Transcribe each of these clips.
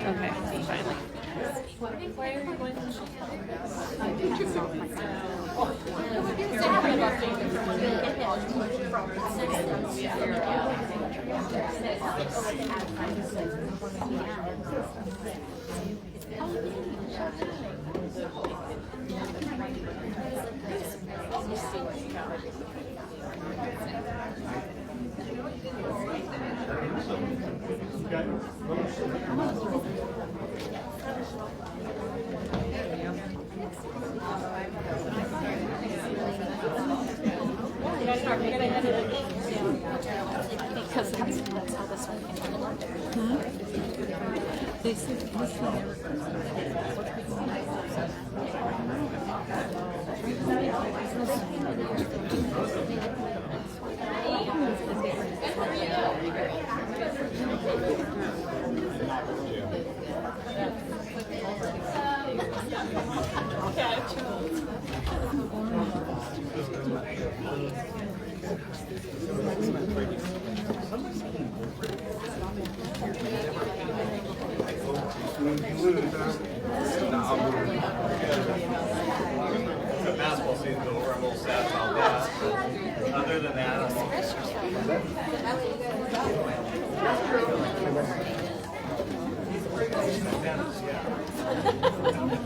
Okay, finally. Why are you going to Because that's how this one came along. This basketball season's over. I'm a little sad about that. But other than that,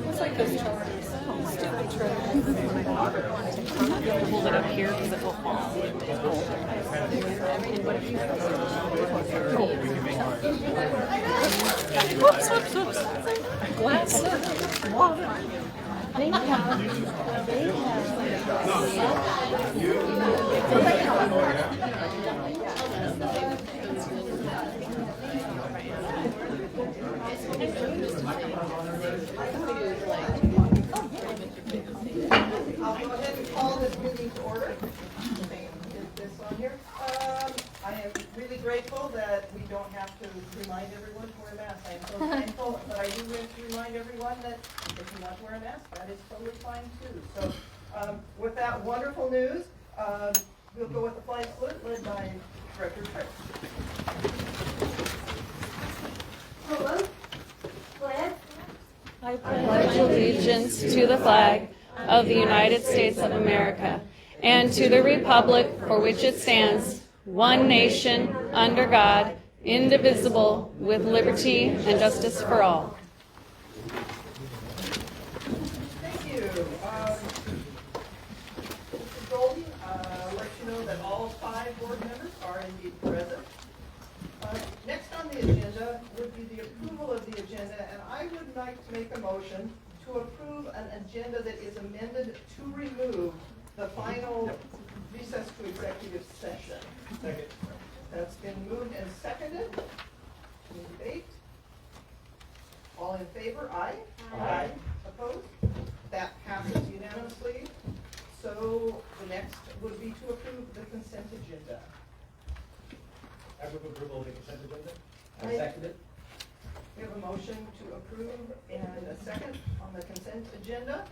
It's like those charters. Stupid charters. you have to hold it up here because it will fall. Whoops, whoops, whoops. Glass water. They I'll go ahead and call this meeting to order. Is this on here? I am really grateful that we don't have to remind everyone to wear a mask. I am so thankful, but I do want to remind everyone that if you want to wear a mask, that is totally fine too. So with that wonderful news, we'll go with the flag salute led by Director Tripp. Hello, flag. I pledge allegiance to the flag of the United States of America and to the republic for which it stands, one nation, under God, indivisible, with liberty and justice for all. Thank you. Mr. Golden, I'll let you know that all 5 board members are indeed present. Next on the agenda would be the approval of the agenda, and I would like to make a motion to approve an agenda that is amended to remove the final recess to executive session. second. That's been moved and seconded. Any debate? All in favor? Aye. Aye. Opposed? That passes unanimously. So the next would be to approve the consent agenda. I move approval of the consent agenda. I second it. We have a motion to approve and a second on the consent agenda.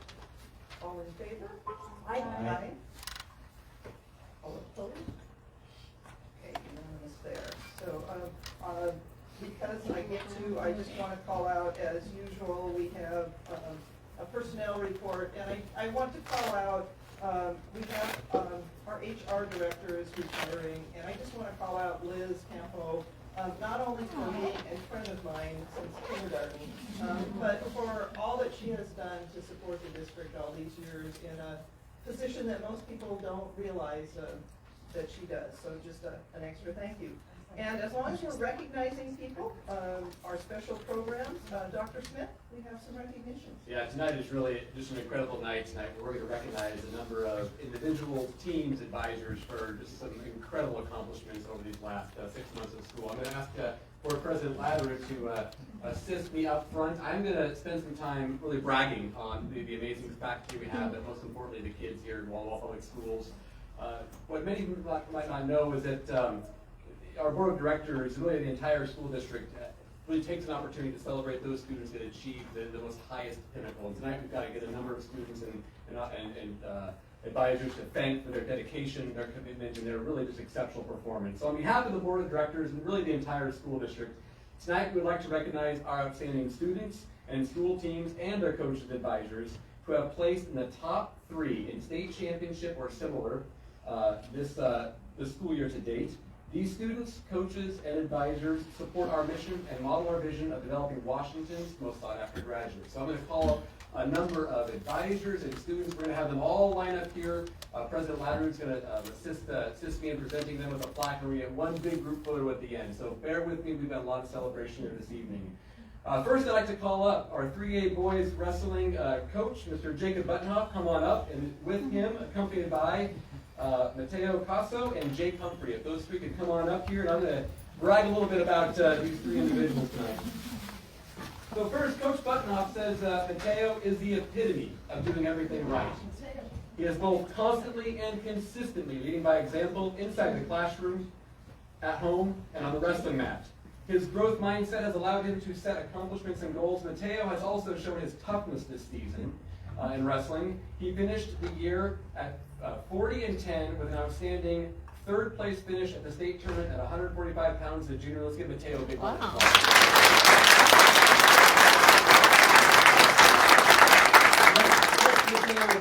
All in favor? Aye. All opposed? Okay, unanimous there. So, because I just want to call out, as usual, we have a personnel report, and I want to call out, we have our HR director is retiring, and I just want to call out Liz Campo, not only for being a friend of mine since kindergarten, but for all that she has done to support the district all these years in a position that most people don't realize that she does. So just an extra thank you. And as long as we're recognizing people, our special programs, Dr. Smith, we have some recognitions. Yeah, tonight is really just an incredible night tonight. We're going to recognize a number of individual teams, advisors for just some incredible accomplishments over these last 6 months of school. I'm going to ask Board President Ladder to assist me up front. I'm going to spend some time really bragging on the amazing faculty we have, and most importantly, the kids here in Walla Public Schools. What many people might not know is that our board of directors, really the entire school district, really takes an opportunity to celebrate those students that achieve the most highest pinnacle. And tonight we've got to get a number of students and advisors to thank for their dedication, their commitment, and their really just exceptional performance. So on behalf of the board of directors and really the entire school district, Tonight, we'd like to recognize our outstanding students and school teams and their coaches and advisors who have placed in the top 3 in state championship or similar this school year to date. These students, coaches, and advisors support our mission and model our vision of developing Washington's most sought-after graduates. So I'm going to call up a number of advisors and students. We're going to have them all line up here. President Ladder is going to assist me in presenting them with a plaque, and we get one big group photo at the end. So bear with me. We've got a lot of celebration here this evening. First, I'd like to call up our 3A boys wrestling coach, Mr. Jacob Buttonhoff. Come on up, and with him, accompanied by Mateo Casso and Jake Humphrey. If those 3 could come on up here, and I'm going to brag a little bit about these 3 individuals tonight. So first, Coach Buttonhoff says Mateo is the epitome of doing everything right. He is both constantly and consistently leading by example inside the classroom, at home, and on the wrestling mat. His growth mindset has allowed him to set accomplishments and goals. Mateo has also shown his toughness this season in wrestling. He finished the year at 40-10 with an outstanding 3rd place finish at the state tournament at 145 pounds as a junior. Let's give Mateo a big round of applause.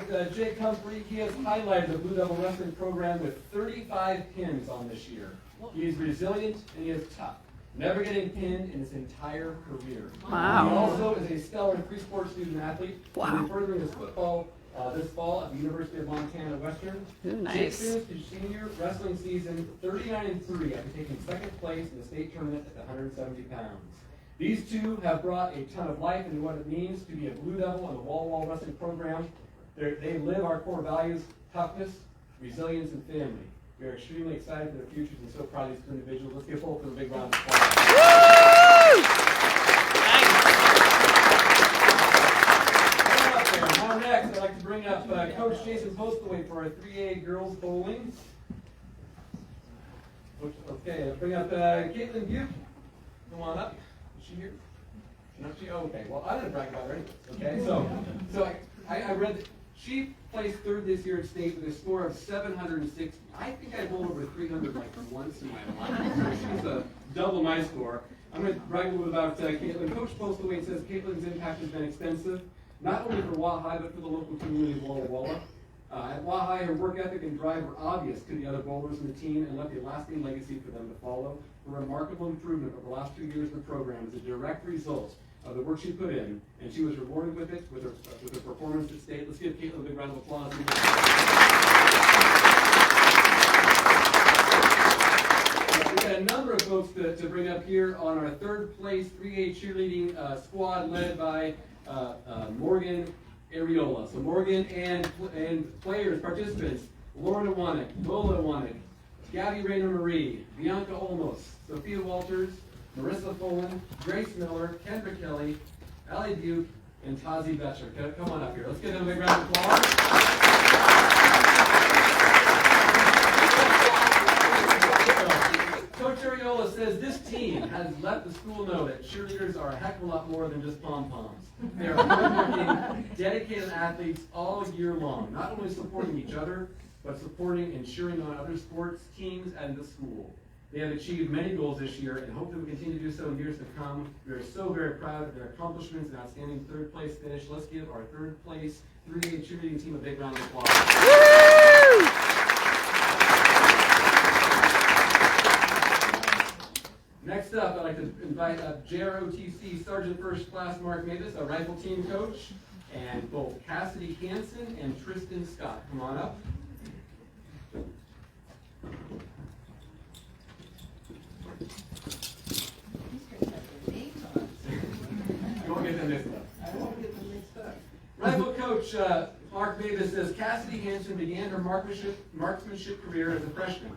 With Jake Humphrey, he has highlighted the Blue Devil Wrestling program with 35 pins on this year. He is resilient and he is tough, never getting pinned in his entire career. Wow. He also is a stellar 3-sport student athlete. Wow. He'll be furthering his football this fall at the University of Montana Western. Ooh, nice. Jake finished his senior wrestling season 39-3 after taking 2nd place in the state tournament at 170 pounds. These 2 have brought a ton of life into what it means to be a Blue Devil on the wall-to-wall wrestling program. They live our core values: toughness, resilience, and family. We are extremely excited for their futures and so proud of these 2 individuals. Let's give both of them a big round of applause. Now next, I'd like to bring up Coach Jason Postlewaite for our 3A girls bowling. Okay, I'll bring up Caitlin Butte. Come on up. Is she here? Not she? Oh, okay. Well, I didn't brag about her anyways. Okay, so I read that she placed 3rd this year at state with a score of 760. I think I bowled over 300 like once in my life. She's double my score. I'm going to brag a little bit about Caitlin. Coach Postlewaite says Caitlin's impact has been extensive, not only for Wahai, but for the local community of Walla Walla. At Wahai, her work ethic and drive were obvious to the other bowlers in the team and left a lasting legacy for them to follow. Her remarkable improvement over the last 2 years in the program is a direct result of the work she put in, and she was rewarded with it with her performance at state. Let's give Caitlin a big round of applause. We've got a number of folks to bring up here on our 3rd place 3A cheerleading squad led by Morgan Areola. So Morgan and players, participants: Lauren Iwanek, Lola Iwanek, Gabby Rayner Marie, Bianca Olmos, Sophia Walters, Marissa Folan, Grace Miller, Kendra Kelly, Allie Buke, and Tazi Betcher. Come on up here. Let's give them a big round of applause. Coach Areola says this team has let the school know that cheerleaders are a heck of a lot more than just pom-poms. They are hardworking, dedicated athletes all year long, not only supporting each other, but supporting and cheering on other sports teams and the school. They have achieved many goals this year and hope they will continue to do so in years to come. We are so very proud of their accomplishments and outstanding 3rd place finish. Let's give our 3rd place 3A cheerleading team a big round of applause. Next up, I'd like to invite up JROTC Sergeant First Class Mark Mavis, our rifle team coach, and both Cassidy Hansen and Tristan Scott. Come on up. You won't get them mixed up. I won't get them mixed up. Rifle coach Mark Mavis says Cassidy Hansen began her marksmanship career as a freshman.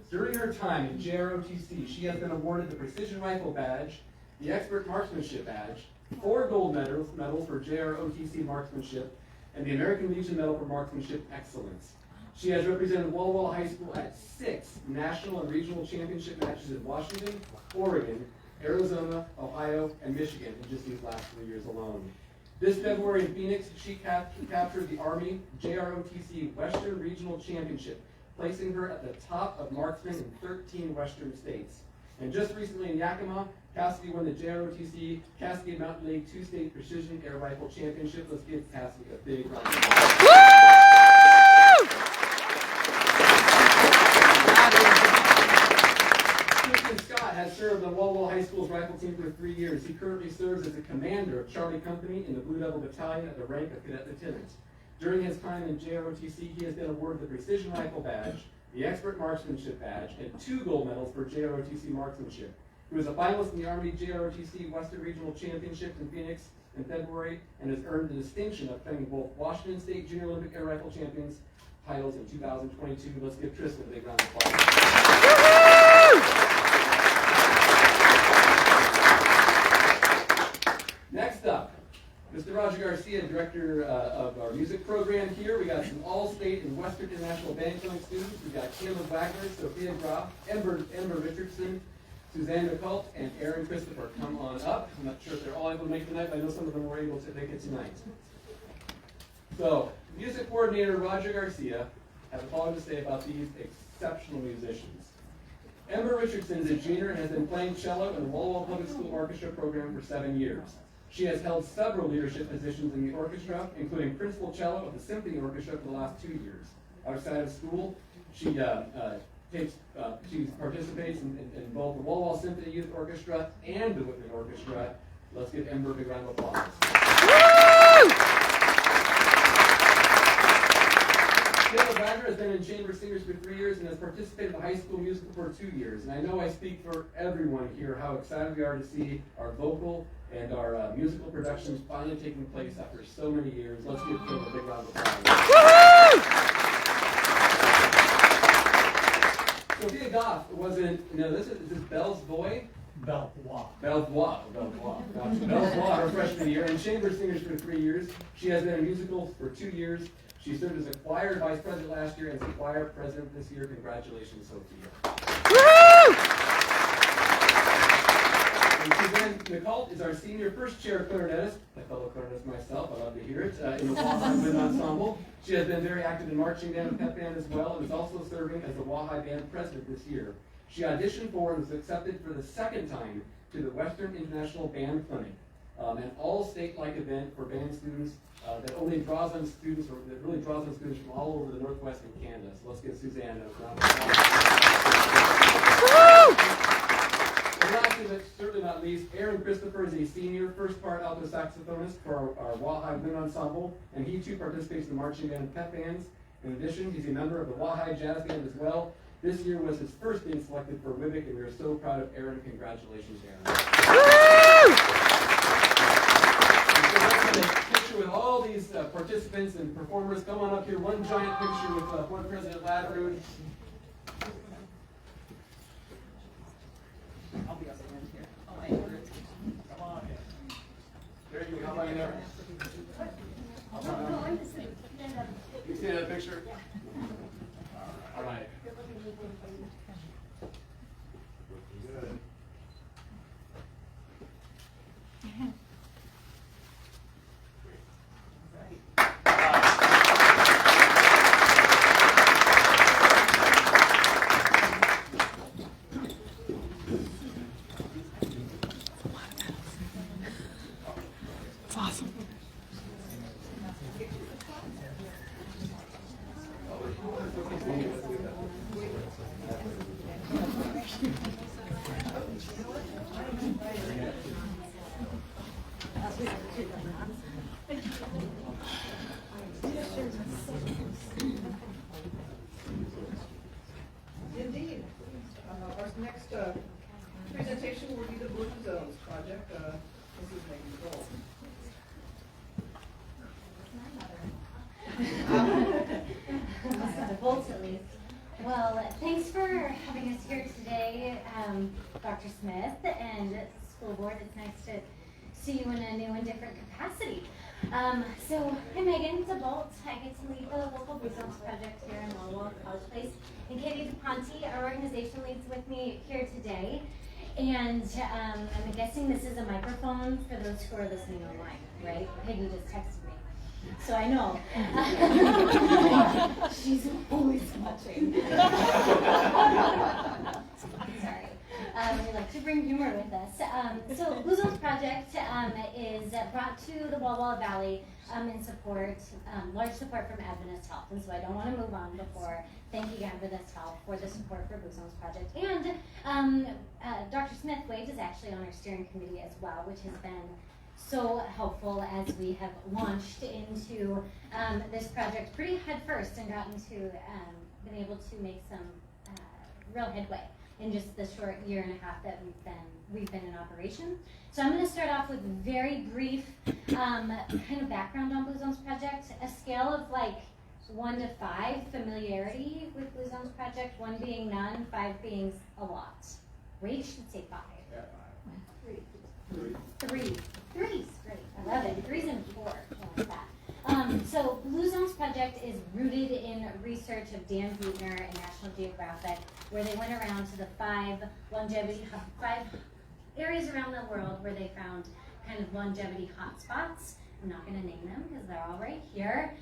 During her time in JROTC, she has been awarded the Precision Rifle Badge, the Expert Marksmanship Badge, 4 gold medals for JROTC marksmanship, and the American Legion Medal for Marksmanship Excellence. She has represented Walla Walla High School at 6 national and regional championship matches in Washington, Oregon, Arizona, Ohio, and Michigan in just these last 3 years alone. This February in Phoenix, she captured the Army JROTC Western Regional Championship, placing her at the top of marksmen in 13 Western states. And just recently in Yakima, Cassidy won the JROTC Cascade Mountain League 2-state precision air rifle championship. Let's give Cassidy a big round of applause. Scott has served on Walla High School's rifle team for 3 years. He currently serves as a commander of Charlie Company in the Blue Devil Battalion at the rank of Cadet Lieutenant. During his time in JROTC, he has been awarded the Precision Rifle Badge, the Expert Marksmanship Badge, and 2 gold medals for JROTC marksmanship. He was a finalist in the Army JROTC Western Regional Championships in Phoenix in February and has earned the distinction of claiming both Washington State Junior Olympic Air Rifle Champions titles in 2022. Let's give Tristan a big round of applause. Next up, Mr. Roger Garcia, director of our music program here. We got some all-state and Western International Band Playing students. We've got Caleb Wagner, Sophia Groff, Ember Richardson, Suzanne McCult, and Aaron Christopher. Come on up. I'm not sure if they're all able to make it tonight, but I know some of them were able to make it tonight. So, music coordinator Roger Garcia has a following to say about these exceptional musicians. Ember Richardson is a junior and has been playing cello in the Walla Public School Orchestra program for 7 years. She has held several leadership positions in the orchestra, including principal cello of the Symphony Orchestra for the last 2 years. Outside of school, she participates in both the Walla Symphony Youth Orchestra and the Whitman Orchestra. Let's give Ember a big round of applause. Caleb Wagner has been in chamber singers for 3 years and has participated in the high school musical for 2 years. And I know I speak for everyone here how excited we are to see our vocal and our musical productions finally taking place after so many years. Let's give Caleb a big round of applause. Sophia Goff wasn't, this is Belle's boy? Belvoir. Belvoir. Her freshman year, and chamber singers for 3 years. She has been in musicals for 2 years. She served as a choir vice president last year and as a choir president this year. Congratulations, Sophia. And Suzanne McCult is our senior first chair clarinetist, a fellow clarinetist myself, I love to hear it, in the Wahai Wind Ensemble. She has been very active in marching band and pep band as well, and is also serving as the Wahai Band president this year. She auditioned for and was accepted for the 2nd time to the Western International Band Clinic, an all-state-like event for band students that really draws on students from all over the Northwest and Canada. So let's give Suzanne a round of applause. And lastly, but certainly not least, Aaron Christopher is a senior, first part alto saxophonist for our Wahai Wind Ensemble, and he too participates in the marching band and pep bands. In addition, he's a member of the Wahai Jazz Band as well. This year was his first being selected for WIBIC, and we are so proud of Aaron. Congratulations, Aaron. A picture with all these participants and performers. Come on up here. One giant picture with Board President Ladrud. I'll be up in here. Oh, I heard it. Come on in. There you go. How about you there? You see that picture? All right. Good. Indeed. Our next presentation will be the Blue Zones project. This is Megan Gold. Bolts at least. Well, thanks for having us here today, Dr. Smith and school board. It's nice to see you in a new and different capacity. So I'm Megan, it's a Bolt. I get to lead the local Blue Zones project here in Walla College Place. And Katie DePonte, our organization, leads with me here today. And I'm guessing this is a microphone for those who are listening online, right? Peggy just texted me. So I know. She's always watching. Sorry. We like to bring humor with us. So Blue Zones Project is brought to the Walla Valley in support, large support from Adventist Health. And so I don't want to move on before thanking Adventist Health for the support for Blue Zones Project. And Dr. Smith Wade is actually on our steering committee as well, which has been so helpful as we have launched into this project pretty head first and gotten to been able to make some real headway in just the short year and a half that we've been in operation. So I'm going to start off with very brief kind of background on Blue Zones Project, a scale of like 1 to 5 familiarity with Blue Zones Project, 1 being none, 5 being a lot. Rach should say 5. Yeah. 3. 3's great. I love it. 3's and 4. I like that. So Blue Zones Project is rooted in research of Dan Buettner and National Geographic, where they went around to the 5 areas around the world where they found kind of longevity hotspots. I'm not going to name them because they're all right here.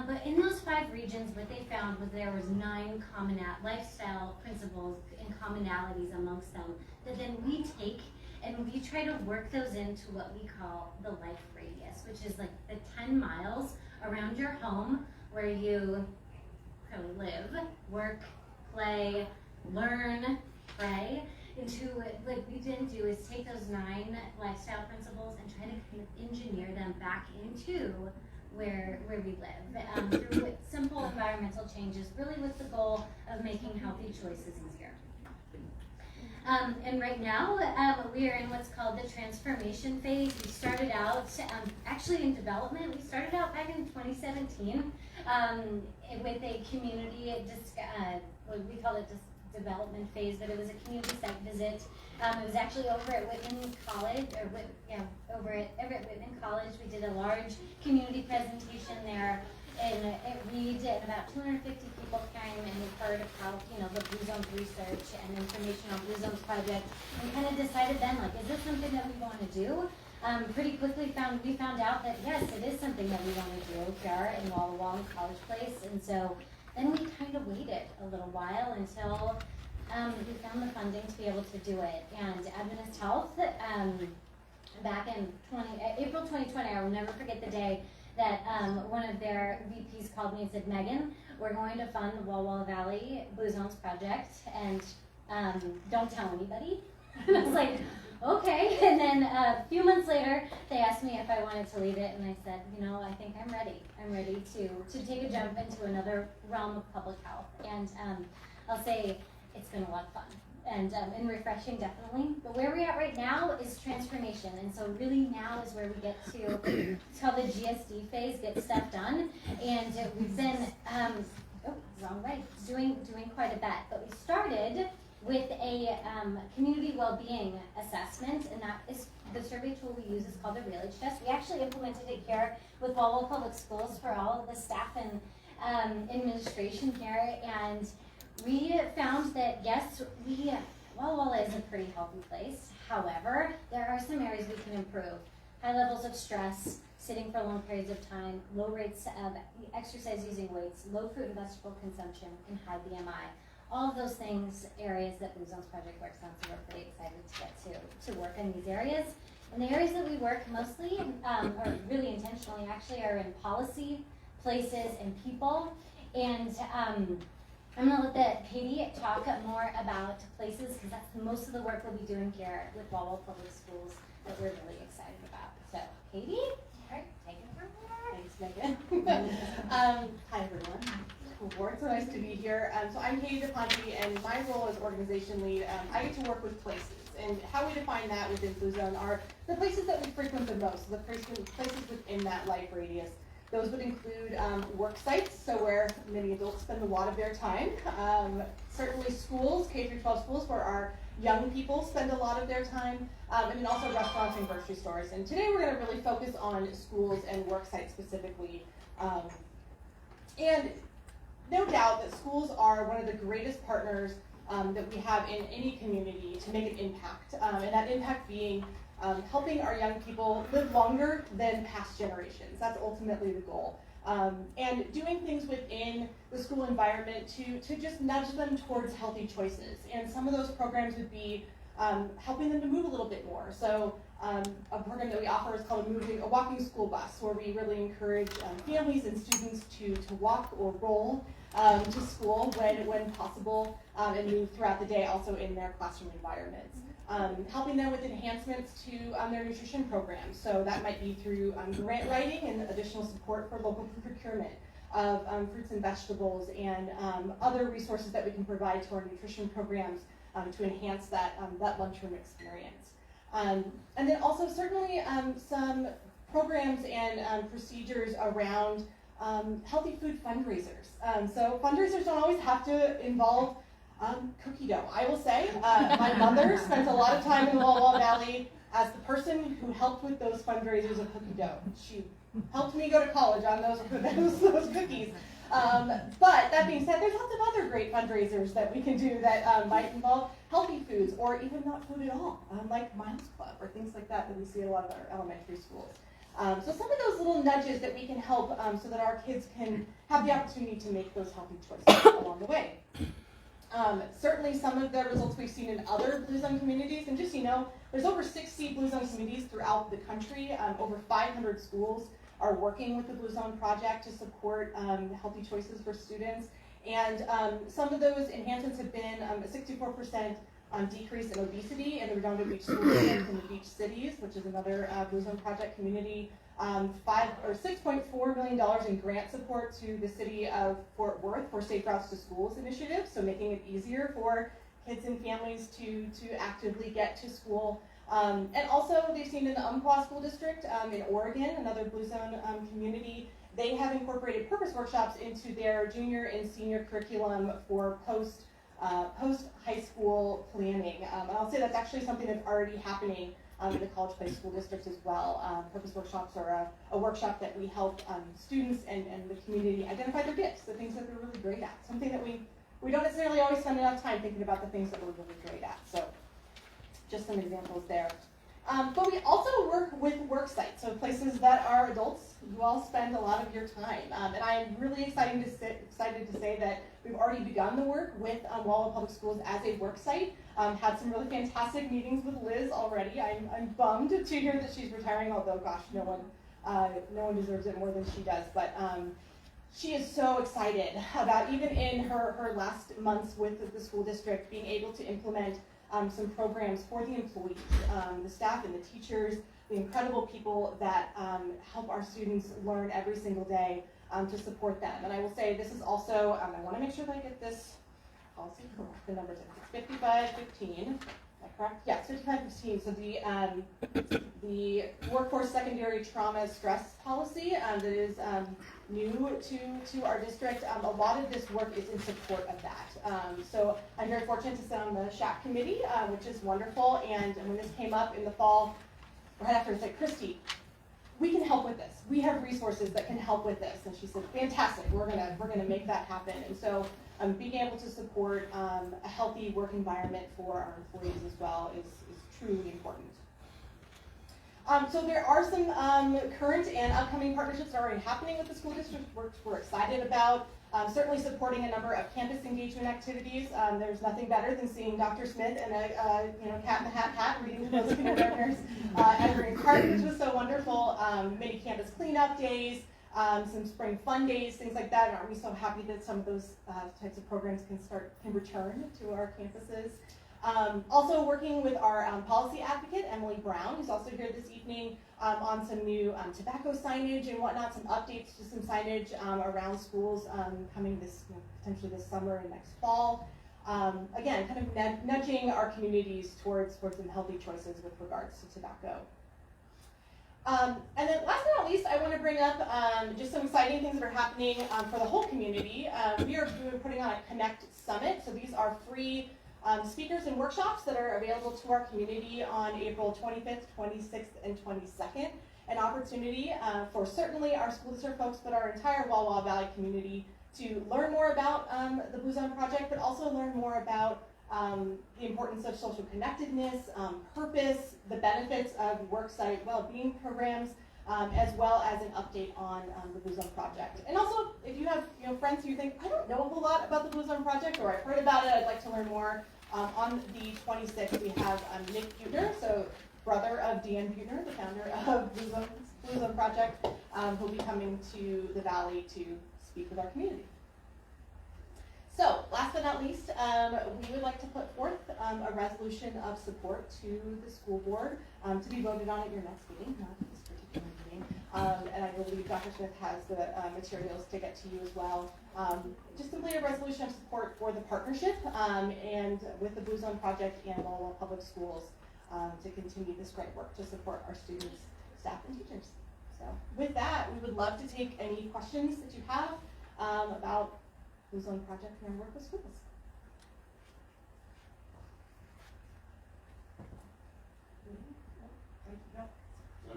But in those 5 regions, what they found was there was 9 common lifestyle principles and commonalities amongst them that then we take and we try to work those into what we call the life radius, which is like the 10 miles around your home where you live, work, play, learn, pray. Into what we then do is take those 9 lifestyle principles and try to kind of engineer them back into where we live through simple environmental changes, really with the goal of making healthy choices easier. And right now, we are in what's called the transformation phase. We started out, actually in development, we started out back in 2017 with a community, we call it development phase, but it was a community site visit. It was actually over at Whitman College, over at Everett Whitman College. We did a large community presentation there. And about 250 people came and we heard about, the Blue Zones research and information on Blue Zones Project, and kind of decided then, like, is this something that we want to do? Pretty quickly we found out that yes, it is something that we want to do here in Walla Walla College Place, and so then we kind of waited a little while until we found the funding to be able to do it. And Adventist Health, back in April 2020, I will never forget the day that one of their VPs called me and said, Megan, we're going to fund the Walla Valley Blue Zones Project, and don't tell anybody. And I was like, okay. And then a few months later, they asked me if I wanted to lead it, and I said, I think I'm ready. I'm ready to take a jump into another realm of public health. And I'll say it's been a lot of fun. And refreshing, definitely. But where we're at right now is transformation. And so really now is where we get to, it's called the GSD phase, get stuff done. And we've been, wrong way, doing quite a bit. But we started with a community well-being assessment, and that is the survey tool we use is called the Real-Age Test. We actually implemented it here with Walla Public Schools for all of the staff and administration here. And we found that, yes, Walla is a pretty healthy place. However, there are some areas we can improve. High levels of stress, sitting for long periods of time, low rates of exercise using weights, low fruit and vegetable consumption, and high BMI. All of those things, areas that Blue Zones Project works on, so we're pretty excited to get to work in these areas. And the areas that we work mostly, or really intentionally actually, are in policy, places, and people. And I'm going to let Katie talk more about places, because that's most of the work we'll be doing here with Walla Public Schools that we're really excited about. So, Katie, all right, take it from there. Thanks, Megan. Hi, everyone. School board, so nice to be here. So I'm Katie DePonte, and my role as organization lead, I get to work with places. And how we define that within Blue Zone are the places that we frequent the most, the places within that life radius. Those would include work sites, so where many adults spend a lot of their time. Certainly schools, K-12 schools, where our young people spend a lot of their time. And then also restaurants and grocery stores. And today we're going to really focus on schools and work sites specifically. And no doubt that schools are one of the greatest partners that we have in any community to make an impact. And that impact being helping our young people live longer than past generations. That's ultimately the goal. And doing things within the school environment to just nudge them towards healthy choices. And some of those programs would be helping them to move a little bit more. So a program that we offer is called a walking school bus, where we really encourage families and students to walk or roll to school when possible, and move throughout the day also in their classroom environments. Helping them with enhancements to their nutrition programs. So that might be through grant writing and additional support for local procurement of fruits and vegetables, and other resources that we can provide to our nutrition programs to enhance that lunchroom experience. And then also certainly some programs and procedures around healthy food fundraisers. So fundraisers don't always have to involve cookie dough. I will say, my mother spent a lot of time in the Walla Valley as the person who helped with those fundraisers of cookie dough. She helped me go to college on those cookies. But that being said, there's lots of other great fundraisers that we can do that might involve healthy foods, or even not food at all, like Miles Club or things like that we see at a lot of our elementary schools. So some of those little nudges that we can help so that our kids can have the opportunity to make those healthy choices along the way. Certainly some of the results we've seen in other Blue Zone communities, and just so you know, there's over 60 Blue Zone communities throughout the country. Over 500 schools are working with the Blue Zone Project to support healthy choices for students. And some of those enhancements have been a 64% decrease in obesity in the Redondo Beach School District and the Beach Cities, which is another Blue Zone Project community. $6.4 million in grant support to the city of Fort Worth for Safe Routes to Schools initiative, so making it easier for kids and families to actively get to school. And also, they've seen in the Umpqua School District in Oregon, another Blue Zone community, they have incorporated purpose workshops into their junior and senior curriculum for post high school planning. And I'll say that's actually something that's already happening in the College Place School District as well. Purpose workshops are a workshop that we help students and the community identify their gifts, the things that they're really great at. Something that we don't necessarily always spend enough time thinking about the things that we're really great at. So just some examples there. But we also work with work sites, so places that are adults. You all spend a lot of your time. And I'm really excited to say that we've already begun the work with Walla Public Schools as a work site. Had some really fantastic meetings with Liz already. I'm bummed to hear that she's retiring, although gosh, no one deserves it more than she does. But she is so excited about, even in her last months with the school district, being able to implement some programs for the employees, the staff and the teachers, the incredible people that help our students learn every single day to support them. And I will say this is also, I want to make sure that I get this policy correct, the numbers. It's 5515, is that correct? Yes, 5515. So the workforce secondary trauma stress policy that is new to our district, a lot of this work is in support of that. So I'm very fortunate to sit on the SHAC committee, which is wonderful. And when this came up in the fall, right after, I said, Christy, we can help with this. We have resources that can help with this. And she said, fantastic, we're gonna make that happen. And so being able to support a healthy work environment for our employees as well is truly important. So there are some current and upcoming partnerships that are already happening with the school district, which we're excited about. Certainly supporting a number of campus engagement activities. There's nothing better than seeing Dr. Smith and a cat in the hat reading to those kindergartners at Green Park, which was so wonderful. Many campus cleanup days, some spring fun days, things like that. And aren't we so happy that some of those types of programs can return to our campuses? Also working with our policy advocate, Emily Brown, who's also here this evening on some new tobacco signage and whatnot, some updates to some signage around schools coming potentially this summer and next fall. Again, kind of nudging our communities towards some healthy choices with regards to tobacco. And then last but not least, I want to bring up just some exciting things that are happening for the whole community. We are putting on a Connect Summit, so these are free speakers and workshops that are available to our community on April 25th, 26th, and 22nd. An opportunity for certainly our school district folks, but our entire Walla Valley community to learn more about the Blue Zone Project, but also learn more about the importance of social connectedness, purpose, the benefits of worksite well-being programs, as well as an update on the Blue Zone Project. And also, if you have friends who you think, I don't know a whole lot about the Blue Zone Project, or I've heard about it, I'd like to learn more, On the 26th, we have Nick Butner, so brother of Dan Butner, the founder of Blue Zone Project, who'll be coming to the Valley to speak with our community. So, last but not least, we would like to put forth a resolution of support to the school board to be voted on at your next meeting, not at this particular meeting. And I believe Dr. Smith has the materials to get to you as well. Just simply a resolution of support for the partnership and with the Blue Zone Project and Lowell Public Schools to continue this great work to support our students, staff, and teachers. So, with that, we would love to take any questions that you have about Blue Zone Project and our work with schools.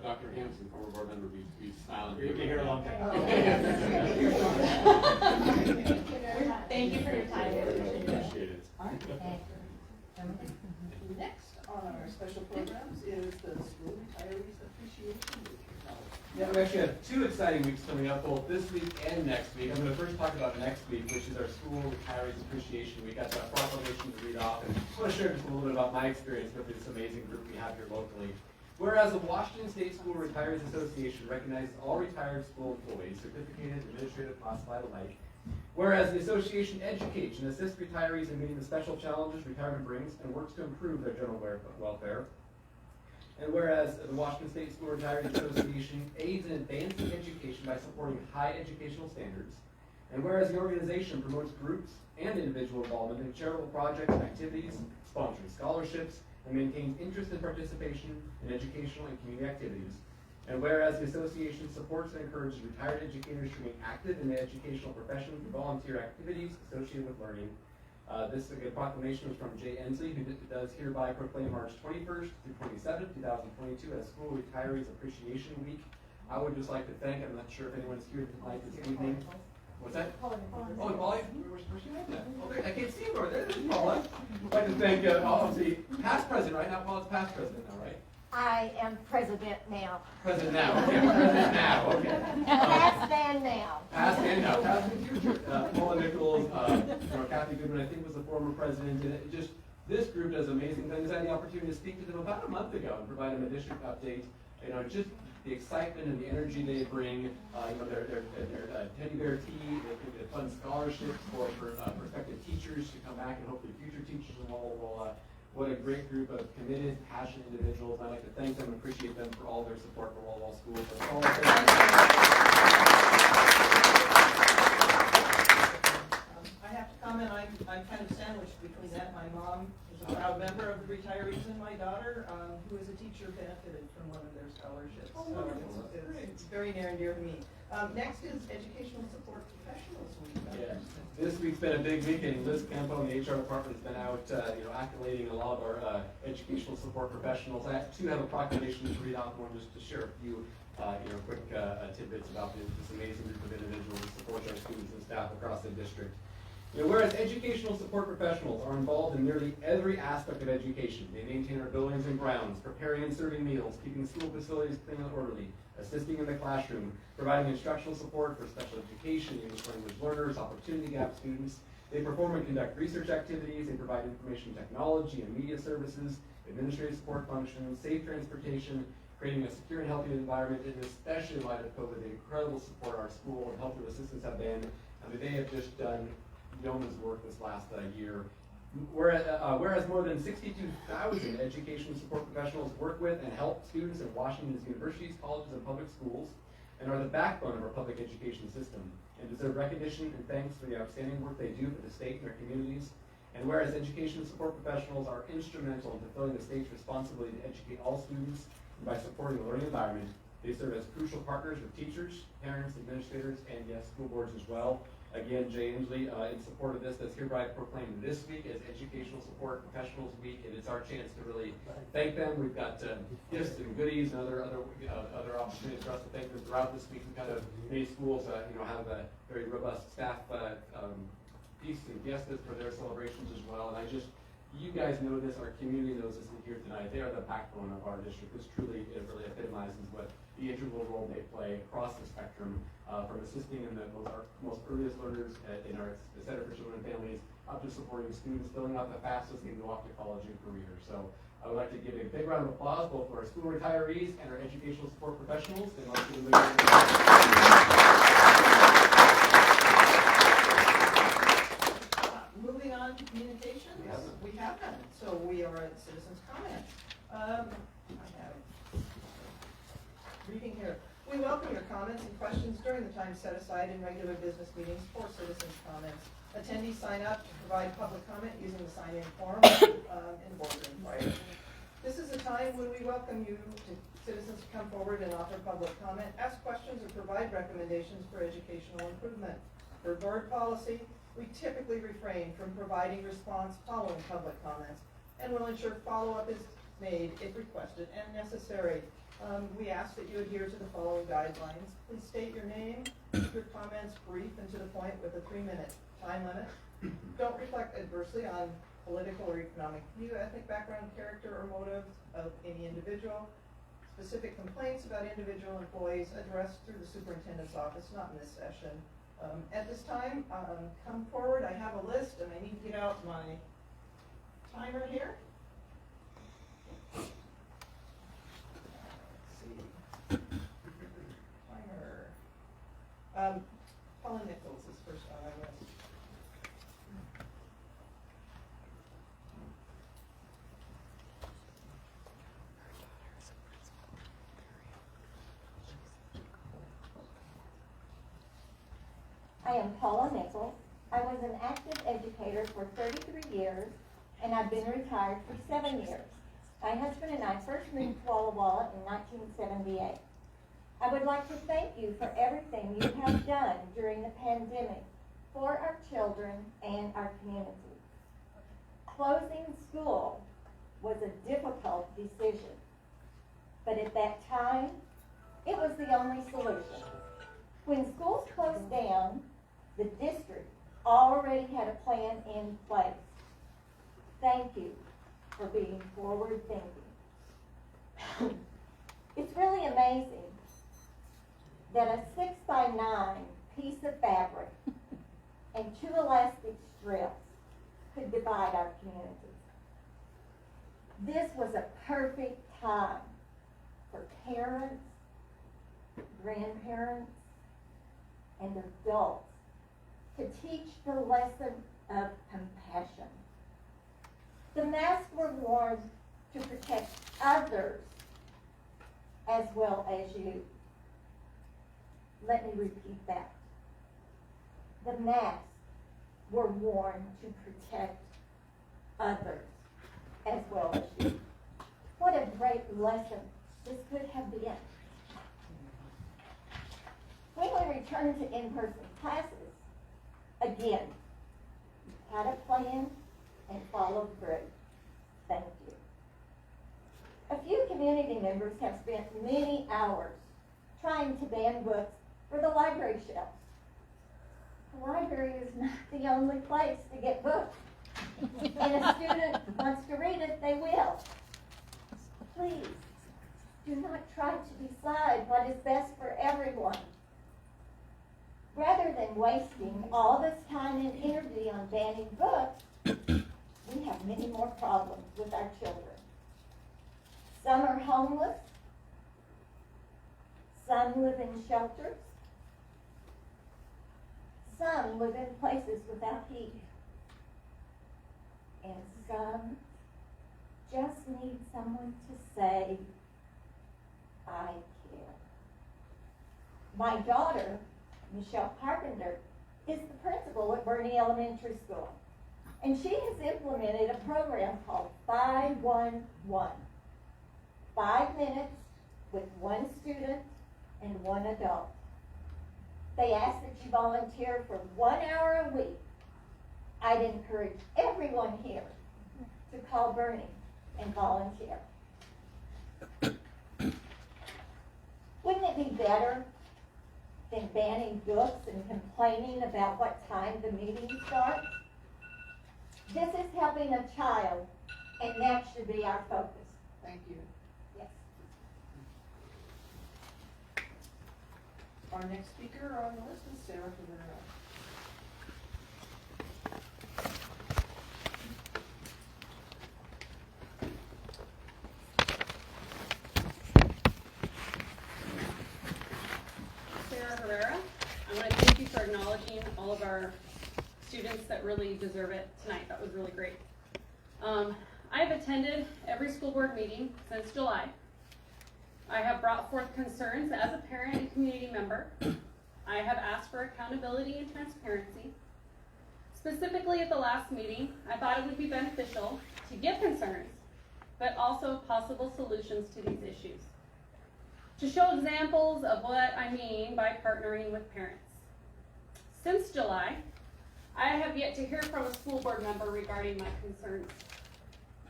Dr. Hampson, former board member, be smiling. You've been here a long time. Thank you for your time. Appreciate it. Next on our special programs is the School Retirees Appreciation Week. Yeah, we actually have 2 exciting weeks coming up, both this week and next week. I'm going to first talk about next week, which is our School Retirees Appreciation Week. I've got a proclamation to read off, and I want to share just a little bit about my experience with this amazing group we have here locally. Whereas the Washington State School Retirees Association recognizes all retired school employees, certificated, administrative, classified alike. Whereas the association educates and assists retirees in meeting the special challenges retirement brings and works to improve their general welfare. And whereas the Washington State School Retirees Association aids in advancing education by supporting high educational standards. And whereas the organization promotes groups and individual involvement in charitable projects and activities, sponsoring scholarships, and maintains interest and participation in educational and community activities. And whereas the association supports and encourages retired educators to remain active in the educational profession through volunteer activities associated with learning. This proclamation was from Jay Ensley, who does hereby proclaim March 21st through 27th, 2022 as School Retirees Appreciation Week. I would just like to thank, I'm not sure if anyone's here tonight this evening. What's that? Oh, Polly, where's she at that? Oh, there, I can't see her. There's Paula. I'd like to thank, obviously, past president, right now, Paula's past president now, right? I am president now. President now, okay, president now, okay. Past and now. Past and now, past and future. Paula Nichols, Kathy Goodman, I think was the former president, and it just, this group does amazing things. I had the opportunity to speak to them about a month ago and provide them a district update. Just the excitement and the energy they bring, their teddy bear tea, they fund scholarships for prospective teachers to come back and hopefully future teachers and all. What a great group of committed, passionate individuals. I'd like to thank them and appreciate them for all their support for Wall Schools. That's all I have to comment, I'm kind of sandwiched between that. My mom is a proud member of the retirees, and my daughter, who is a teacher, benefited from one of their scholarships. So it's very near and dear to me. Next is Educational Support Professionals Week. Yeah. This week's been a big week, and Liz Campo and the HR department has been out, accolading a lot of our educational support professionals. I too have a proclamation to read off, one just to share a few, quick tidbits about this amazing group of individuals who support our students and staff across the district. Whereas educational support professionals are involved in nearly every aspect of education. They maintain our buildings and grounds, preparing and serving meals, keeping school facilities clean and orderly, assisting in the classroom, providing instructional support for special education, English language learners, opportunity gap students. They perform and conduct research activities. They provide information technology and media services, administrative support functions, safe transportation, creating a secure and healthy environment, and especially in light of COVID, the incredible support our school and healthcare assistants have been. They have just done yeoman's work this last year. Whereas more than 62,000 education support professionals work with and help students in Washington's universities, colleges, and public schools, and are the backbone of our public education system, and deserve recognition and thanks for the outstanding work they do for the state and their communities. And whereas education support professionals are instrumental in fulfilling the state's responsibility to educate all students, and by supporting the learning environment, they serve as crucial partners with teachers, parents, administrators, and yes, school boards as well. Again, Jay Inslee, in support of this, that's hereby proclaimed this week as Educational Support Professionals Week, and it's our chance to really thank them. We've got gifts and goodies and other opportunities for us to thank them throughout this week. We kind of many schools, have a very robust staff piece and guest list for their celebrations as well. And I just You guys know this, our community knows this here tonight. They are the backbone of our district. This truly, it really epitomizes what the integral role they play across the spectrum, from assisting in the most earliest learners in our Center for Children and Families, up to supporting students filling out the FAFSA so they can go off to college and career. So I would like to give a big round of applause both for our school retirees and our educational support professionals. And let's give them Moving on to communications. We have none, so we are at citizens' comments. I have reading here. We welcome your comments and questions during the time set aside in regular business meetings for citizens' comments. Attendees sign up to provide public comment using the sign-in form in boardroom prior. This is a time when we welcome you to citizens to come forward and offer public comment, ask questions, or provide recommendations for educational improvement. For board policy, we typically refrain from providing response following public comments and will ensure follow-up is made if requested and necessary. We ask that you adhere to the following guidelines. Please state your name, keep your comments brief and to the point with a 3-minute time limit. Don't reflect adversely on political or economic view, ethnic background, character, or motives of any individual. Specific complaints about individual employees addressed through the superintendent's office, not in this session. At this time, come forward. I have a list and I need to get out my timer here. Let's see. Timer. Paula Nichols is first on my list. I am Paula Nichols. I was an active educator for 33 years, and I've been retired for 7 years. My husband and I first moved to Walla Walla in 1978. I would like to thank you for everything you have done during the pandemic for our children and our community. Closing school was a difficult decision, but at that time, it was the only solution. When schools closed down, the district already had a plan in place. Thank you for being forward thinking. It's really amazing that a 6x9 piece of fabric and 2 elastic strips could divide our community. This was a perfect time for parents, grandparents, and adults to teach the lesson of compassion. The masks were worn to protect others as well as you. Let me repeat that. The masks were worn to protect others as well as you. What a great lesson this could have been. When we return to in-person classes, again, had a plan and followed through. Thank you. A few community members have spent many hours trying to ban books for the library shelves. The library is not the only place to get books. And if a student wants to read it, they will. Please, do not try to decide what is best for everyone. Rather than wasting all this time and energy on banning books, we have many more problems with our children. Some are homeless. Some live in shelters. Some live in places without heat. And some just need someone to say, I care. My daughter, Michelle Carpenter, is the principal at Bernie Elementary School. And she has implemented a program called 511. 5 minutes with 1 student and 1 adult. They ask that you volunteer for 1 hour a week. I'd encourage everyone here to call Bernie and volunteer. Wouldn't it be better than banning books and complaining about what time the meeting starts? This is helping a child, and that should be our focus. Thank you. Yes. Our next speaker on the list is Sarah Rivera. Sarah Herrera. I want to thank you for acknowledging all of our students that really deserve it tonight. That was really great. I have attended every school board meeting since July. I have brought forth concerns as a parent and community member. I have asked for accountability and transparency. Specifically at the last meeting, I thought it would be beneficial to give concerns, but also possible solutions to these issues. To show examples of what I mean by partnering with parents. Since July, I have yet to hear from a school board member regarding my concerns.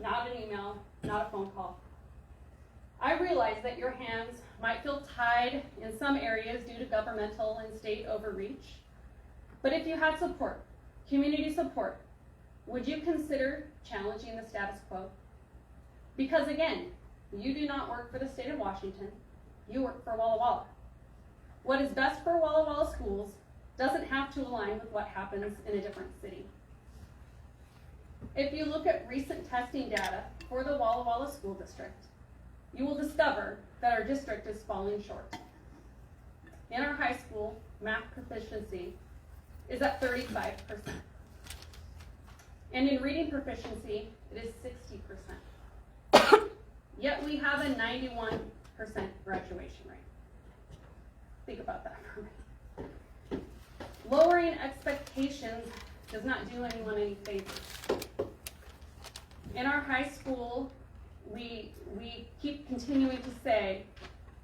Not an email, not a phone call. I realize that your hands might feel tied in some areas due to governmental and state overreach, but if you had support, community support, would you consider challenging the status quo? Because again, you do not work for the state of Washington, you work for Walla Walla. What is best for Walla Walla schools doesn't have to align with what happens in a different city. If you look at recent testing data for the Walla Walla School District, you will discover that our district is falling short. In our high school, math proficiency is at 35%. And in reading proficiency, it is 60%. Yet we have a 91% graduation rate. Think about that for a minute. Lowering expectations does not do anyone any favors. In our high school, we keep continuing to say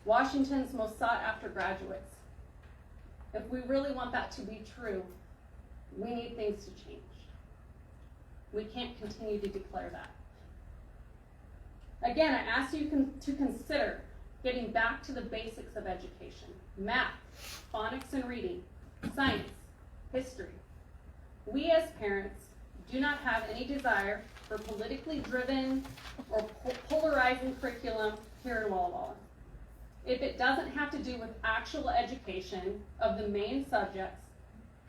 Washington's most sought after graduates. If we really want that to be true, we need things to change. We can't continue to declare that. Again, I ask you to consider getting back to the basics of education. Math, phonics and reading, science, history. We as parents do not have any desire for politically driven or polarizing curriculum here in Walla Walla. If it doesn't have to do with actual education of the main subjects,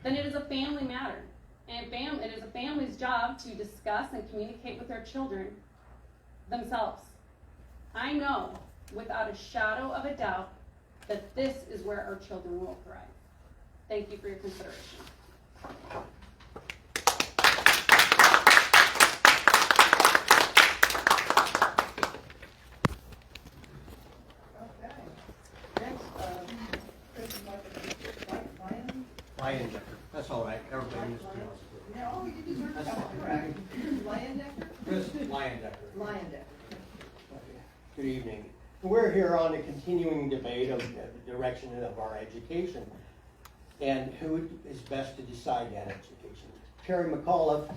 then it is a family matter. And it is a family's job to discuss and communicate with their children themselves. I know without a shadow of a doubt that this is where our children will thrive. Thank you for your consideration. Okay. Next, Chris would like to Lion Decker. That's all right. Everybody needs to pronounce it. No, you did your That's job, fine. correct. Leyendecker? Chris Lion Decker. Leyendecker. Good evening. We're here on a continuing debate of the direction of our education and who is best to decide that education. Terry McAuliffe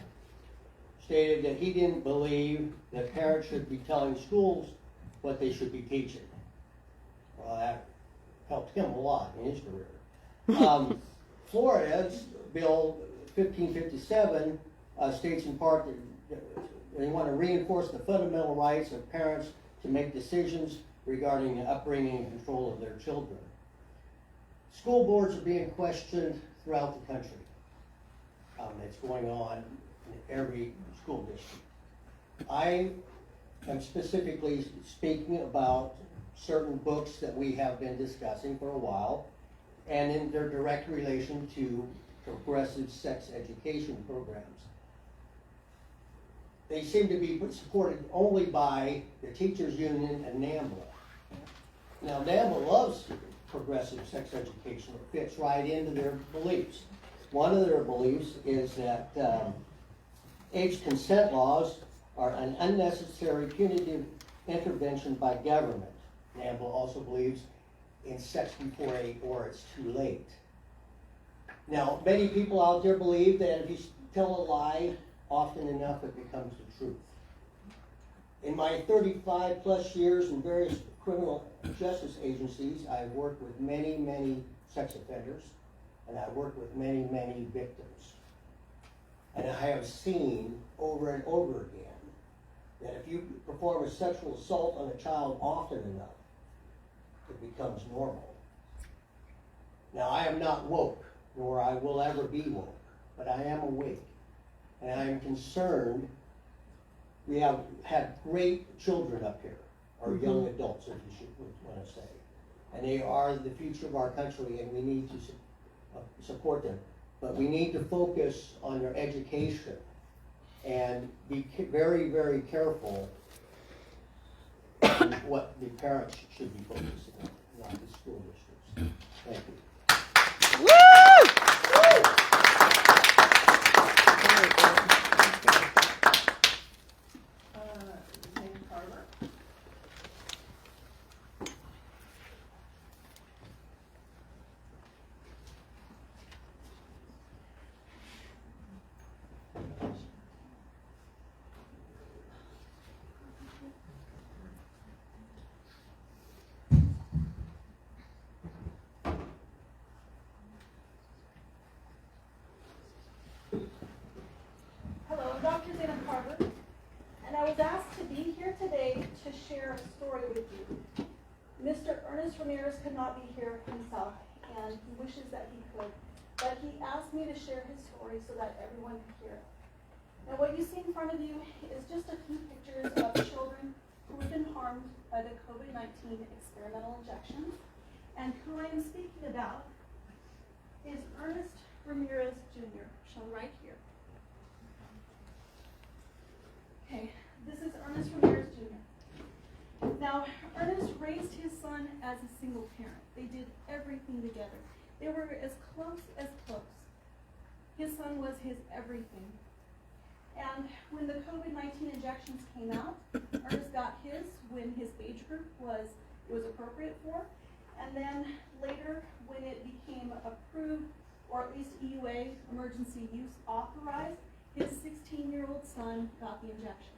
stated that he didn't believe that parents should be telling schools what they should be teaching. Well, that helped him a lot in his career. Florida's Bill 1557 states in part that they want to reinforce the fundamental rights of parents to make decisions regarding the upbringing and control of their children. School boards are being questioned throughout the country. It's going on in every school district. I am specifically speaking about certain books that we have been discussing for a while and in their direct relation to progressive sex education programs. They seem to be supported only by the teachers union and NAMBLA. Now NAMBLA loves progressive sex education. It fits right into their beliefs. One of their beliefs is that age consent laws are an unnecessary punitive intervention by government. NAMBLA also believes in sex before 8 or it's too late. Now, many people out there believe that if you tell a lie often enough, it becomes the truth. In my 35 plus years in various criminal justice agencies, I've worked with many, many sex offenders, and I've worked with many, many victims. And I have seen over and over again that if you perform a sexual assault on a child often enough, it becomes normal. Now, I am not woke, nor I will ever be woke, but I am awake. And I am concerned. We have had great children up here, or young adults, if you want to say. And they are the future of our country, and we need to support them. But we need to focus on their education and be very, very careful on what the parents should be focusing on, not the school districts. Thank you. Name Carver. Hello, I'm Dr. Dana Carver, and I was asked to be here today to share a story with you. Mr. Ernest Ramirez could not be here himself, and he wishes that he could, but he asked me to share his story so that everyone could hear it. Now, what you see in front of you is just a few pictures of children who have been harmed by the COVID-19 experimental injections, and who I am speaking about is Ernest Ramirez Jr., shown right here. Okay, this is Ernest Ramirez Jr. Now, Ernest raised his son as a single parent. They did everything together. They were as close as close. His son was his everything. And when the COVID-19 injections came out, Ernest got his when his age group was appropriate for. And then later, when it became approved, or at least EUA, emergency use authorized, his 16-year-old son got the injection.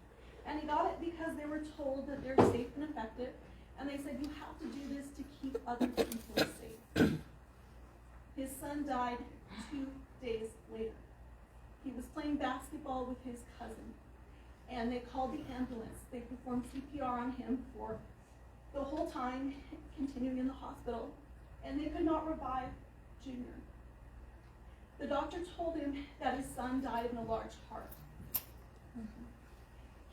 And he got it because they were told that they're safe and effective, and they said, you have to do this to keep other people safe. His son died 2 days later. He was playing basketball with his cousin, and they called the ambulance. They performed CPR on him for the whole time, continuing in the hospital, and they could not revive Junior. The doctor told him that his son died of an enlarged heart.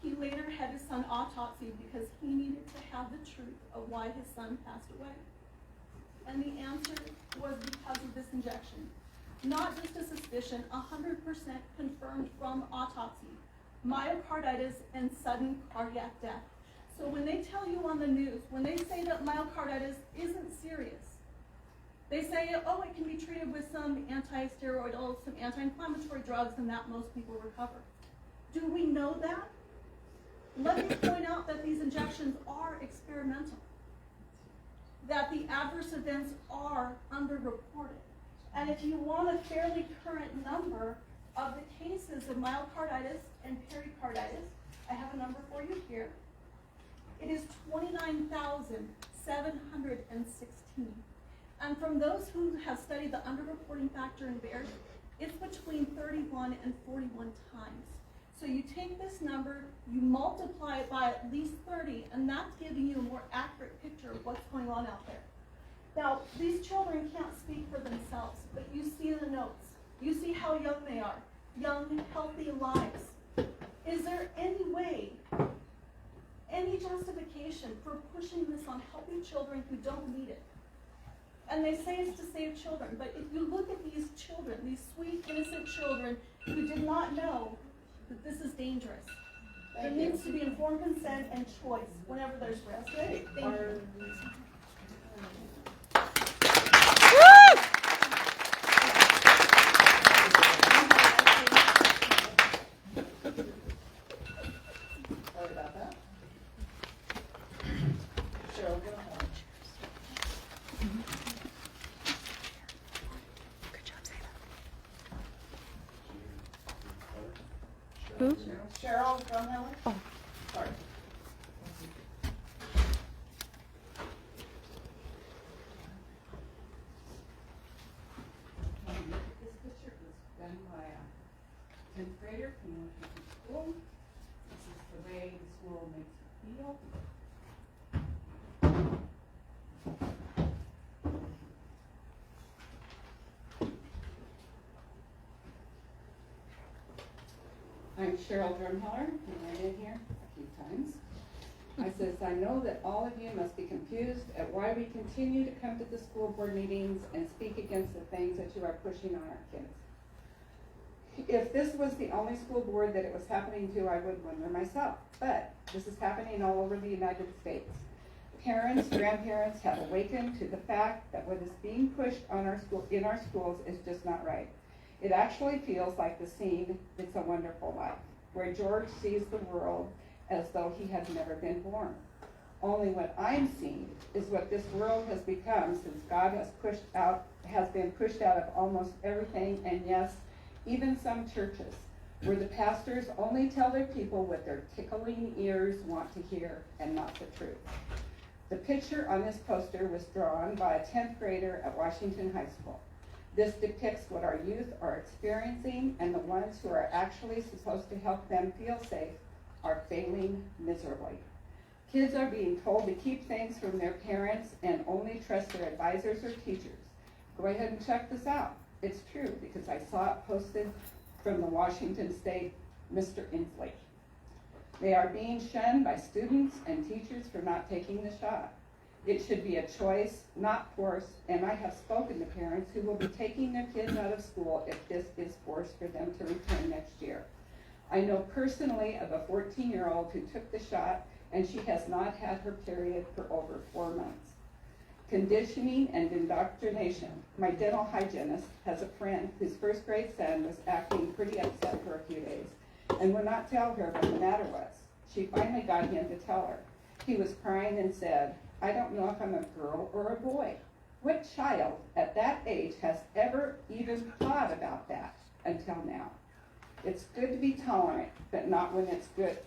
He later had his son autopsied because he needed to have the truth of why his son passed away. And the answer was because of this injection. Not just a suspicion, 100% confirmed from autopsy, myocarditis and sudden cardiac death. So when they tell you on the news, when they say that myocarditis isn't serious, they say, oh, it can be treated with some anti-steroidal, some anti-inflammatory drugs, and that most people recover. Do we know that? Let me point out that these injections are experimental, that the adverse events are underreported. And if you want a fairly current number of the cases of myocarditis and pericarditis, I have a number for you here. It is 29,716. And from those who have studied the underreporting factor in bears, it's between 31 and 41 times. So you take this number, you multiply it by at least 30, and that's giving you a more accurate picture of what's going on out there. Now, these children can't speak for themselves, but you see the notes. You see how young they are, young, healthy lives. Is there any way, any justification for pushing this on healthy children who don't need it? And they say it's to save children, but if you look at these children, these sweet, innocent children who did not know that this is dangerous. There needs to be informed consent and choice whenever there's risk. Thank you. Sorry about that. Cheryl, go ahead. Who? Cheryl Drumheller? Oh. Sorry. This picture was done by 10th grader coming home from school. This is the way the school makes me feel. I'm Cheryl Drumheller, and I've been here a few times. I says, I know that all of you must be confused at why we continue to come to the school board meetings and speak against the things that you are pushing on our kids. If this was the only school board that it was happening to, I would wonder myself. But this is happening all over the United States. Parents, grandparents have awakened to the fact that what is being pushed on in our schools is just not right. It actually feels like the scene It's a Wonderful Life, where George sees the world as though he had never been born. Only what I'm seeing is what this world has become since God has been pushed out of almost everything, and yes, even some churches, where the pastors only tell their people what their tickling ears want to hear and not the truth. The picture on this poster was drawn by a 10th grader at Washington High School. This depicts what our youth are experiencing, and the ones who are actually supposed to help them feel safe are failing miserably. Kids are being told to keep things from their parents and only trust their advisors or teachers. Go ahead and check this out. It's true because I saw it posted from the Washington State Mr. Inslee. They are being shunned by students and teachers for not taking the shot. It should be a choice, not forced, and I have spoken to parents who will be taking their kids out of school if this is forced for them to return next year. I know personally of a 14-year-old who took the shot, and she has not had her period for over 4 months. Conditioning and indoctrination. My dental hygienist has a friend whose first grade son was acting pretty upset for a few days and would not tell her what the matter was. She finally got him to tell her. He was crying and said, I don't know if I'm a girl or a boy. What child at that age has ever even thought about that until now? It's good to be tolerant, but not when it's good,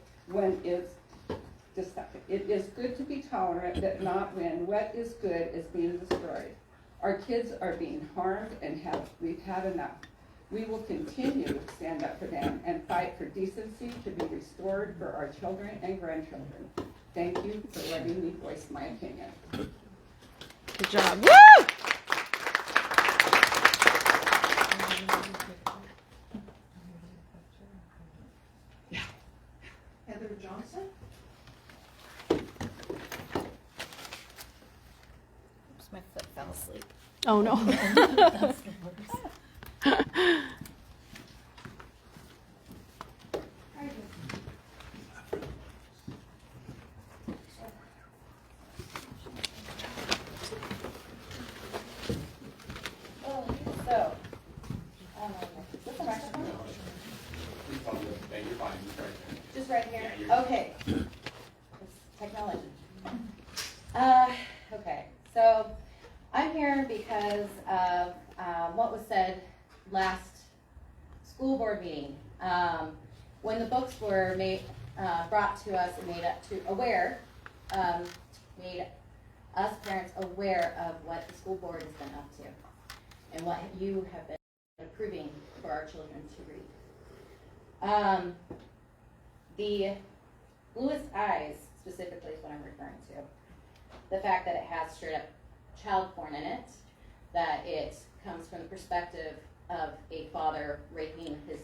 It is good to be tolerant, but not when what is good is being destroyed. Our kids are being harmed and we've had enough. We will continue to stand up for them and fight for decency to be restored for our children and grandchildren. Thank you for letting me voice my opinion. Good job. Woo! Heather Johnson? Oops, my foot fell asleep. Oh no. Is this a microphone? You're fine, you're right there. Just right here? Yeah, you're- Okay. It's technology. Okay, so I'm here because of what was said last school board meeting. When the books were brought to us and made us parents aware of what the school board has been up to and what you have been approving for our children to read. The bluest eyes specifically is what I'm referring to. The fact that it has straight up child porn in it, that it comes from the perspective of a father raping his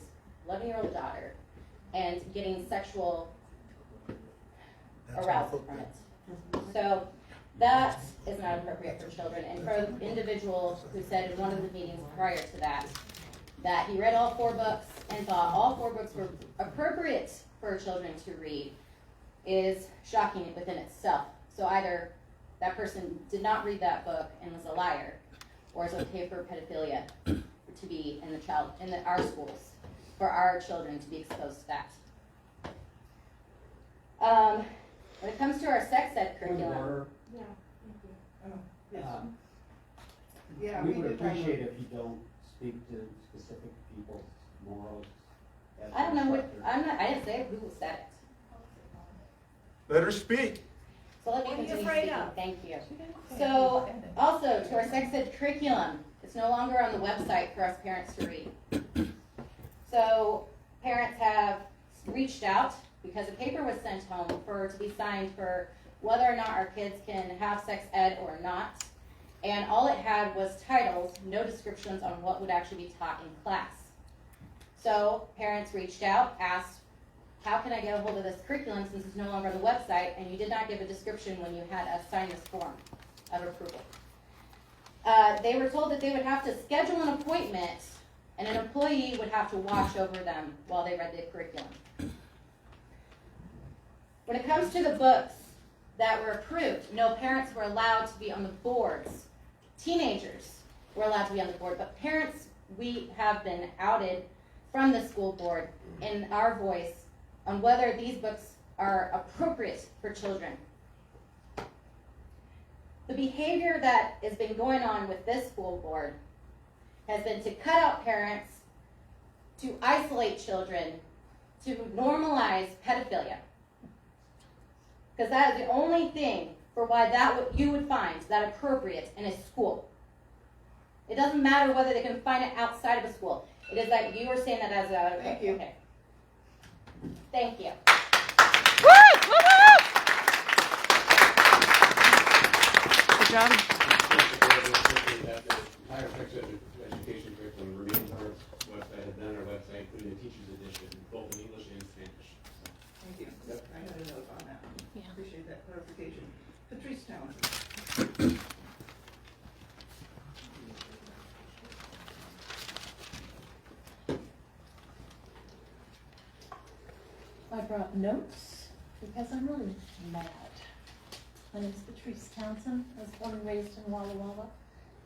11-year-old daughter and getting sexual arousal from it. So that is not appropriate for children. And for the individual who said in one of the meetings prior to that he read all 4 books and thought all 4 books were appropriate for children to read is shocking within itself. So either that person did not read that book and was a liar, or is okay for pedophilia to be in our schools, for our children to be exposed to that. When it comes to our sex ed curriculum, Yeah. Yeah, We would did have appreciate if you don't speak to specific people's morals. as I don't know what, instructor. I didn't say who said it. Let her speak. So let me What are you continue afraid speaking, of? thank you. So, also, to our sex ed curriculum, it's no longer on the website for us parents to read. So, parents have reached out because a paper was sent home to be signed for whether or not our kids can have sex ed or not. And all it had was titles, no descriptions on what would actually be taught in class. So parents reached out, asked, how can I get a hold of this curriculum since it's no longer on the website, and you did not give a description when you had us sign this form of approval. They were told that they would have to schedule an appointment and an employee would have to watch over them while they read the curriculum. When it comes to the books that were approved, no parents were allowed to be on the boards. Teenagers were allowed to be on the board, but parents, we have been outed from the school board in our voice on whether these books are appropriate for children. The behavior that has been going on with this school board has been to cut out parents, to isolate children, to normalize pedophilia. Because that is the only thing for why you would find that appropriate in a school. It doesn't matter whether they can find it outside of a school. It is that you are saying that as a... Thank you. Okay. Thank you. Good job. That the entire section of education curriculum remains on our website, has been on our website, including the teacher's edition, both in English and Spanish. Thank you. Yep. I had a note on that. Yeah. Appreciate that clarification. Patrice Townsend. I brought notes because I'm really mad. My name is Patrice Townsend. I was born and raised in Walla Walla.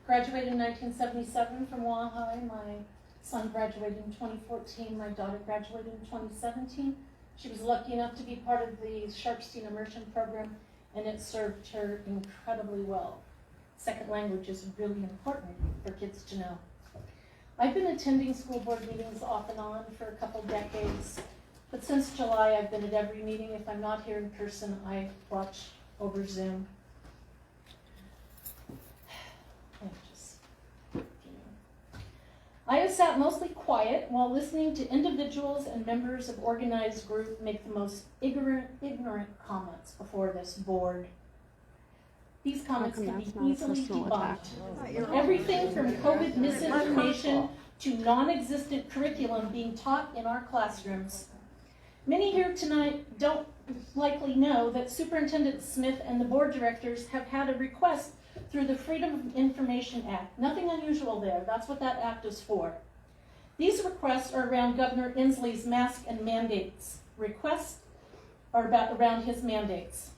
Graduated in 1977 from Walla High. My son graduated in 2014. My daughter graduated in 2017. She was lucky enough to be part of the Sharpstein Immersion Program, and it served her incredibly well. Second language is really important for kids to know. I've been attending school board meetings off and on for a couple decades. But since July, I've been at every meeting. If I'm not here in person, I watch over Zoom. I have sat mostly quiet while listening to individuals and members of organized group make the most ignorant comments before this board. These comments can be easily debunked. Everything from COVID misinformation to non-existent curriculum being taught in our classrooms. Many here tonight don't likely know that Superintendent Smith and the board directors have had a request through the Freedom of Information Act. Nothing unusual there. That's what that act is for. These requests are around Governor Inslee's mask and mandates. Requests are around his mandates.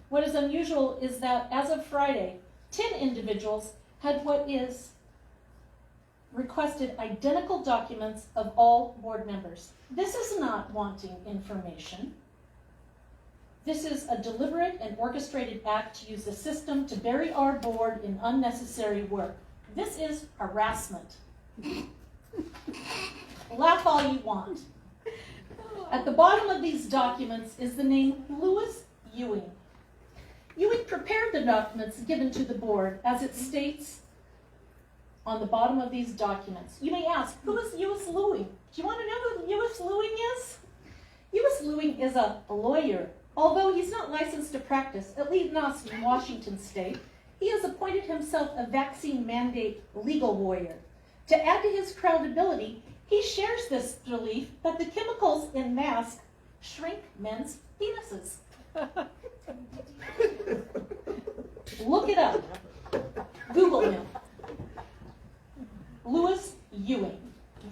What is unusual is that as of Friday, 10 individuals had what is requested identical documents of all board members. This is not wanting information. This is a deliberate and orchestrated act to use the system to bury our board in unnecessary work. This is harassment. Laugh all you want. At the bottom of these documents is the name Louis Ewing. Ewing prepared the documents given to the board as it states on the bottom of these documents. You may ask, who is Louis Ewing? Do you want to know who Louis Ewing is? Louis Ewing is a lawyer. Although he's not licensed to practice, at least not in Washington state, he has appointed himself a vaccine mandate legal warrior. To add to his credibility, he shares this belief that the chemicals in masks shrink men's penises. Look it up. Google him. Louis Ewing.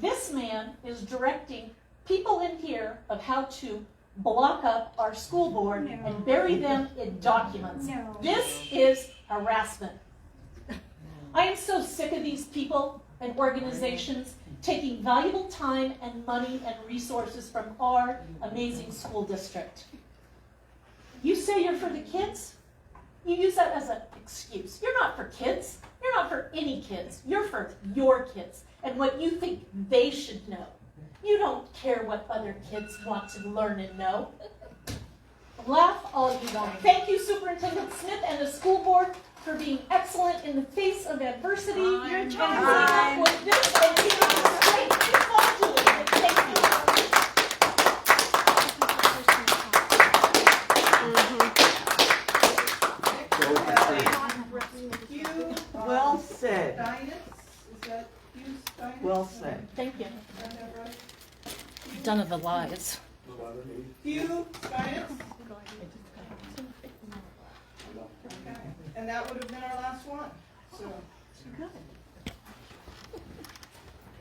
This man is directing people in here of how to block up our school board and bury them in documents. This is harassment. I am so sick of these people and organizations taking valuable time and money and resources from our amazing school district. You say you're for the kids? You use that as an excuse. You're not for kids. You're not for any kids. You're for your kids and what you think they should know. You don't care what other kids want to learn and know. Laugh all you want. Thank you, Superintendent Smith and the school board, for being excellent in the face of adversity and putting up with this and keeping it straight. Keep on doing it. Is that Hugh Steinitz? Well said. Thank you. Got that right? None of the lies. Hugh Steinitz? Okay, and that would have been our last one, so.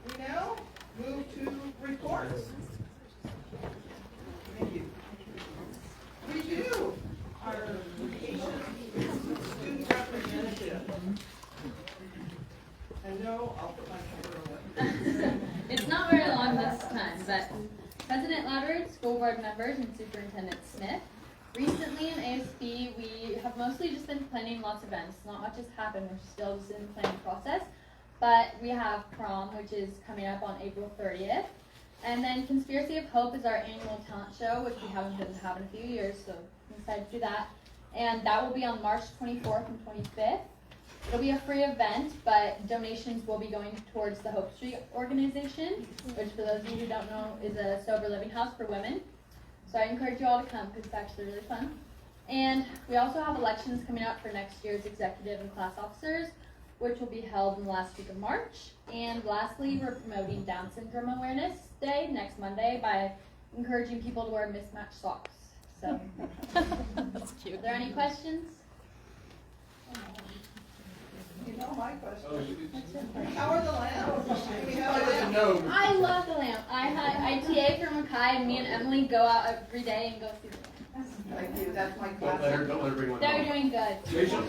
We now move to reports. Thank you. We do our student representative. And no, I'll put my camera away. It's not very long this time, but President Louder, school board members, and Superintendent Smith. Recently in ASB, we have mostly just been planning lots of events. Not much has happened. We're still just in the planning process. But we have prom, which is coming up on April 30th. And then Conspiracy of Hope is our annual talent show, which we haven't been having in a few years, so I'm excited to do that. And that will be on March 24th and 25th. It'll be a free event, but donations will be going towards the Hope Street organization, which for those of you who don't know is a sober living house for women. So I encourage you all to come because it's actually really fun. And we also have elections coming up for next year's executive and class officers, which will be held in the last week of March. And lastly, we're promoting Down Syndrome Awareness Day next Monday by encouraging people to wear mismatched socks. So, That's cute. are there any questions? You know my question. How are the lambs? Do we have a lamb? No. I love the lamp. I TA for Mackay, and me and Emily go out every day and go see the lamp. Thank you, that's my Don't class. let her bring one They're home. doing good.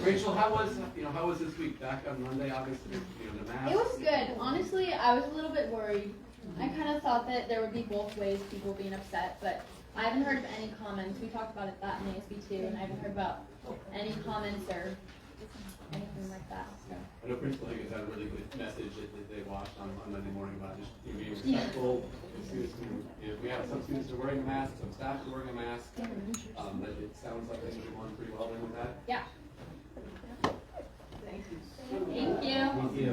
Rachel, how was this week? Back on Monday, obviously, the mask. It was good. Honestly, I was a little bit worried. I kind of thought that there would be both ways, people being upset, but I haven't heard of any comments. We talked about it that in ASB too, and I haven't heard about any comments or anything like that. So. I know Principal Higgins had a really good message that they watched on Monday morning about just being respectful. Students we have some students are wearing a mask, some staff are wearing a mask. But it sounds like things are going pretty well then with that. Yeah. Thank you. Thank you. Thank you.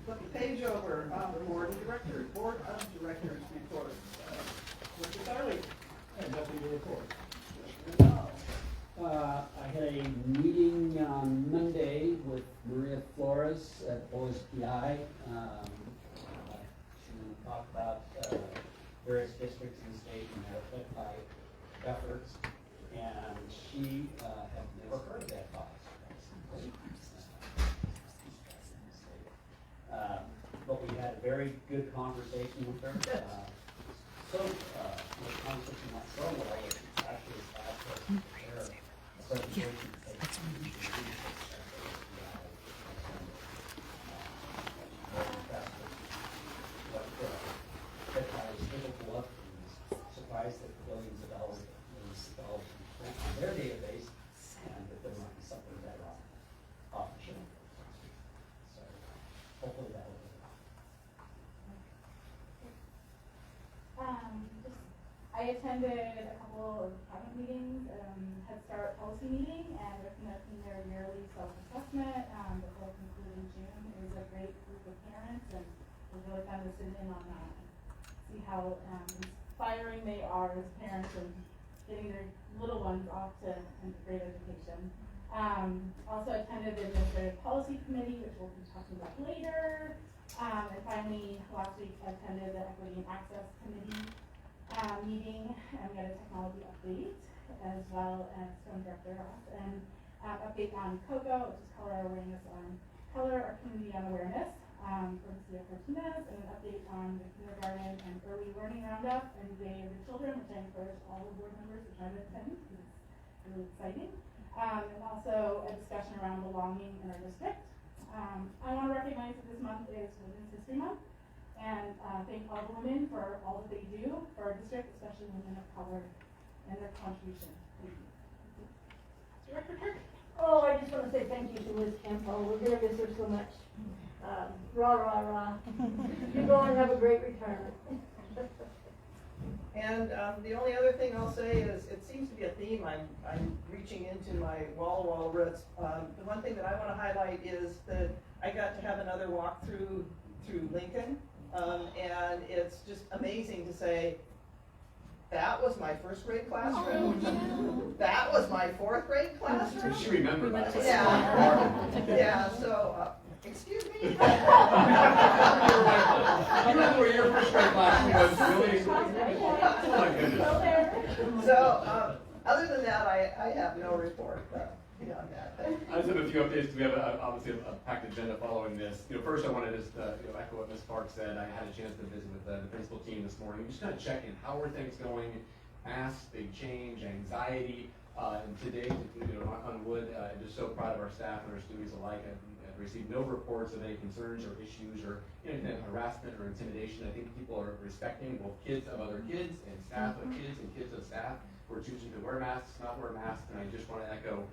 Flip the page over, the board of directors report. Mr. Sarley. Nothing to report. I had a meeting on Monday with Maria Flores at OSPI to talk about various districts in the state and their FedPi efforts. And she had never heard of that box. But we had a very good conversation with her. The conversation went so well, it actually asked us to prepare a presentation. What FedPi was able to look and surprised that billions of dollars was developed on their database, and that there might be something better off the shelf. So hopefully that will. I attended a couple of cabinet meetings, Head Start policy meeting, and they're conducting their yearly self-assessment that will conclude in June. It was a great group of parents, and it was really fun to sit in on that and see how inspiring they are as parents and getting their little ones off to great education. Also attended the Administrative Policy Committee, which we'll be talking about later. And finally, last week I attended the Equity and Access Committee meeting, and we had a technology update as well as from Director Ross, and update on COCO, which is Color Our Awareness on Color Our Community on Awareness from Cia Cortinez, and an update on the kindergarten and early learning roundup and Day of the Children, which I encourage all the board members to try to attend because it's really exciting. And also a discussion around belonging in our district. I want to recognize that this month is Women's History Month, and thank all the women for all that they do for our district, especially women of color, and their contribution. Thank you. Director Kirk. Oh, I just want to say thank you to Liz Campo. We're going to miss her so much. Rah, rah, rah. You go and have a great retirement. And the only other thing I'll say is, it seems to be a theme. I'm reaching into my wall roots. The one thing that I want to highlight is that I got to have another walk through Lincoln, and it's just amazing to say That was my first grade classroom. That was my fourth grade classroom. She remembered that. Yeah, so, excuse me? I remember where your first grade classroom was really. Oh my goodness. So, other than that, I have no report beyond that. I just have a few updates. We have obviously a packed agenda following this. First I want to just echo what Ms. Park said. I had a chance to visit with the principal team this morning. Just kind of check in. How are things going? Masks, big change, anxiety. And today, on wood, I'm just so proud of our staff and our students alike. I've received no reports of any concerns or issues or any kind of harassment or intimidation. I think people are respecting both kids of other kids and staff of kids and kids of staff. We're choosing to wear masks, not wear masks, and I just want to echo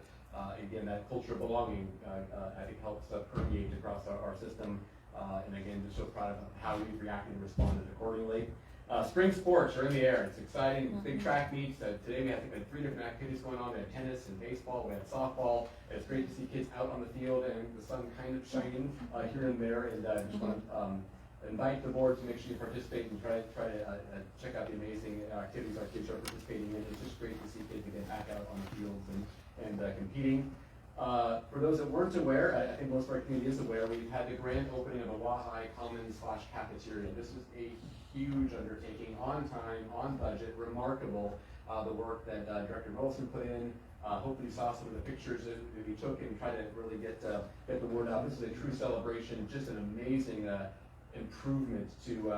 again, that culture of belonging, I think, helps permeate across our system. And again, just so proud of how we've reacted and responded accordingly. Spring sports are in the air. It's exciting. Big track meets. Today we had 3 different activities going on. We had tennis and baseball. We had softball. It's great to see kids out on the field and the sun kind of shining here and there. And I just want to invite the board to make sure you participate and try to check out the amazing activities our kids are participating in. It's just great to see kids get back out on the fields and competing. For those that weren't aware, I think most of our community is aware, we've had the grand opening of a Wahai Commons/cafeteria. This is a huge undertaking, on time, on budget, remarkable. The work that Director Wilson put in. Hopefully you saw some of the pictures that we took and try to really get the word out. This is a true celebration, just an amazing improvement to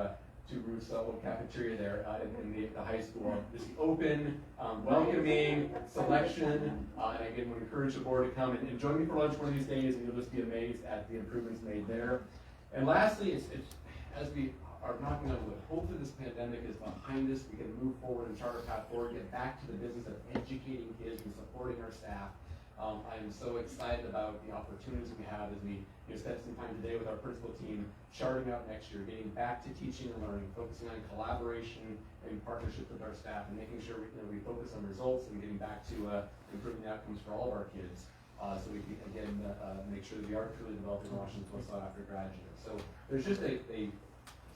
Ruth's old cafeteria there in the high school. Just open, welcoming, selection, and again, would encourage the board to come and join me for lunch one of these days, and you'll just be amazed at the improvements made there. And lastly, it's as we are knocking on wood, hopefully this pandemic is behind us. We can move forward and chart a path forward, get back to the business of educating kids and supporting our staff. I am so excited about the opportunities we have as we spend some time today with our principal team, charting out next year, getting back to teaching and learning, focusing on collaboration and partnership with our staff, and making sure we focus on results and getting back to improving the outcomes for all of our kids. So we can, again, make sure that we are truly developing Washington's most sought after graduates. So there's just a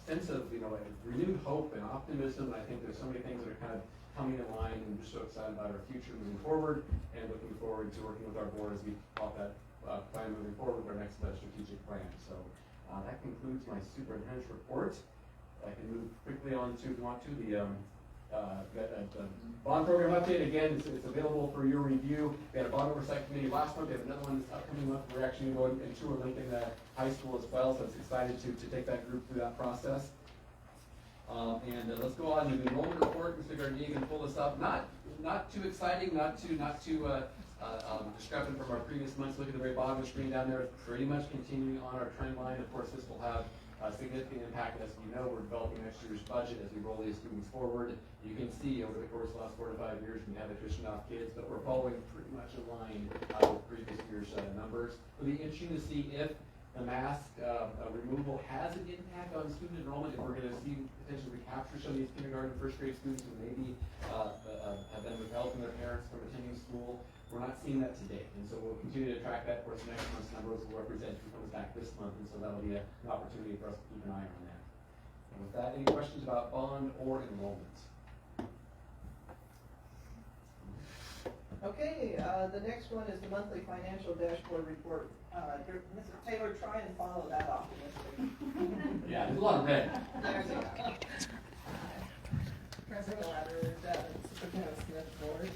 sense of a renewed hope and optimism. I think there's so many things that are kind of coming in line, and I'm just so excited about our future moving forward, and looking forward to working with our board as we plot that plan moving forward with our next strategic plan. So that concludes my superintendent's report. I can move quickly on to, if you want to, the bond program update. Again, it's available for your review. We had a bond oversight committee last month. We have another one this upcoming month. We're actually going to tour Lincoln High School as well, so I'm excited to take that group through that process. And let's go on to the enrollment report. Mr. Garnier can pull this up. Not too exciting, not too discrepant from our previous months. Look at the very bottom of the screen down there. Pretty much continuing on our trend line. Of course, this will have a significant impact. As you know, we're developing next year's budget as we roll these students forward. You can see over the course of the last 4 to 5 years we have attrition off kids, but we're following pretty much in line with previous year's numbers. It'll be interesting to see if the mask removal has an impact on student enrollment, if we're going to see potentially recapture some of these kindergarten and first grade students who maybe have been withheld from their parents from attending school. We're not seeing that today, and so we'll continue to track that. Of course, next month's numbers will represent who comes back this month, and so that'll be an opportunity for us to keep an eye on that. And with that, any questions about bond or enrollment? Okay, the next one is the monthly financial dashboard report. Mrs. Taylor, try and follow that optimistic. Yeah, there's a lot of red. There you go. President Latter, Superintendent Smith Board.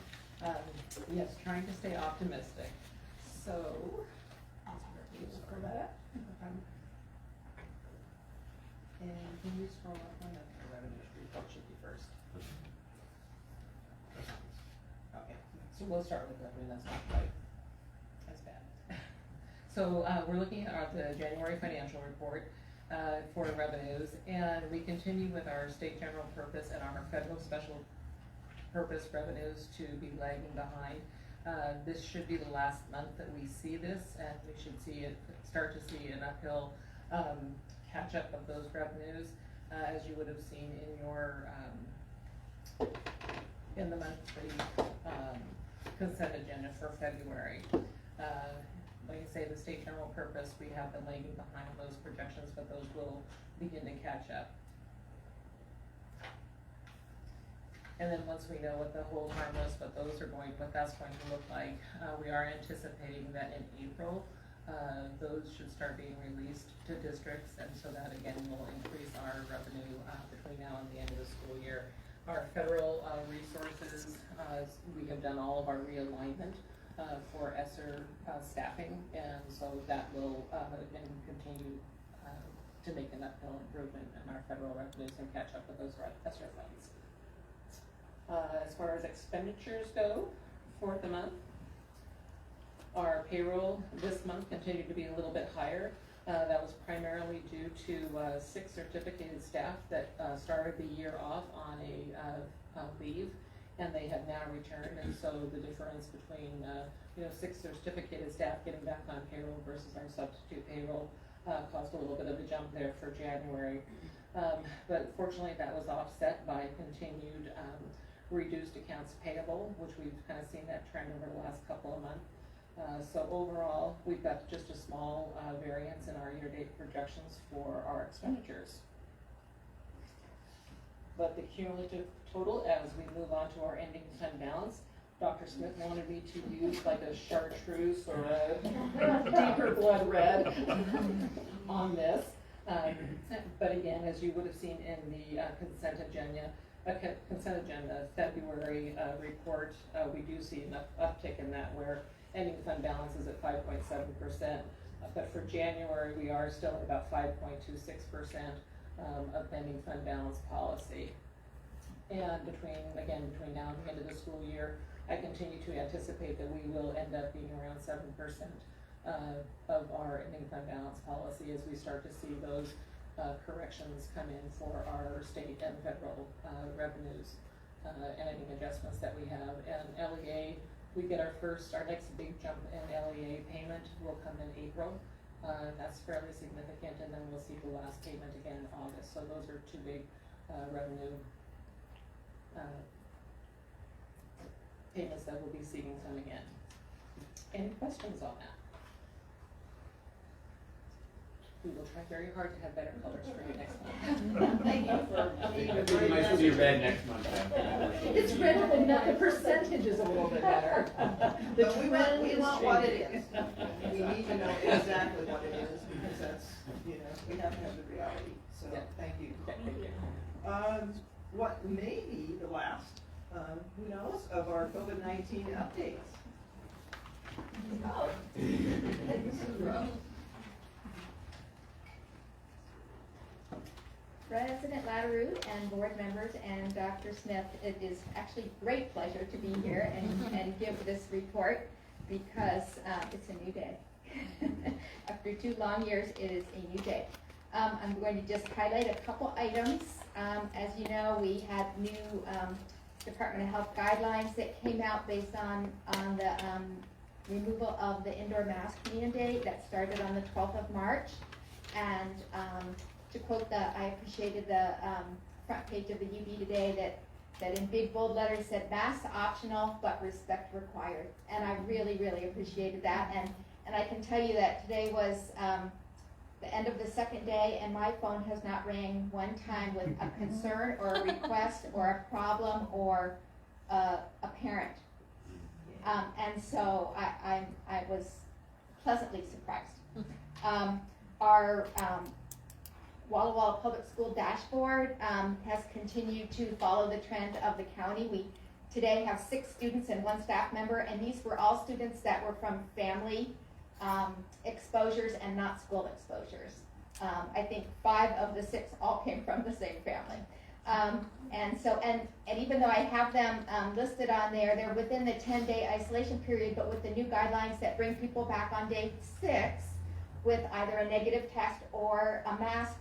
Yes, trying to stay optimistic. So, for that. And can you scroll up one of the revenue report should be first. Okay, so we'll start with revenue. That's not quite as bad. So we're looking at the January financial report for revenues, and we continue with our state general purpose and our federal special purpose revenues to be lagging behind. This should be the last month that we see this, and we should start to see an uphill catch up of those revenues, as you would have seen in your in the monthly consent agenda for February. Like I say, the state general purpose, we have been lagging behind those projections, but those will begin to catch up. And then once we know what the whole time list, what that's going to look like, we are anticipating that in April, those should start being released to districts, and so that again will increase our revenue between now and the end of the school year. Our federal resources, we have done all of our realignment for ESSER staffing, and so that will again continue to make an uphill improvement in our federal revenues and catch up with those ESSER funds. As far as expenditures go for the month, our payroll this month continued to be a little bit higher. That was primarily due to 6 certificated staff that started the year off on a leave, and they have now returned. And so the difference between 6 certificated staff getting back on payroll versus our substitute payroll caused a little bit of a jump there for January. But fortunately, that was offset by continued reduced accounts payable, which we've kind of seen that trend over the last couple of months. So overall, we've got just a small variance in our year-to-date projections for our expenditures. But the cumulative total, as we move on to our ending fund balance, Dr. Smith wanted me to use like a chartreuse or a deeper blood red on this. But again, as you would have seen in the consent agenda February report, we do see an uptick in that, where ending fund balance is at 5.7%, but for January we are still at about 5.26% of ending fund balance policy. And between now and the end of the school year, I continue to anticipate that we will end up being around 7% of our ending fund balance policy as we start to see those corrections come in for our state and federal revenues and any adjustments that we have. And LEA, we get our next big jump in LEA payment will come in April. That's fairly significant, and then we'll see the last payment again in August. So those are 2 big revenue payments that we'll be seeing coming in. Any questions on that? We will try very hard to have better colors for you next month. Thank you for being a It great might message. be red next month. It's red, and the percentage is a little bit better. But we want what it is. We need to know exactly what it is, because that's, we have to have the reality. So, thank you. What may be the last, who knows, of our COVID-19 updates. Oh. President Latteroot and board members and Dr. Smith, it is actually a great pleasure to be here and give this report, because it's a new day. After 2 long years, it is a new day. I'm going to just highlight a couple items. As you know, we had new Department of Health guidelines that came out based on the removal of the indoor mask mandate that started on the 12th of March. And to quote I appreciated the front page of the UB today that in big bold letters said masks optional but respect required. And I really, really appreciated that. And I can tell you that today was the end of the 2nd day, and my phone has not rang one time with a concern or a request or a problem or a parent. And so I was pleasantly surprised. Our Walla Walla Public School dashboard has continued to follow the trend of the county. We today have 6 students and 1 staff member, and these were all students that were from family exposures and not school exposures. I think 5 of the 6 all came from the same family. And even though I have them listed on there, they're within the 10-day isolation period, but with the new guidelines that bring people back on day 6 with either a negative test or a mask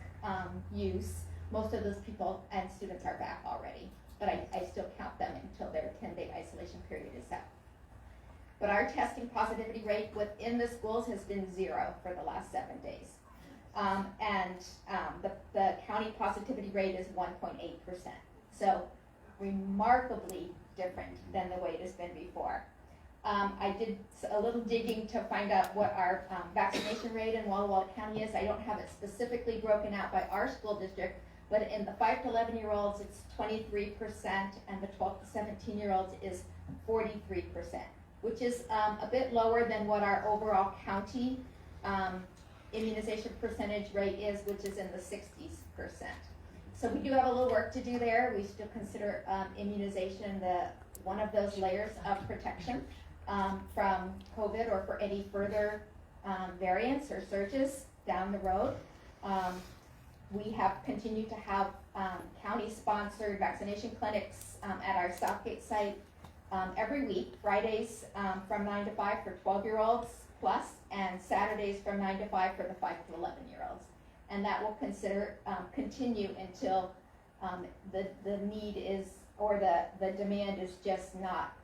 use, most of those people and students are back already. But I still count them until their 10-day isolation period is up. But our testing positivity rate within the schools has been 0 for the last 7 days. The county positivity rate is 1.8%. So remarkably different than the way it has been before. I did a little digging to find out what our vaccination rate in Walla Walla County is. I don't have it specifically broken out by our school district, But in the 5 to 11-year-olds, it's 23%, and the 12 to 17-year-olds is 43%, which is a bit lower than what our overall county immunization percentage rate is, which is in the 60%. So we do have a little work to do there. We still consider immunization one of those layers of protection from COVID or for any further variants or surges down the road. We have continued to have county-sponsored vaccination clinics at our Southgate site every week, Fridays from 9 to 5 for 12-year-olds plus, and Saturdays from 9 to 5 for the 5 to 11-year-olds. And that will continue until the need is, or the demand is just not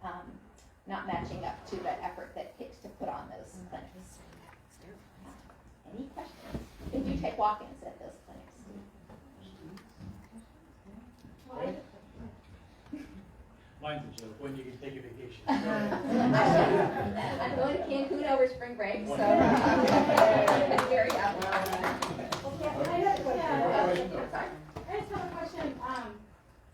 matching up to the effort that it takes to put on those clinics. Any questions? They do take walk-ins at those clinics. Mine's a joke, when you can take a vacation. I'm going to Cancun over spring break, so it's very happy. I just have a question.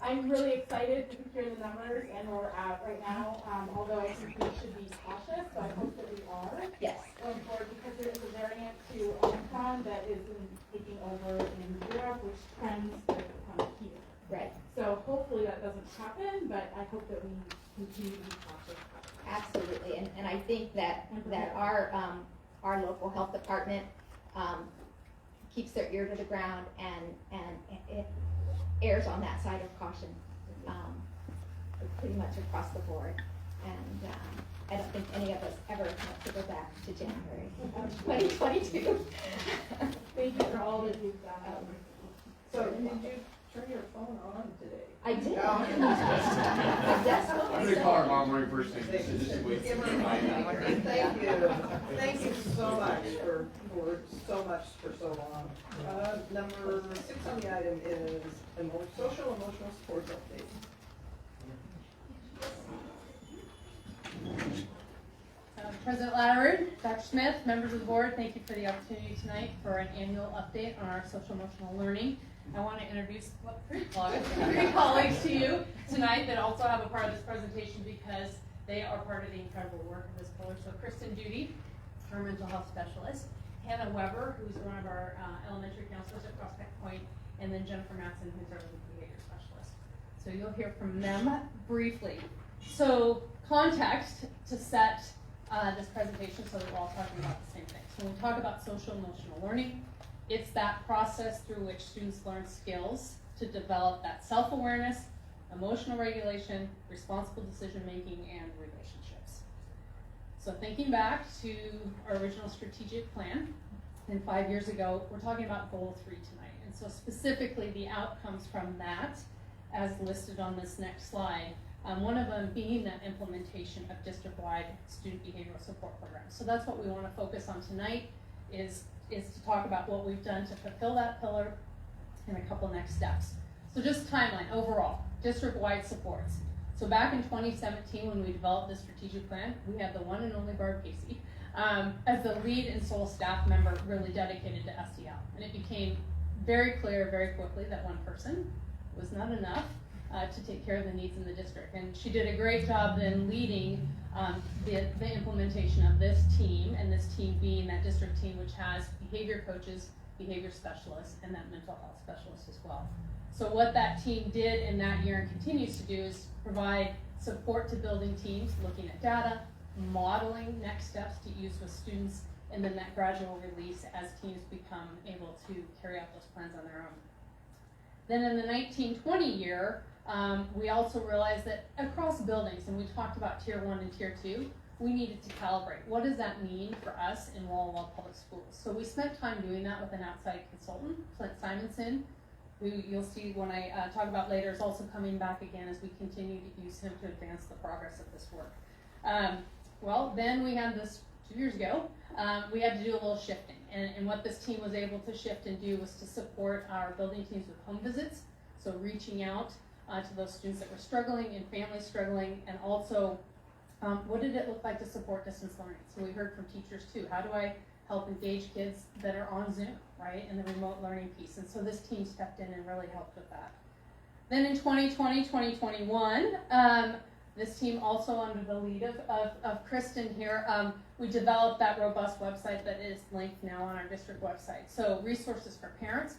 I'm really excited to hear the numbers and where we're at right now, although I think we should be cautious, so I hope that we are. Yes. Going forward, because there is a variant to Omicron that is taking over in Europe, which trends to come here. Right. So hopefully that doesn't happen, but I hope that we continue to be cautious. Absolutely, and I think that our local health department keeps their ear to the ground and it errs on that side of caution, pretty much across the board. And I don't think any of us ever want to go back to January of 2022. Thank you for all that you've done. So did you turn your phone on today? I did. I'm gonna call her tomorrow morning first thing, just wait. Thank you. Thank you so much for so long. Number 6 on the item is social emotional supports update. President Latterard, Dr. Smith, members of the board, thank you for the opportunity tonight for an annual update on our social emotional learning. I want to introduce three colleagues to you tonight that also have a part of this presentation because they are part of the incredible work of this pillar. So Kristen Duty, our mental health specialist, Hannah Weber, who's one of our elementary counselors at Prospect Point, and then Jennifer Matson, who's our behavior specialist. So you'll hear from them briefly. So context to set this presentation so that we're all talking about the same thing. So when we talk about social emotional learning, it's that process through which students learn skills to develop that self-awareness, emotional regulation, responsible decision-making, and relationships. So thinking back to our original strategic plan, and 5 years ago, we're talking about goal 3 tonight. And so specifically the outcomes from that, as listed on this next slide, one of them being that implementation of district-wide student behavioral support programs. So that's what we want to focus on tonight, is to talk about what we've done to fulfill that pillar and a couple next steps. So just timeline overall, district-wide supports. So back in 2017 when we developed this strategic plan, we had the one and only Barb Casey as the lead and sole staff member really dedicated to SEL. And it became very clear very quickly that one person was not enough to take care of the needs in the district. And she did a great job then leading the implementation of this team, and this team being that district team which has behavior coaches, behavior specialists, and that mental health specialist as well. So what that team did in that year and continues to do is provide support to building teams, looking at data, modeling next steps to use with students, and then that gradual release as teams become able to carry out those plans on their own. Then in the 19-20 year, we also realized that across buildings, and we talked about tier 1 and tier 2, we needed to calibrate. What does that mean for us in Walla Walla Public Schools? So we spent time doing that with an outside consultant, Flint Simonson, who you'll see when I talk about later is also coming back again as we continue to use him to advance the progress of this work. Well, then we had this 2 years ago, we had to do a little shifting. And what this team was able to shift and do was to support our building teams with home visits. So reaching out to those students that were struggling and families struggling, and also what did it look like to support distance learning? So we heard from teachers too. How help engage kids that are on Zoom, right, and the remote learning piece. And so this team stepped in and really helped with that. Then in 2020, 2021, this team also under the lead of Kristen here, we developed that robust website that is linked now on our district website. So resources for parents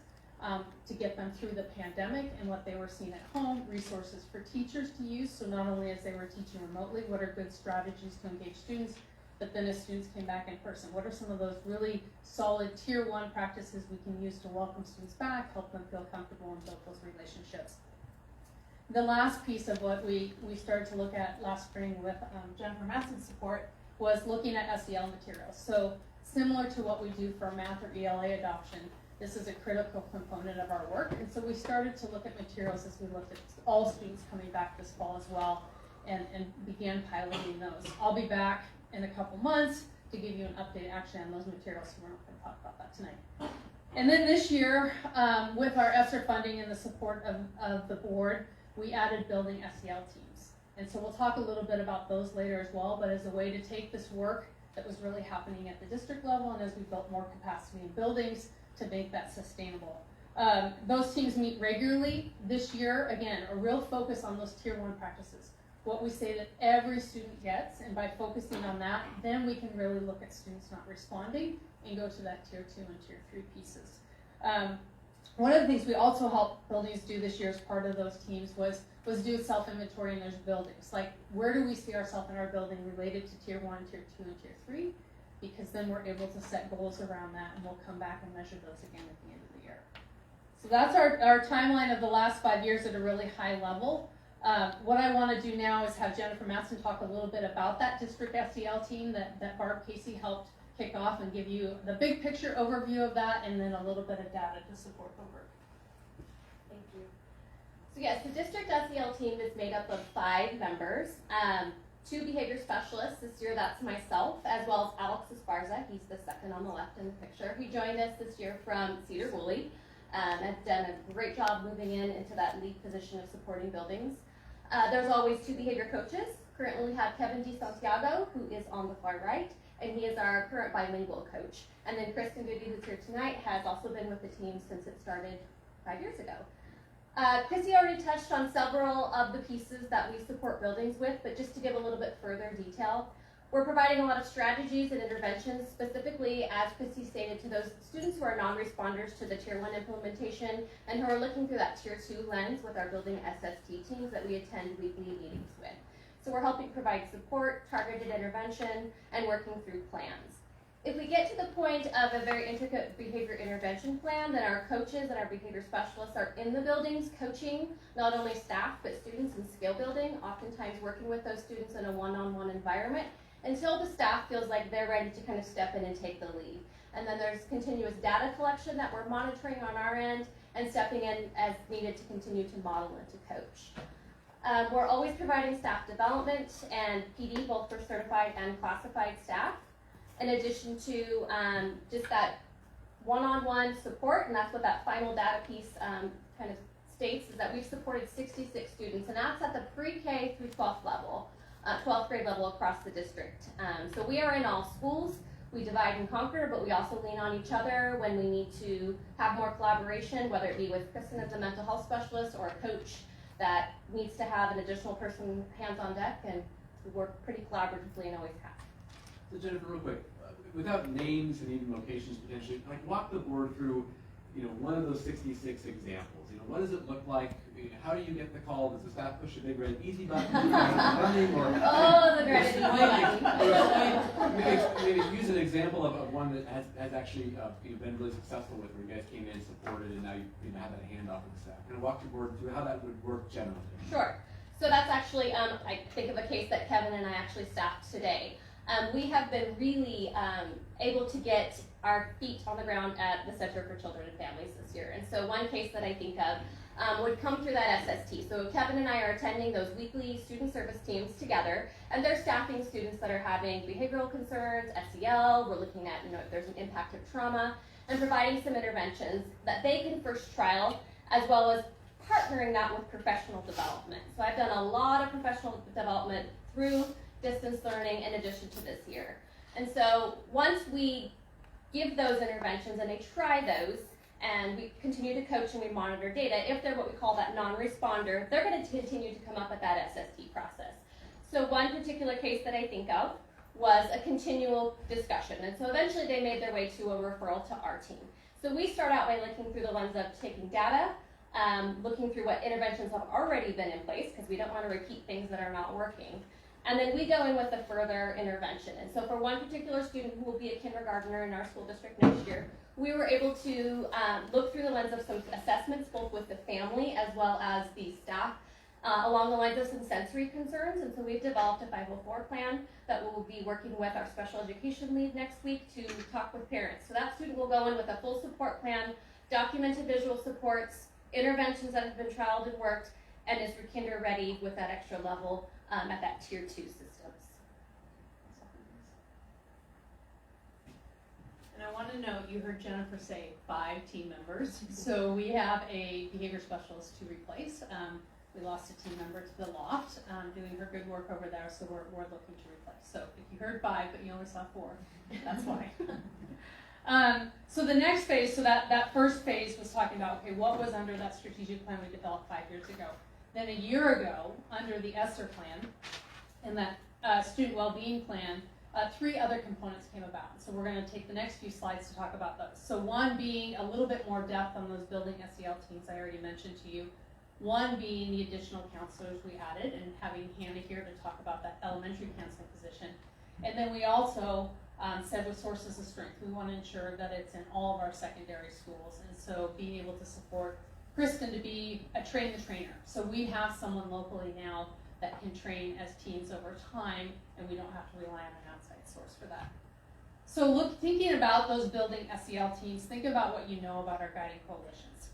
to get them through the pandemic and what they were seeing at home, resources for teachers to use, so not only as they were teaching remotely, what are good strategies to engage students, but then as students came back in person, what are some of those really solid tier 1 practices we can use to welcome students back, help them feel comfortable and build those relationships. The last piece of what we started to look at last spring with Jennifer Masson's support was looking at SEL materials. So similar to what we do for math or ELA adoption, this is a critical component of our work. And so we started to look at materials as we looked at all students coming back this fall as well and began piloting those. I'll be back in a couple months to give you an update actually on those materials, so we're not going to talk about that tonight. And then this year, with our ESSER funding and the support of the board, we added building SEL teams. And so we'll talk a little bit about those later as well, but as a way to take this work that was really happening at the district level and as we built more capacity in buildings to make that sustainable. Those teams meet regularly this year. Again, a real focus on those tier 1 practices. What we say that every student gets, and by focusing on that, then we can really look at students not responding and go to that tier 2 and tier 3 pieces. One of the things we also helped buildings do this year as part of those teams was do self-inventory in those buildings. Like, where do we see ourselves in our building related to tier 1, tier 2, and tier 3? Because then we're able to set goals around that, and we'll come back and measure those again at the end of the year. So that's our timeline of the last 5 years at a really high level. What I want to do now is have Jennifer Masson talk a little bit about that district SEL team that Barb Casey helped kick off and give you the big picture overview of that, and then a little bit of data to support the work. Thank you. So yes, the district SEL team is made up of 5 members. 2 behavior specialists. This year that's myself, as well as Alex Esparza. He's the second on the left in the picture. He joined us this year from Cedar Woolley. Has done a great job moving into that lead position of supporting buildings. There's always 2 behavior coaches. Currently we have Kevin DeSantiago, who is on the far right, and he is our current bilingual coach. And then Kristen Goody, who's here tonight, has also been with the team since it started 5 years ago. Chrissy already touched on several of the pieces that we support buildings with, but just to give a little bit further detail, we're providing a lot of strategies and interventions, specifically, as Chrissy stated, to those students who are non-responders to the Tier 1 implementation and who are looking through that Tier 2 lens with our building SST teams that we attend weekly meetings with. So we're helping provide support, targeted intervention, and working through plans. If we get to the point of a very intricate behavior intervention plan, then our coaches and our behavior specialists are in the buildings coaching not only staff but students in skill building, oftentimes working with those students in a one-on-one environment until the staff feels like they're ready to kind of step in and take the lead. And then there's continuous data collection that we're monitoring on our end and stepping in as needed to continue to model and to coach. We're always providing staff development and PD both for certified and classified staff, in addition to just that one-on-one support, and that's what that final data piece kind of states, is that we've supported 66 students, and that's at the pre-K through 12th level, 12th grade level across the district. So we are in all schools. We divide and conquer, but we also lean on each other when we need to have more collaboration, whether it be with Kristen as a mental health specialist or a coach that needs to have an additional person hands on deck, and we work pretty collaboratively and always have. So Jennifer, real quick, without names and even locations potentially, like walk the board through, one of those 66 examples. What does it look like? How do you get the call? Does the staff push a big red easy button? Oh, the dreaded easy button. Maybe use an example of one that has actually been really successful with, where you guys came in and supported, and now you have that handoff with the staff. Kind of walk the board through how that would work generally. Sure. So that's actually, I think of a case that Kevin and I actually staffed today. We have been really able to get our feet on the ground at the Center for Children and Families this year. And so one case that I think of would come through that SST. So Kevin and I are attending those weekly student service teams together, and they're staffing students that are having behavioral concerns, SEL. We're looking at, if there's an impact of trauma, and providing some interventions that they can first trial, as well as partnering that with professional development. So I've done a lot of professional development through distance learning in addition to this year. And so once we give those interventions and they try those, and we continue to coach and we monitor data. If they're what we call that non-responder, they're going to continue to come up with that SST process. So one particular case that I think of was a continual discussion, and so eventually they made their way to a referral to our team. So we start out by looking through the lens of taking data, looking through what interventions have already been in place, because we don't want to repeat things that are not working. And then we go in with a further intervention. And so for one particular student who will be a kindergartner in our school district next year, we were able to look through the lens of some assessments, both with the family as well as the staff, along the lines of some sensory concerns. And so we've developed a 504 plan that we'll be working with our special education lead next week to talk with parents. So that student will go in with a full support plan, documented visual supports, interventions that have been trialed and worked, and is for kinder ready with that extra level at that tier 2 systems. And I want to note, you heard Jennifer say 5 team members. So we have a behavior specialist to replace. We lost a team member to the loft, doing her good work over there, so we're looking to replace. So if you heard 5, but you only saw 4, that's why. So the next phase, so that first phase was talking about, okay, what was under that strategic plan we developed 5 years ago. Then a year ago, under the ESSER plan and that student well-being plan, 3 other components came about. So we're going to take the next few slides to talk about those. So one being a little bit more depth on those building SEL teams I already mentioned to you. One being the additional counselors we added, and having Hannah here to talk about that elementary counseling position. And then we also said with sources of strength, we want to ensure that it's in all of our secondary schools. And so being able to support Kristen to be a train the trainer. So we have someone locally now that can train as teams over time, and we don't have to rely on an outside source for that. So thinking about those building SEL teams, think about what you know about our guiding coalitions.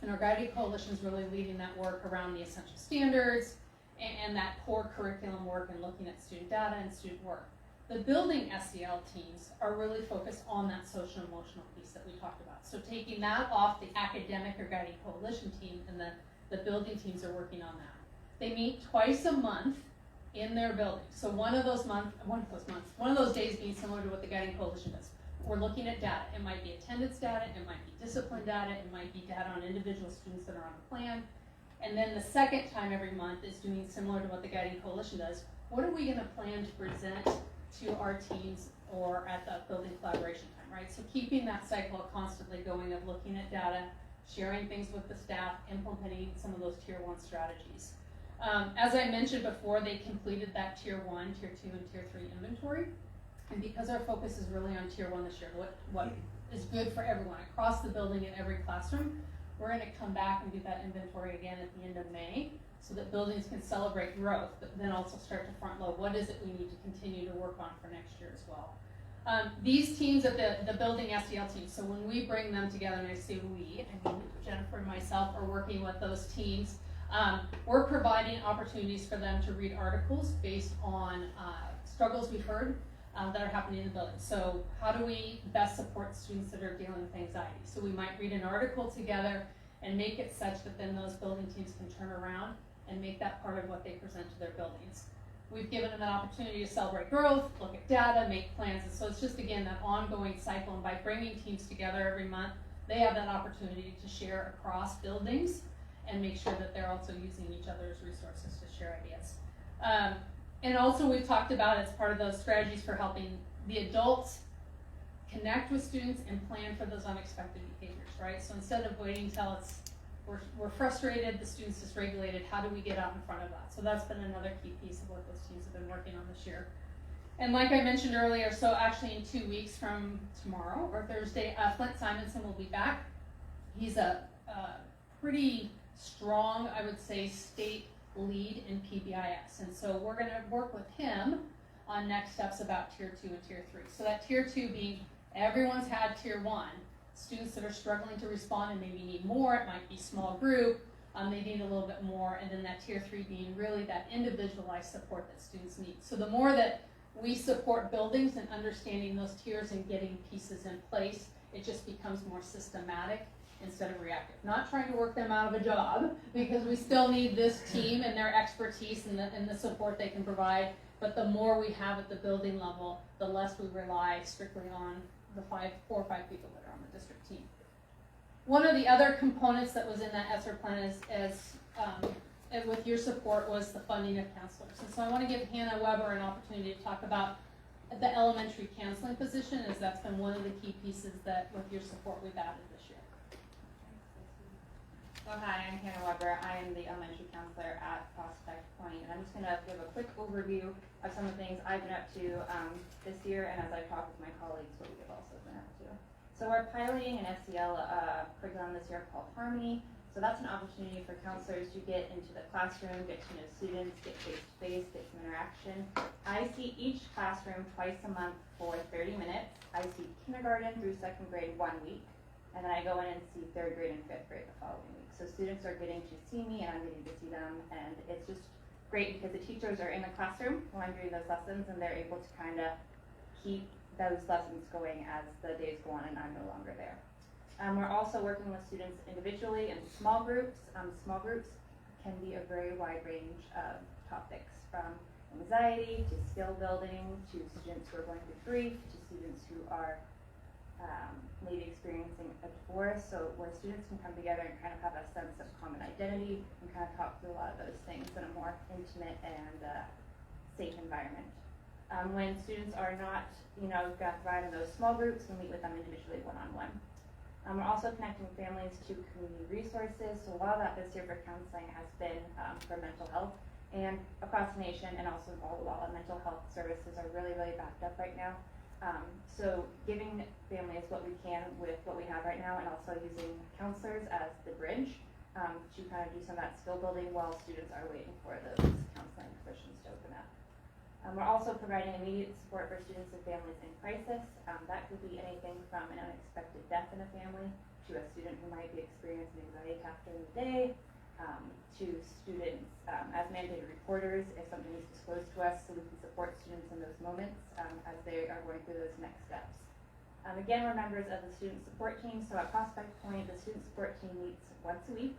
And our guiding coalition is really leading that work around the essential standards and that core curriculum work and looking at student data and student work. The building SEL teams are really focused on that social and emotional piece that we talked about. So taking that off the academic or guiding coalition team, and the building teams are working on that. They meet twice a month in their building. So one of those days being similar to what the guiding coalition does. We're looking at data. It might be attendance data, it might be discipline data, it might be data on individual students that are on the plan. And then the second time every month is doing similar to what the guiding coalition does. What are we going to plan to present to our teams or at the building collaboration time, right? So keeping that cycle constantly going of looking at data, sharing things with the staff, implementing some of those tier 1 strategies. As I mentioned before, they completed that tier 1, tier 2, and tier 3 inventory. And because our focus is really on tier 1 this year, what is good for everyone across the building in every classroom, we're going to come back and do that inventory again at the end of May so that buildings can celebrate growth, but then also start to front load. What is it we need to continue to work on for next year as well? These teams at the building SEL teams, so when we bring them together, and I say we, I mean Jennifer and myself are working with those teams, we're providing opportunities for them to read articles based on struggles we've heard that are happening in the building. So how do we best support students that are dealing with anxiety? So we might read an article together and make it such that then those building teams can turn around and make that part of what they present to their buildings. We've given them an opportunity to celebrate growth, look at data, make plans. And so it's just, again, that ongoing cycle. And by bringing teams together every month, they have that opportunity to share across buildings and make sure that they're also using each other's resources to share ideas. And also we've talked about as part of those strategies for helping the adults connect with students and plan for those unexpected behaviors, right? So instead of waiting till we're frustrated, the student's dysregulated, how do we get out in front of that? So that's been another key piece of what those teams have been working on this year. And like I mentioned earlier, so actually in 2 weeks from tomorrow or Thursday, Flint Simonson will be back. He's a pretty strong, I would say, state lead in PBIS. And so we're going to work with him on next steps about tier 2 and tier 3. So that tier 2 being everyone's had tier 1. Students that are struggling to respond and maybe need more, it might be small group, they need a little bit more, and then that tier 3 being really that individualized support that students need. So the more that we support buildings and understanding those tiers and getting pieces in place, it just becomes more systematic instead of reactive. Not trying to work them out of a job, because we still need this team and their expertise and the support they can provide, but the more we have at the building level, the less we rely strictly on the 4 or 5 people that are on the district team. One of the other components that was in that ESSER plan and with your support was the funding of counselors. And so I want to give Hannah Weber an opportunity to talk about the elementary counseling position, as that's been one of the key pieces that with your support we've added this year. So hi, I'm Hannah Weber. I am the elementary counselor at Prospect Point, and I'm just going to give a quick overview of some of the things I've been up to this year, and as I talk with my colleagues, what we have also been up to. So we're piloting an SEL curriculum this year called Harmony. So that's an opportunity for counselors to get into the classroom, get to know students, get face-to-face, get some interaction. I see each classroom twice a month for 30 minutes. I see kindergarten through 2nd grade 1 week, and then I go in and see 3rd grade and 5th grade the following week. So students are getting to see me and I'm getting to see them, and it's just great because the teachers are in the classroom when I'm doing those lessons, and they're able to kind of keep those lessons going as the days go on and I'm no longer there. We're also working with students individually in small groups. Small groups can be a very wide range of topics, from anxiety to skill building to students who are going through grief to students who are maybe experiencing a divorce. So where students can come together and kind of have a sense of common identity and kind of talk through a lot of those things in a more intimate and safe environment. When students are not, going to thrive in those small groups, we meet with them individually one-on-one. We're also connecting families to community resources. So a lot of that this year for counseling has been for mental health, and across the nation and also all the while mental health services are really, really backed up right now. So giving families what we can with what we have right now, and also using counselors as the bridge to kind of do some of that skill building while students are waiting for those counseling positions to open up. We're also providing immediate support for students and families in crisis. That could be anything from an unexpected death in a family to a student who might be experiencing anxiety attack during the day, to students as mandated reporters if something is disclosed to us, so we can support students in those moments as they are going through those next steps. Again, we're members of the student support team. So at Prospect Point, the student support team meets once a week,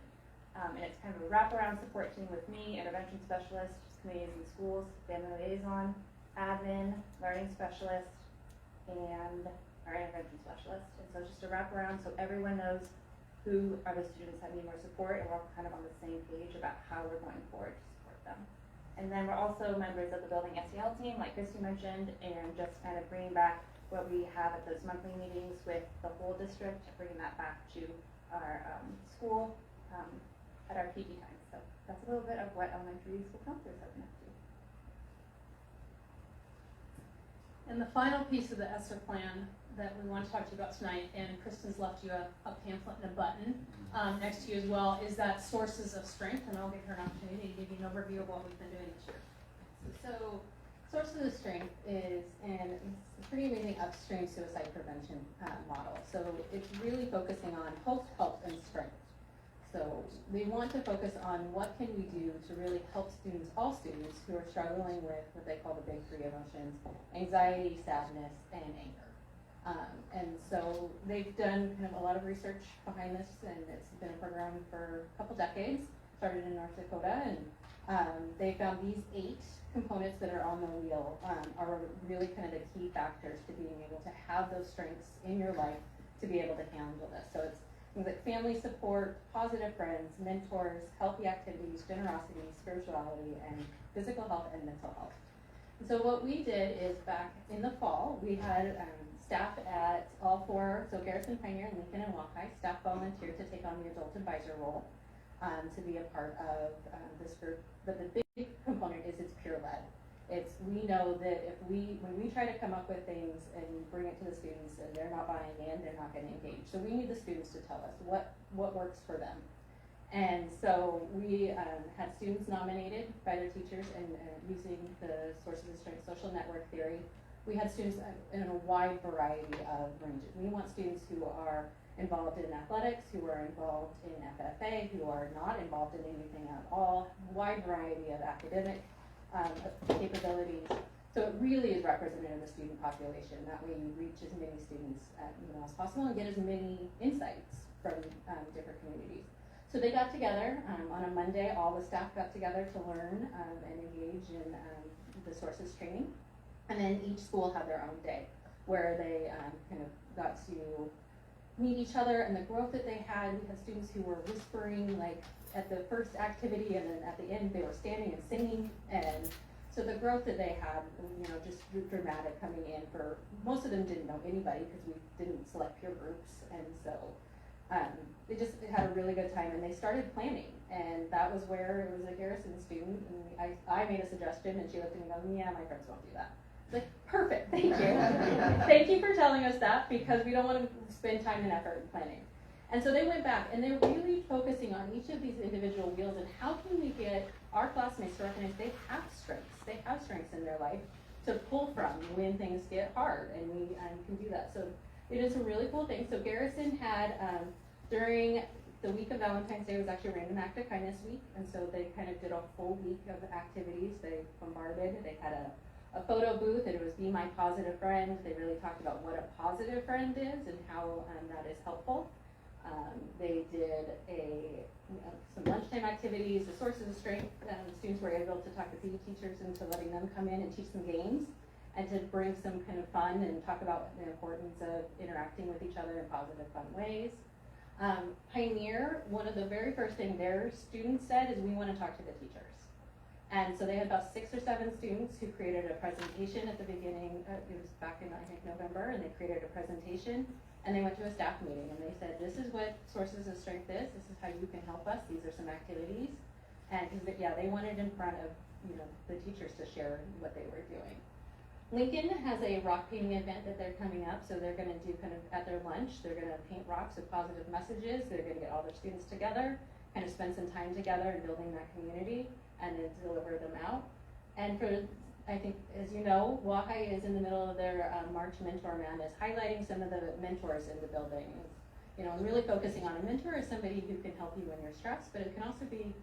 and it's kind of a wraparound support team with me, intervention specialist, communities and schools, family liaison, admin, learning specialist, and our intervention specialist. And so it's just a wraparound so everyone knows who are the students that need more support, and we're all kind of on the same page about how we're going forward to support them. And then we're also members of the building SEL team, like Christy mentioned, and just kind of bringing back what we have at those monthly meetings with the whole district, bringing that back to our school at our PD time. So that's a little bit of what elementary school counselors have been up to. And the final piece of the ESSER plan that we want to talk to you about tonight, and Kristen's left you a pamphlet and a button next to you as well, is that sources of strength, and I'll give her an opportunity to give you an overview of what we've been doing this year. So sources of strength is a pretty amazing upstream suicide prevention model. So it's really focusing on hope, help, and strength. So we want to focus on what can we do to really help students, all students, who are struggling with what they call the big three emotions: anxiety, sadness, and anger. And so they've done kind of a lot of research behind this, and it's been a program for a couple decades, started in North Dakota, and they found these 8 components that are on the wheel are really kind of the key factors to being able to have those strengths in your life to be able to handle this. So it's things like family support, positive friends, mentors, healthy activities, generosity, spirituality, and physical health and mental health. And so what we did is back in the fall, we had staff at all 4, so Garrison, Pioneer, Lincoln, and Waukee, staff volunteered to take on the adult advisor role to be a part of this group. But the big component is it's peer-led. We know that when we try to come up with things and bring it to the students and they're not buying in, they're not going to engage. So we need the students to tell us what works for them. And so we had students nominated by their teachers and using the sources of strength social network theory. We had students in a wide variety of ranges. We want students who are involved in athletics, who are involved in FFA, who are not involved in anything at all, wide variety of academic capabilities. So it really is representative of the student population. That way you reach as many students as possible and get as many insights from different communities. So they got together on a Monday. All the staff got together to learn and engage in the sources training. And then each school had their own day. where they kind of got to meet each other and the growth that they had. We had students who were whispering like at the first activity, and then at the end they were standing and singing, and so the growth that they had, just dramatic coming in. For most of them didn't know anybody because we didn't select peer groups, and so they just had a really good time, and they started planning, and that was where it was a Garrison student, and I made a suggestion, and she looked at me and goes, yeah, my friends won't do that. I was like, perfect, thank you. Thank you for telling us that, because we don't want to spend time and effort in planning. And so they went back, and they're really focusing on each of these individual wheels, and how can we get our classmates to recognize they have strengths in their life to pull from when things get hard, and we can do that. So they did some really cool things. So Garrison had, during the week of Valentine's Day, was actually Random Act of Kindness week, and so they kind of did a full week of activities. They bombarded, they had a photo booth, and it was Be My Positive Friend. They really talked about what a positive friend is and how that is helpful. They did some lunchtime activities, the sources of strength. Students were able to talk to PE teachers into letting them come in and teach some games, and to bring some kind of fun and talk about the importance of interacting with each other in positive, fun ways. Pioneer, one of the very first things their students said is, we want to talk to the teachers. And so they had about 6 or 7 students who created a presentation at the beginning, it was back in, I think, November, and they created a presentation, and they went to a staff meeting, and they said, this is what sources of strength is, this is how you can help us, these are some activities. And yeah, they wanted in front of the teachers to share what they were doing. Lincoln has a rock painting event that they're coming up, so they're going to do kind of at their lunch, they're going to paint rocks with positive messages, they're going to get all their students together, kind of spend some time together and building that community, and then deliver them out. And for, I think, as you know, Wahai is in the middle of their March Mentor Madness, highlighting some of the mentors in the building. And really focusing on a mentor is somebody who can help you when you're stressed, but it can also be,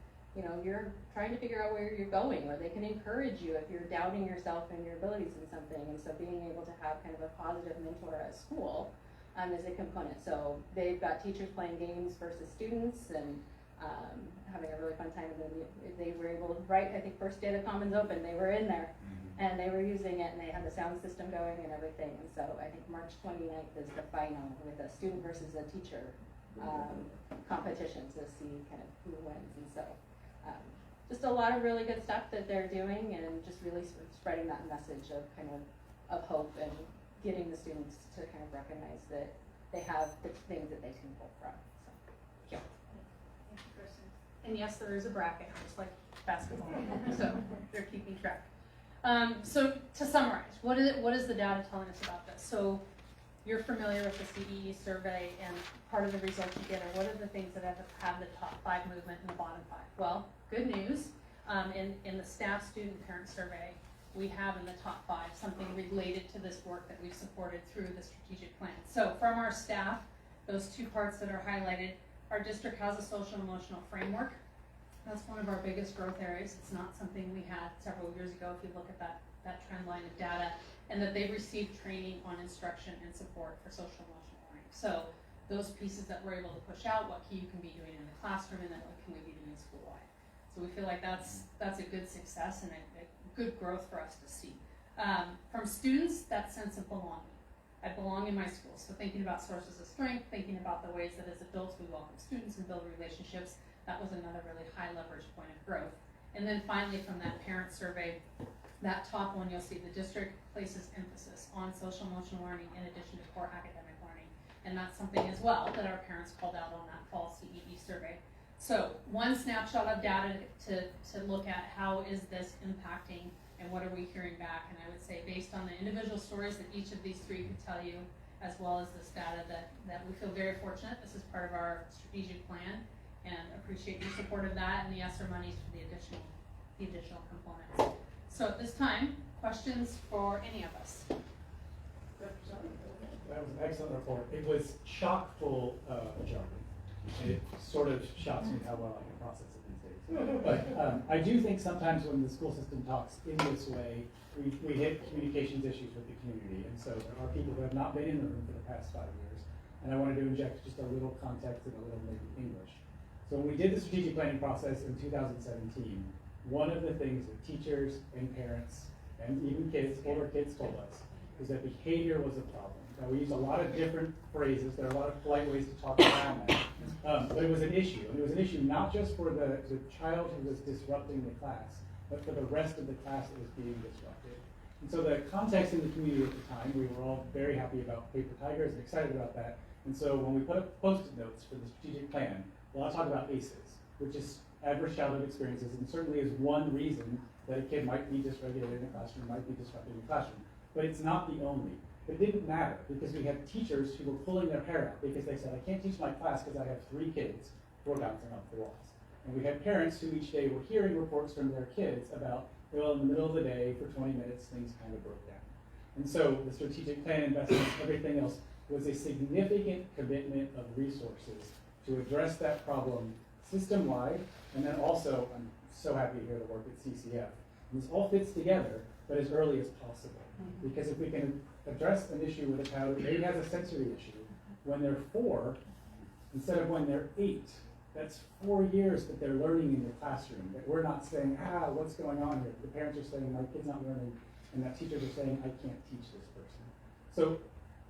you're trying to figure out where you're going, or they can encourage you if you're doubting yourself and your abilities in something. And so being able to have kind of a positive mentor at school is a component. So they've got teachers playing games versus students, and having a really fun time. And then they were able to write, I think, first day the Commons open, they were in there, and they were using it, and they had the sound system going and everything. And so I think March 29th is the final, with a student versus a teacher competition to see kind of who wins. And so just a lot of really good stuff that they're doing, and just really sort of spreading that message of kind of hope, and getting the students to kind of recognize that they have the things that they can pull from. So, yeah. Thank you, Kristen. And yes, there is a bracket, just like basketball, so they're keeping track. So to summarize, what is the data telling us about this? So you're familiar with the CEE survey, and part of the results you get are, what are the things that have the top 5 movement and the bottom 5? Well, good news, in the staff, student, parent survey, we have in the top 5 something related to this work that we've supported through the strategic plan. So from our staff, those 2 parts that are highlighted, our district has a social and emotional framework. That's one of our biggest growth areas. It's not something we had several years ago, if you look at that trend line of data, and that they've received training on instruction and support for social and emotional learning. So those pieces that we're able to push out, what you can be doing in the classroom, and then what can we be doing school-wide. So we feel like that's a good success and a good growth for us to see. From students, that sense of belonging. I belong in my school. So thinking about sources of strength, thinking about the ways that as adults we welcome students and build relationships, that was another really high leverage point of growth. And then finally, from that parent survey, that top one, you'll see the district places emphasis on social emotional learning in addition to core academic learning. And that's something as well that our parents called out on that fall CEE survey. So one snapshot of data to look at how is this impacting and what are we hearing back. And I would say, based on the individual stories that each of these 3 could tell you, as well as this data, that we feel very fortunate. This is part of our strategic plan, and appreciate your support of that, and the ESSER monies for the additional components. So at this time, questions for any of us? That was an excellent report. It was chock full of jargon. It sort of shocks me how well I can process it these days. But I do think sometimes when the school system talks in this way, we hit communications issues with the community. And so there are people who have not been in the room for the past 5 years. And I wanted to inject just a little context and a little maybe English. So when we did the strategic planning process in 2017, one of the things that teachers and parents and even kids, older kids, told us is that behavior was a problem. Now, we use a lot of different phrases. There are a lot of polite ways to talk around that. But it was an issue. And it was an issue not just for the child who was disrupting the class, but for the rest of the class that was being disrupted. And so the context in the community at the time, we were all very happy about Paper Tigers and excited about that. And so when we put up Post-it notes for the strategic plan, well, I'll talk about ACEs, which is adverse childhood experiences, and certainly is one reason that a kid might be dysregulated in the classroom, might be disrupted in the classroom. But it's not the only. It didn't matter because we had teachers who were pulling their hair out because they said, I can't teach my class because I have 3 kids who are bouncing off the walls. And we had parents who each day were hearing reports from their kids about, well, in the middle of the day for 20 minutes, things kind of broke down. And so the strategic plan investments, everything else, was a significant commitment of resources to address that problem system-wide. And then also, I'm so happy to hear the work at CCF. And this all fits together, but as early as possible. Because if we can address an issue with a child who maybe has a sensory issue when they're 4, instead of when they're 8, that's 4 years that they're learning in the classroom, that we're not saying, what's going on here? The parents are saying, my kid's not learning, and that teachers are saying, I can't teach this person. So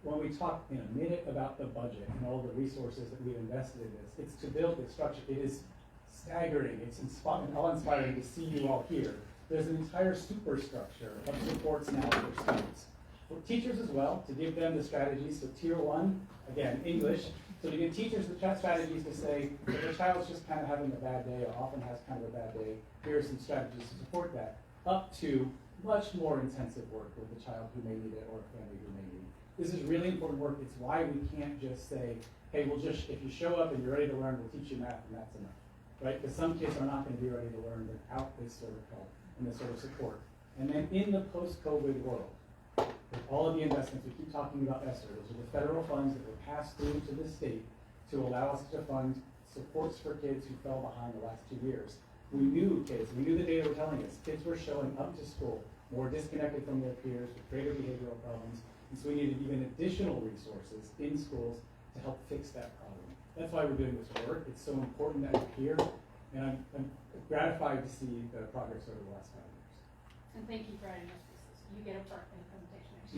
when we talk in a minute about the budget and all the resources that we've invested in this, it's to build this structure. It is staggering, it's awe-inspiring to see you all here. There's an entire superstructure of supports now for students. For teachers as well, to give them the strategies. So tier 1, again, English. So to give teachers the strategies to say, if the child's just kind of having a bad day or often has kind of a bad day, here are some strategies to support that. Up to much more intensive work with the child who may need it or a family who may need it. This is really important work. It's why we can't just say, hey, if you show up and you're ready to learn, we'll teach you math and that's enough. Right? Because some kids are not going to be ready to learn without this sort of help and this sort of support. And then in the post-COVID world, with all of the investments, we keep talking about ESSER, those are the federal funds that were passed through to the state to allow us to fund supports for kids who fell behind the last 2 years. We knew the data were telling us, kids were showing up to school more disconnected from their peers with greater behavioral problems, and so we needed even additional resources in schools to help fix that problem. That's why we're doing this work. It's so important that we're here, and I'm gratified to see the progress over the last 5 years. And thank you for adding us pieces. You get a part in the presentation next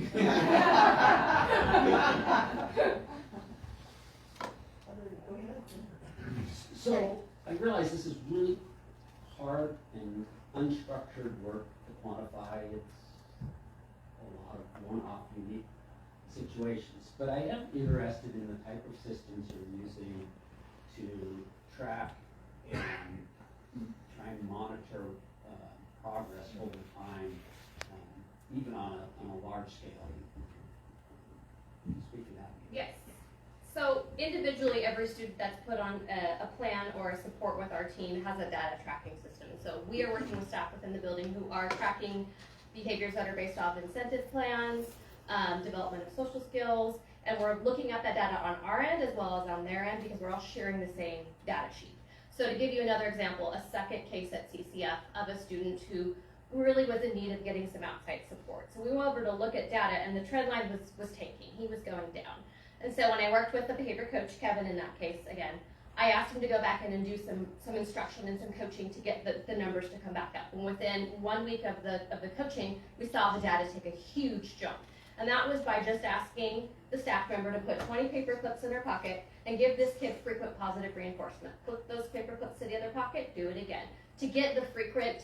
So I realize this is really hard and unstructured work to quantify. It's a lot of one-off unique situations. But I am interested in the type of systems you're using to track and try and monitor progress over time, even on a large scale. Speak to that. Yes. So individually, every student that's put on a plan or a support with our team has a data tracking system. So we are working with staff within the building who are tracking behaviors that are based off incentive plans, development of social skills, and we're looking at that data on our end as well as on their end because we're all sharing the same data sheet. So to give you another example, a second case at CCF of a student who really was in need of getting some outside support. So we were able to look at data and the trend line was tanking. He was going down. And so when I worked with the behavior coach, Kevin, in that case, again, I asked him to go back in and do some instruction and some coaching to get the numbers to come back up. And within 1 week of the coaching, we saw the data take a huge jump. And that was by just asking the staff member to put 20 paper clips in their pocket and give this kid frequent positive reinforcement. Put those paper clips in the other pocket, do it again. To get the frequent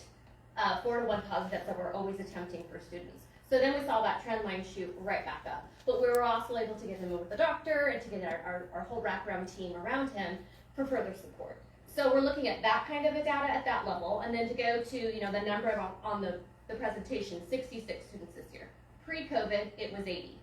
4-to-1 positives that we're always attempting for students. So then we saw that trend line shoot right back up. But we were also able to get him with the doctor and to get our whole wraparound team around him for further support. So we're looking at that kind of a data at that level, and then to go to the number on the presentation, 66 students this year. Pre-COVID, it was 80.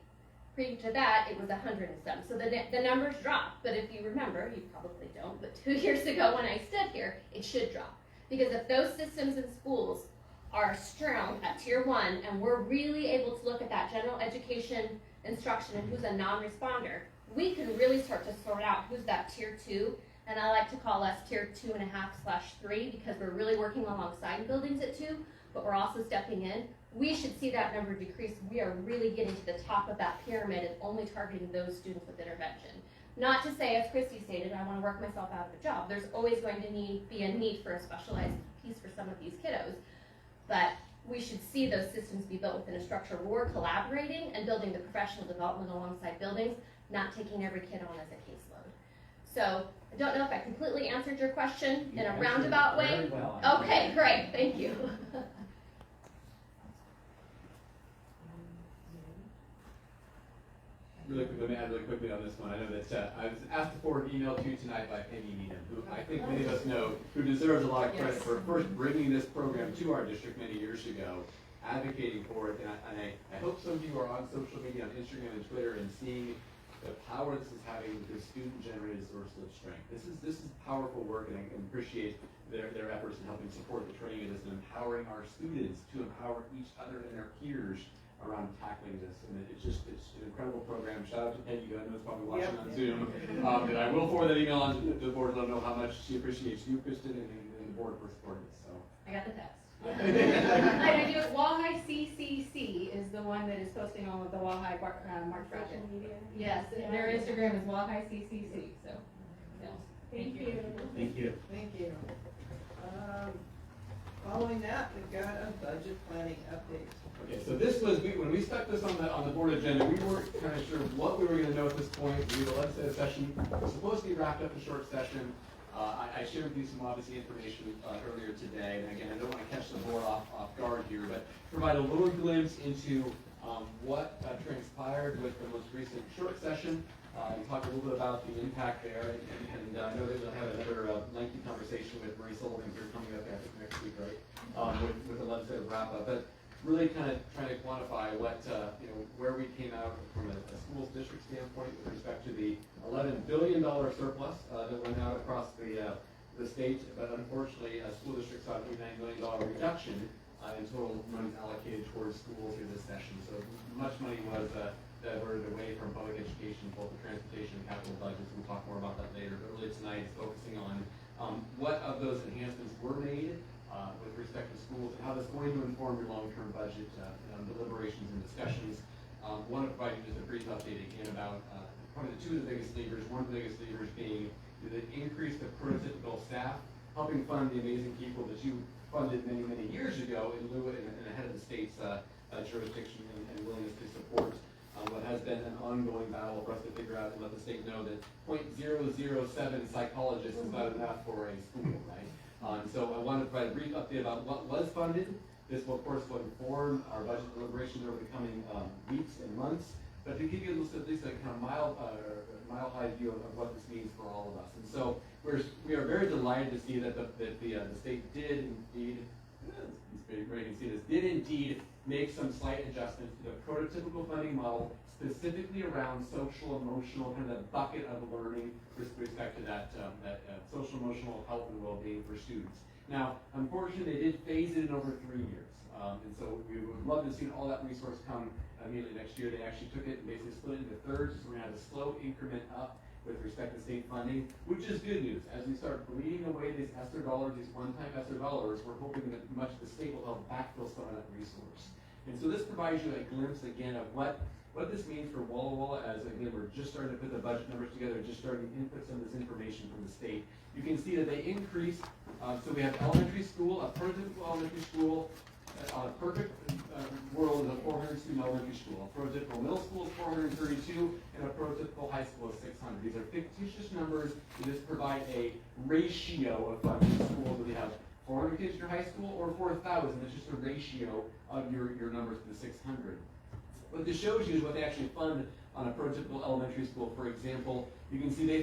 Pre to that, it was 100 and some. So the numbers dropped, but if you remember, you probably don't, but 2 years ago when I stood here, it should drop. Because if those systems in schools are strong at tier 1, and we're really able to look at that general education instruction and who's a non-responder, we can really start to sort out who's that tier 2, and I like to call us tier 2.5/3 because we're really working alongside buildings at 2, but we're also stepping in. We should see that number decrease. We are really getting to the top of that pyramid and only targeting those students with intervention. Not to say, as Christy stated, I want to work myself out of a job. There's always going to be a need for a specialized piece for some of these kiddos. But we should see those systems be built within a structure where we're collaborating and building the professional development alongside buildings, not taking every kid on as a caseload. So I don't know if I completely answered your question in a roundabout way. Very well. Okay, great, thank you. Really quick, let me add really quickly on this one. I know that I was asked to forward an email to you tonight by Peggy Needham, who I think many of us know, who deserves a lot of credit for first bringing this program to our district many years ago, advocating for it, and I hope some of you are on social media, on Instagram and Twitter, and seeing the power this is having with this student-generated source of strength. This is powerful work, and I can appreciate their efforts in helping support the training of this and empowering our students to empower each other and their peers around tackling this, and it's an incredible program. Shout out to Peggy, who I know is probably watching on Zoom. And I will forward that email on to the board, let them know how much she appreciates you, Kristen, and the board for supporting this. So I got the text. I do. Walleye CCC is the one that is posting all of the Walleye March project. Yes, their Instagram is Walleye CCC. So, yes. Thank you. Thank you. Thank you. Following that, we've got a budget planning update. okay, so this was when we stuck this on the board agenda. We weren't kind of sure what we were going to know at this point. We had a legislative session. It was supposed to be wrapped up in a short session. I shared with you some obviously information earlier today, and again, I don't want to catch the board off guard here, but provide a little glimpse into what transpired with the most recent short session. And talk a little bit about the impact there, and I know that we'll have another lengthy conversation with Marie Sullivan here coming up, I think, next week, right? With the legislative wrap up, but really kind of trying to quantify what where we came out from a schools district standpoint with respect to the $11 billion surplus that went out across the state, but unfortunately, school districts saw an $89 million reduction in total money allocated towards schools in this session. So much money was diverted away from public education, both the transportation and capital budgets. We'll talk more about that later. But really tonight is focusing on what of those enhancements were made with respect to schools and how that's going to inform your long-term budget deliberations and discussions. Want to provide you just a brief update again about probably the two of the biggest levers. One of the biggest levers being the increase of prototypical staff, helping fund the amazing people that you funded many, many years ago in lieu and ahead of the state's jurisdiction and willingness to support what has been an ongoing battle for us to figure out and let the state know that 0.007 psychologists is not enough for a school, right? So I wanted to provide a brief update about what was funded. This will, of course, inform our budget deliberations over the coming weeks and months, but to give you at least a kind of mile-high view of what this means for all of us. And so we are very delighted to see that the state did indeed, did indeed make some slight adjustments to the prototypical funding model, specifically around social emotional, kind of the bucket of learning with respect to that social emotional health and well-being for students. Now, unfortunately, they did phase it in over 3 years. And so we would love to have seen all that resource come immediately next year. They actually took it and basically split it into thirds, so we're going to have a slow increment up with respect to state funding, which is good news. As we start bleeding away these ESSER dollars, these one-time ESSER dollars, we're hoping that much of the state will help backfill some of that resource. And so this provides you a glimpse again of what this means for Walla Walla as, again, we're just starting to put the budget numbers together, just starting to input some of this information from the state. You can see that they increased, so we have elementary school, a prototypical elementary school, a perfect world is a 400-student elementary school. A prototypical middle school is 432, and a prototypical high school is 600. These are fictitious numbers that just provide a ratio of funding schools. Whether you have 400 kids in your high school or 4,000, it's just a ratio of your numbers to the 600. What this shows you is what they actually fund on a prototypical elementary school. For example, you can see they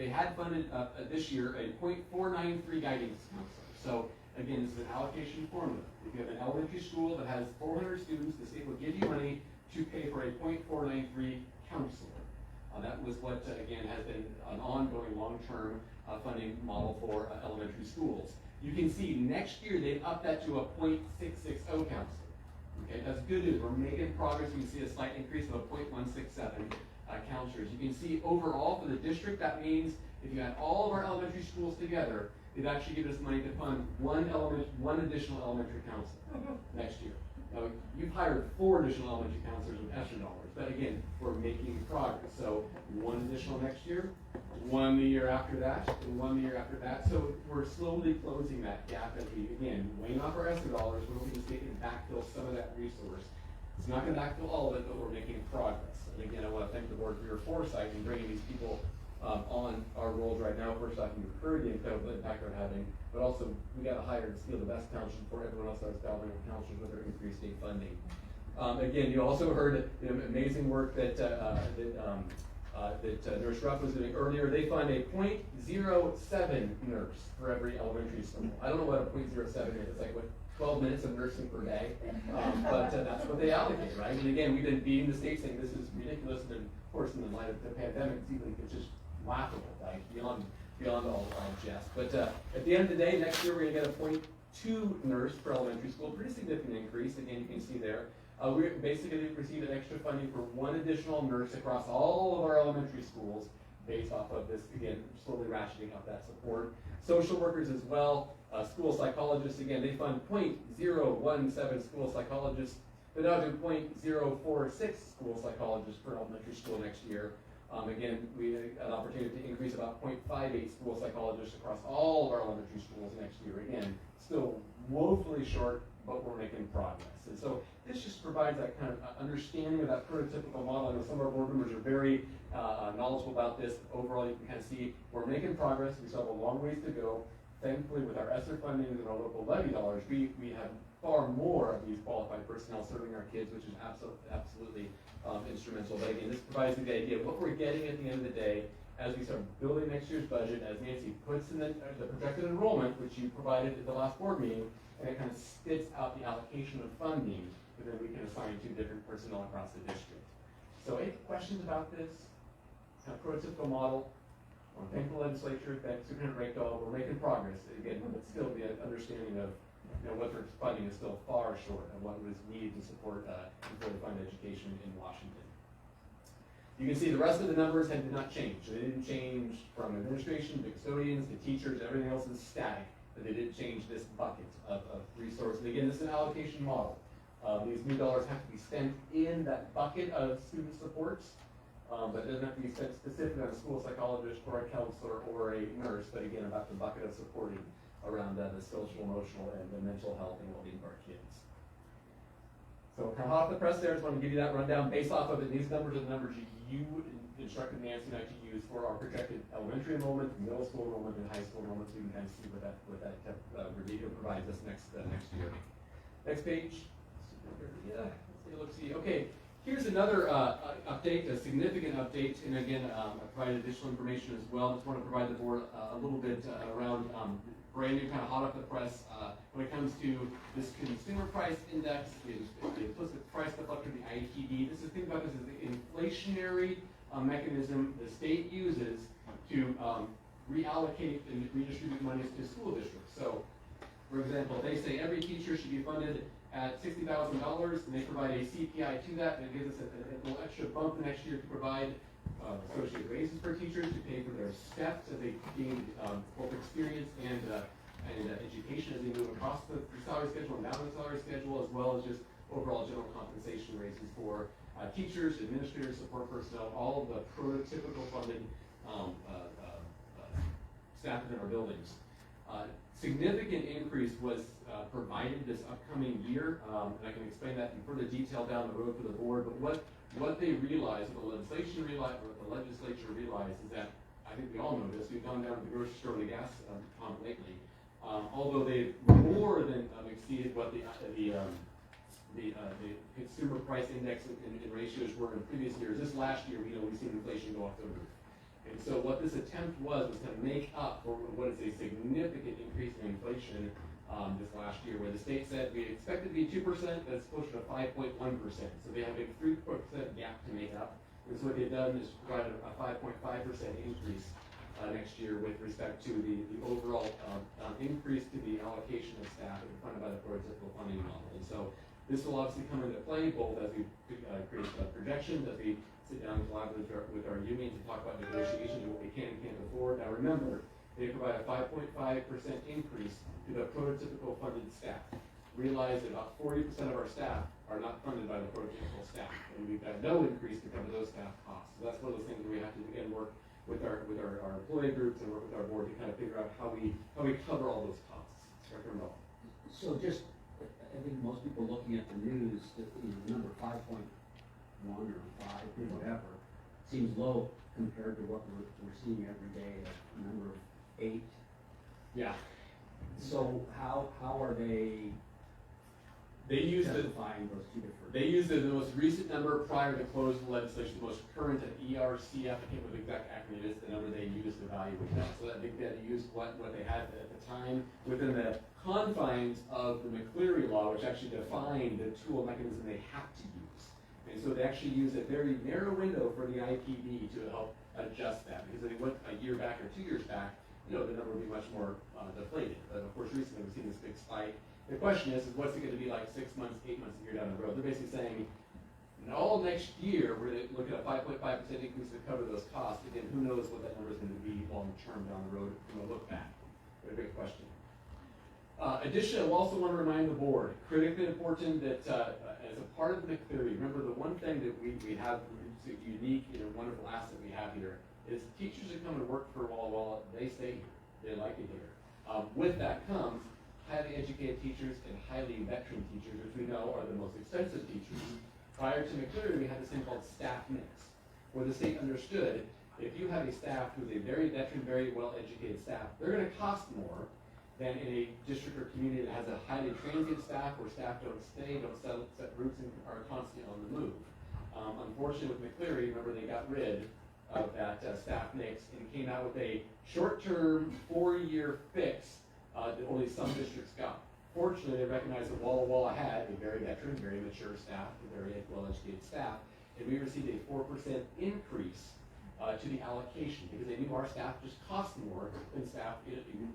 had funded this year a .493 guidance counselor. So again, this is an allocation formula. If you have an elementary school that has 400 students, the state will give you money to pay for a .493 counselor. That was what, again, has been an ongoing long-term funding model for elementary schools. You can see next year they've upped that to a .660 counselor. Okay, that's good news. We're making progress. You can see a slight increase of a .167 counselors. You can see overall for the district, that means if you add all of our elementary schools together, they've actually given us money to fund one additional elementary counselor next year. Now, you've hired 4 additional elementary counselors with ESSER dollars, but again, we're making progress. So 1 additional next year, 1 the year after that, and 1 the year after that. So we're slowly closing that gap as we, again, weighing off our ESSER dollars, we're hoping to see it backfill some of that resource. It's not going to backfill all of it, but we're making progress. And again, I want to thank the board for your foresight in bringing these people on our roles right now. First off, you've heard the incredible impact they're having, but also we got to hire and steal the best counselors before everyone else starts battling with counselors with their increased state funding. Again, you also heard amazing work that Nurse Ruff was doing earlier. They fund a .07 nurse for every elementary school. I don't know what a .07 is. It's like what 12 minutes of nursing per day, but that's what they allocate, right? And again, we've been beating the state saying this is ridiculous, and of course, in the light of the pandemic, it's just laughable, right? Beyond all jest. But at the end of the day, next year we're going to get a .2 nurse per elementary school, pretty significant increase. Again, you can see there. We basically received an extra funding for 1 additional nurse across all of our elementary schools, based off of this, again, slowly ratcheting up that support. Social workers as well. School psychologists, again, they fund .017 school psychologists. They're now doing .046 school psychologists per elementary school next year. Again, we had an opportunity to increase about .58 school psychologists across all of our elementary schools next year. Again, still woefully short, but we're making progress. And so this just provides that kind of understanding of that prototypical model. I know some of our board members are very knowledgeable about this. Overall, you can kind of see we're making progress. We still have a long ways to go. Thankfully, with our ESSER funding and our local levy dollars, we have far more of these qualified personnel serving our kids, which is absolutely instrumental. But again, this provides you the idea of what we're getting at the end of the day as we start building next year's budget, as Nancy puts in the projected enrollment, which you provided at the last board meeting, and it kind of spits out the allocation of funding, and then we can assign to different personnel across the district. So any questions about this kind of prototypical model? I want to thank the legislature, thank Superintendent Rakedahl. We're making progress. Again, but still the understanding of what their funding is still far short of what was needed to support fully funded education in Washington. You can see the rest of the numbers did not change. They didn't change from administration to custodians to teachers. Everything else is static. But they did change this bucket of resources. And again, this is an allocation model. These new dollars have to be spent in that bucket of student supports. But it doesn't have to be spent specifically on a school psychologist or a counselor or a nurse, but again, about the bucket of supporting around the social, emotional, and the mental health and well-being of our kids. So kind of hot off the press there, I just want to give you that rundown based off of it. These numbers are the numbers you instructed Nancy and I to use for our projected elementary enrollment, middle school enrollment, and high school enrollment, so you can kind of see what that review provides us next year. Next page. Yeah, let's see. Okay. Here's another update, a significant update, and again, I provided additional information as well. Just want to provide the board a little bit around brand new, kind of hot off the press, when it comes to this consumer price index, the implicit price deflector, the IPD. Think about this as the inflationary mechanism the state uses to reallocate and redistribute monies to school districts. So, for example, they say every teacher should be funded at $60,000, and they provide a CPI to that, and it gives us a little extra bump the next year to provide associated raises for teachers to pay for their steps as they gain both experience and education as they move across the salary schedule and down the salary schedule, as well as just overall general compensation raises for teachers, administrators, support personnel, all of the prototypical funded staff in our buildings. Significant increase was provided this upcoming year, and I can explain that in further detail down the road for the board. But what they realized, what the legislature realized, is that I think we all know this. We've gone down to the grocery store with the gas pump lately. Although they more than exceeded what the consumer price index and ratios were in previous years. This last year, we've seen inflation go off the roof. And so what this attempt was to make up for what is a significant increase in inflation this last year, where the state said we expect it to be 2%, but it's closer to 5.1%. So they have a 3% gap to make up. And so what they've done is provided a 5.5% increase next year with respect to the overall increase to the allocation of staff that are funded by the prototypical funding model. And so this will obviously come into play both as we create projections, as we sit down and collaborate with our union to talk about negotiations and what we can and can't afford. Now remember, they provide a 5.5% increase to the prototypical funded staff. realize that about 40% of our staff are not funded by the prototypical staff, and we've got no increase to cover those staff costs. So that's one of those things where we have to again work with our employee groups and work with our board to kind of figure out how we cover all those costs. Dr. Mel. So just, I think most people looking at the news, the number 5.1 or 5, whatever, seems low compared to what we're seeing every day, a number of 8. Yeah. So how are they justifying those two different? They used the most recent number prior to close the legislation, the most current at ERCF. I can't remember the exact acronym is, the number they used to evaluate that. So I think they used what they had at the time within the confines of the McCleary law, which actually defined the tool mechanism they have to use. And so they actually used a very narrow window for the IPB to help adjust that. Because if they went a year back or 2 years back, the number would be much more deflated. But of course, recently we've seen this big spike. The question is what's it going to be like 6 months, 8 months, a year down the road? They're basically saying, all next year, we're going to look at a 5.5% increase to cover those costs. Again, who knows what that number is going to be long term down the road from a look back. What a great question. Additionally, I also want to remind the board, critically important that as a part of the McCleary, remember the one thing that we have, unique and wonderful asset we have here, is teachers that come and work for Walla Walla, they stay here. They like it here. With that comes highly educated teachers and highly veteran teachers, which we know are the most expensive teachers. Prior to McCleary, we had this thing called staff mix, where the state understood if you have a staff who's a very veteran, very well-educated staff, they're going to cost more than in a district or community that has a highly transient staff, where staff don't stay, don't set roots, and are constantly on the move. Unfortunately, with McCleary, remember they got rid of that staff mix and came out with a short-term, 4-year fix that only some districts got. Fortunately, they recognized that Walla Walla had a very veteran, very mature staff, a very well-educated staff, and we received a 4% increase to the allocation because they knew our staff just cost more than staff,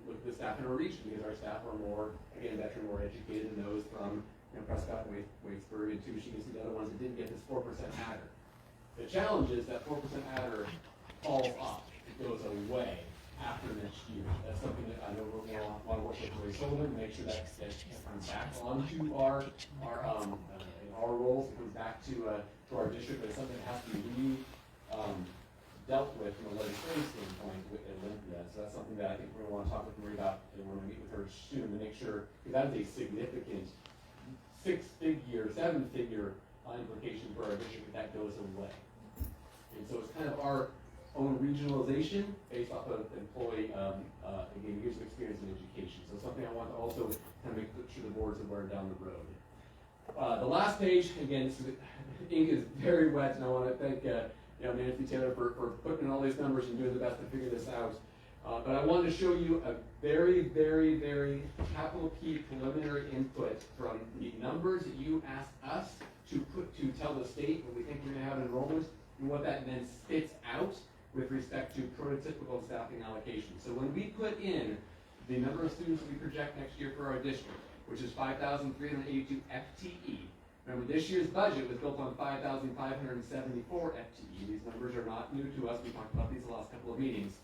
with the staff in our region, because our staff are more, again, veteran, more educated than those from Prescott, Waitsburg, and Tushing, and the other ones that didn't get this 4% adder. The challenge is that 4% adder falls off. It goes away after next year. That's something that I know we're going to want to work with Ray Sullivan to make sure that comes back onto our roles. It comes back to our district, but it's something that has to be dealt with from a legislative standpoint with Olympia. So that's something that I think we're going to want to talk with Marie about, and we're going to meet with her soon to make sure, because that is a significant 6-figure, 7-figure implication for our district if that goes away. And so it's kind of our own regionalization based off of employee, again, years of experience in education. So something I want to also kind of make sure the board's aware down the road. The last page, again, the ink is very wet, and I want to thank Nancy Taylor for putting in all these numbers and doing the best to figure this out. But I wanted to show you a very, very, very capital key preliminary input from the numbers that you asked us to tell the state what we think we're going to have in enrollment, and what that then spits out with respect to prototypical staffing allocation. So when we put in the number of students we project next year for our district, which is 5,382 FTE. Remember, this year's budget was built on 5,574 FTE. These numbers are not new to us. We talked about these the last couple of meetings.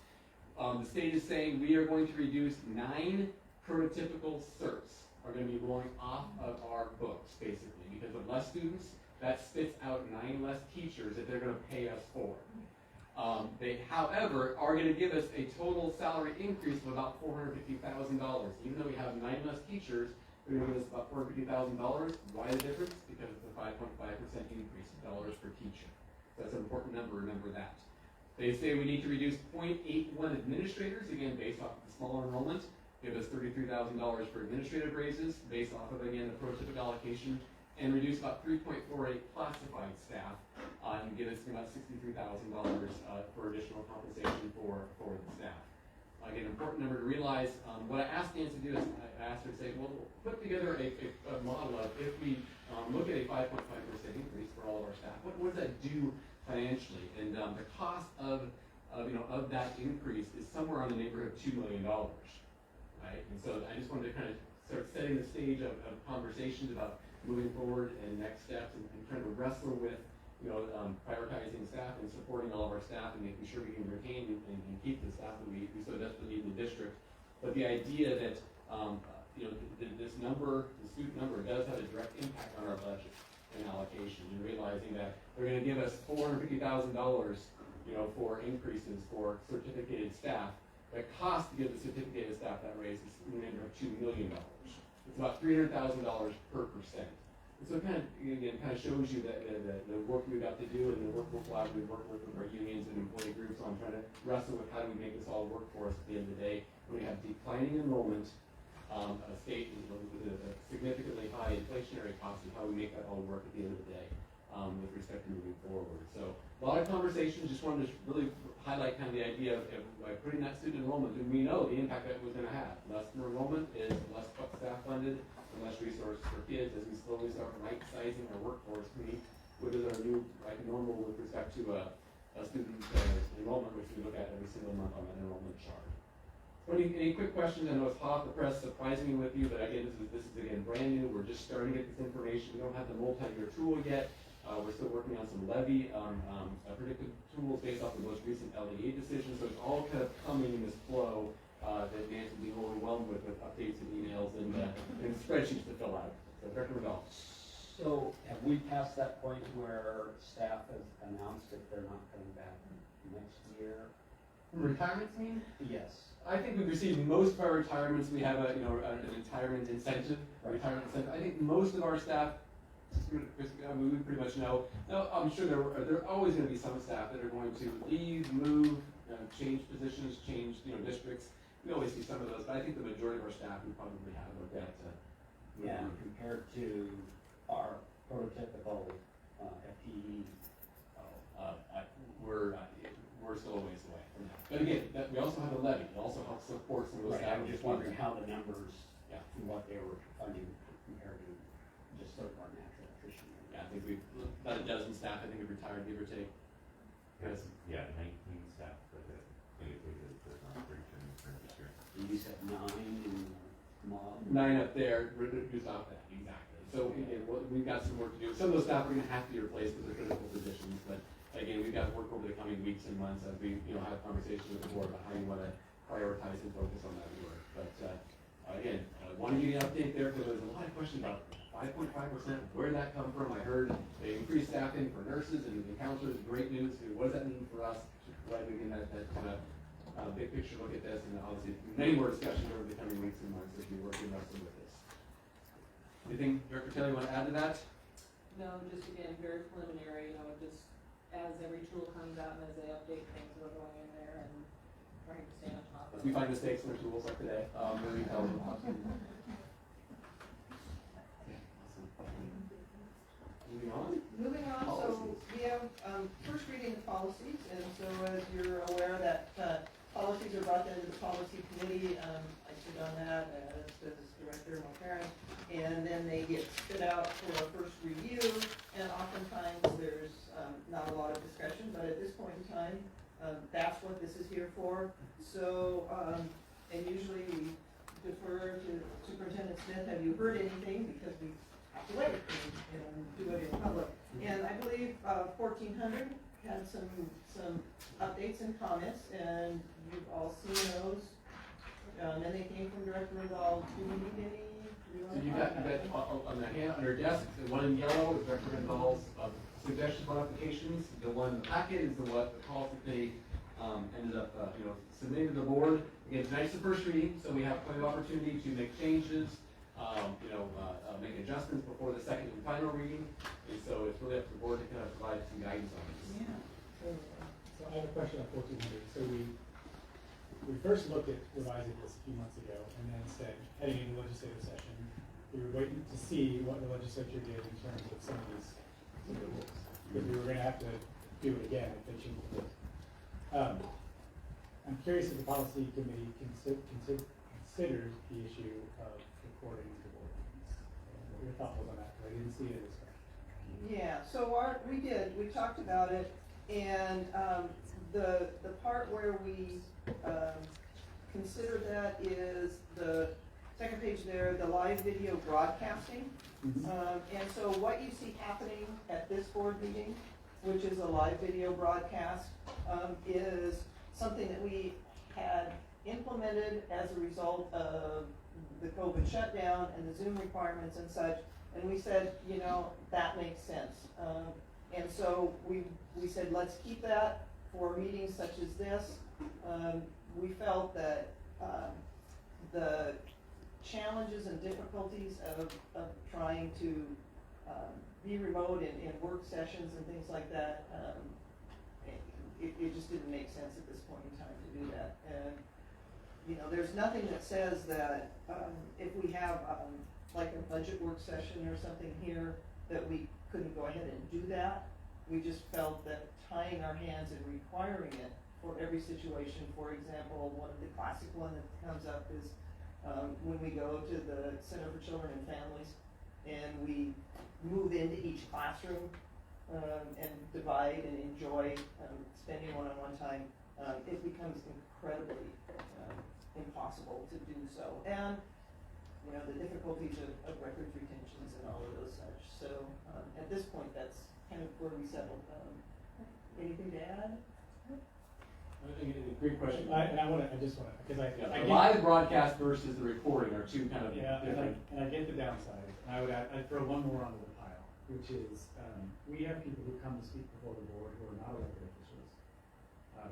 The state is saying we are going to reduce 9 prototypical certs are going to be rolling off of our books, basically, because with less students, that spits out 9 less teachers that they're going to pay us for. They, however, are going to give us a total salary increase of about $450,000. Even though we have 9 less teachers, they're going to give us about $450,000. Why the difference? Because it's a 5.5% increase in dollars per teacher. So that's an important number, remember that. They say we need to reduce 0.81 administrators, again, based off of the smaller enrollment, give us $33,000 for administrative raises, based off of, again, the prototypical allocation, and reduce about 3.48 classified staff, and give us about $63,000 for additional compensation for the staff. Again, important number to realize. What I asked Nancy to do is I asked her to say, well, put together a model of if we look at a 5.5% increase for all of our staff, what does that do financially? And the cost of that increase is somewhere on the neighborhood of $2 million, right? And so I just wanted to kind of start setting the stage of conversations about moving forward and next steps, and trying to wrestle with prioritizing staff and supporting all of our staff and making sure we can retain and keep the staff that we so desperately need in the district. But the idea that this number, the student number, does have a direct impact on our budget and allocation, and realizing that they're gonna give us $450,000, for increases for certificated staff. The cost to give the certificated staff that raise is in the neighborhood of $2 million. It's about $300,000 per percent. And so it kind of shows you that the work we've got to do and the work we're collaboratively working with our unions and employee groups on trying to wrestle with how do we make this all work for us at the end of the day. When we have declining enrollment, a state with a significantly high inflationary cost, and how we make that all work at the end of the day with respect to moving forward. So a lot of conversations. Just wanted to really highlight kind of the idea of by putting that student enrollment, and we know the impact that was going to have. Less enrollment is less staff funded and less resources for kids as we slowly start right-sizing our workforce to meet what is our new normal with respect to student enrollment, which we look at every single month on that enrollment chart. Any quick questions? I know it's hot off the press, surprising me with you, but again, this is again brand new. We're just starting to get this information. We don't have the multi-year tool yet. We're still working on some levy predictive tools based off the most recent LEA decisions. So it's all kind of coming in this flow that Nancy will be overwhelmed with updates and emails and spreadsheets to fill out. So Director McGall. So have we passed that point where staff has announced that they're not coming back next year? Retirements, mean? Yes. I think we've received most of our retirements. We have an retirement incentive, retirement incentive. I think most of our staff, we pretty much know. Now, I'm sure there are always going to be some staff that are going to leave, move, change positions, change districts. We always see some of those, but I think the majority of our staff we probably have looked at. Yeah, compared to our prototypical FTE, we're still a ways away from that. But again, we also have a levy. It also helps support some of those right, staff. I'm just wondering how the numbers, and what they were funding compared to just sort of our natural attrition. Yeah, I think we've about a dozen staff. I think have retired, give or take. Yes. Yeah, 19 staff that have indicated that not reaching for this year. You said 9 in Mob? 9 up there, reduced off that, exactly. So again, we've got some work to do. Some of those staff are going to have to be replaced because they're critical positions, but again, we've got work over the coming weeks and months as we have conversations with the board about how you want to prioritize and focus on that work. But again, wanted you to get an update there because there was a lot of questions about 5.5%, where did that come from? I heard they increased staffing for nurses and counselors, great news. What does that mean for us? Right, again, that kind of big picture look at this, and obviously many more discussions over the coming weeks and months as we work and wrestle with this. Anything, Director Taylor, you want to add to that? No, just again, very preliminary, just as every tool comes out and as they update things, we're going in there and trying to stay on top of it. If we find mistakes in the tools like today, maybe tell them. Moving on. Moving on, so we have first reading of policies, and so as you're aware that policies are brought into the policy committee, I sit on that as Director McCarran, and then they get spit out for a first review, and oftentimes there's not a lot of discussion, but at this point in time, that's what this is here for. So, and usually we defer to Superintendent Smith, have you heard anything, because we have to wait and do it in public. And I believe 1400 had some updates and comments, and you've all seen those. And they came from Director Rendall. Do we need any? So you got on the hand on your desk, the one in yellow is Director Rendall's suggestions, modifications. The one in the packet is the policy committee ended up submitting to the board. Again, tonight's the first reading, so we have plenty of opportunity to make changes, make adjustments before the second and final reading. And so it's really up to the board to kind of provide some guidance on this. Yeah. So I have a question on 1400. So we first looked at revising this a few months ago, and then said, heading into legislative session, we were waiting to see what the legislature did in terms of some of these rules, because we were going to have to do it again if they changed the rules. I'm curious if the policy committee considered the issue of recording the board meetings. What your thought was on that? Because I didn't see it as well. Yeah, so we did. We talked about it, and the part where we consider that is the second page there, the live video broadcasting. And so what you see happening at this board meeting, which is a live video broadcast, is something that we had implemented implemented as a result of the COVID shutdown and the Zoom requirements and such. And we said, you know, that makes sense. And so we said, let's keep that for meetings such as this. We felt that the challenges and difficulties of trying to be remote in work sessions and things like that, it just didn't make sense at this point in time to do that. And you know, there's nothing that says that if we have like a budget work session or something here, that we couldn't go ahead and do that. We just felt that tying our hands and requiring it for every situation. For example, one of the classic one that comes up is when we go to the Center for Children and Families and we move into each classroom and divide and enjoy spending one-on-one time, it becomes incredibly impossible to do so. And you know, the difficulties of records retentions and all of those such. So at this point, that's kind of where we settled. Anything to add? I think it's a great question. I just want to, because I the live broadcast versus the recording are two kind of different. And I get the downside. And I'd throw one more onto the pile, which is we have people who come to speak before the board who are not elected officials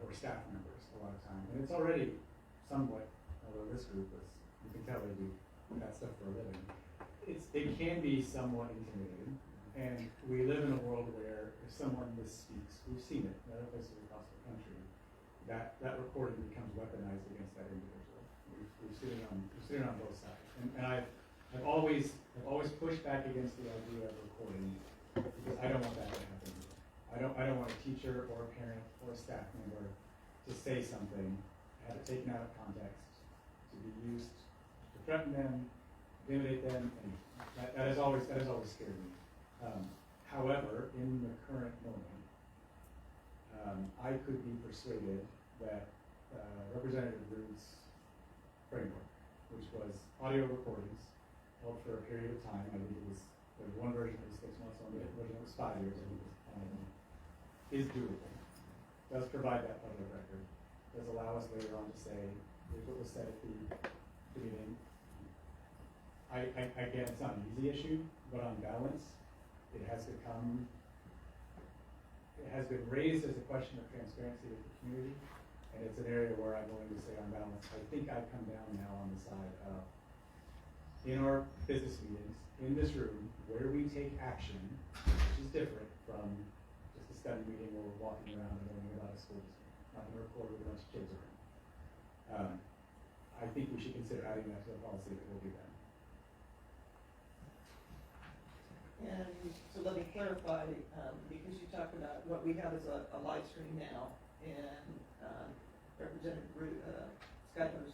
or staff members a lot of times, and it's already somewhat, although this group was, you can tell they do that stuff for a living. It can be somewhat intimidating, and we live in a world where if someone misspeaks, we've seen it in other places across the country, that recording becomes weaponized against that individual. We've seen it on both sides, and I've always pushed back against the idea of recording because I don't want that to happen. I don't want a teacher or a parent or a staff member to say something, have it taken out of context, to be used to threaten them, intimidate them, and that has always scared me. However, in the current moment, I could be persuaded that Representative Rude's framework, which was audio recordings held for a period of time, I think there was one version that was 6 months, one version that was 5 years, I think is doable. Does provide that public record. Does allow us later on to say, here's what was said at the meeting. Again, it's not an easy issue, but on balance, it has been raised as a question of transparency with the community, and it's an area where I'm willing to say on balance, I think I've come down now on the side of, in our business meetings, in this room, where we take action, which is different from just a study meeting where we're walking around and learning about a school district, not going to record with a bunch of kids around. I think we should consider adding that to the policy that we'll do that. And so let me clarify, because you talked about what we have as a live stream now, and Representative Skyler's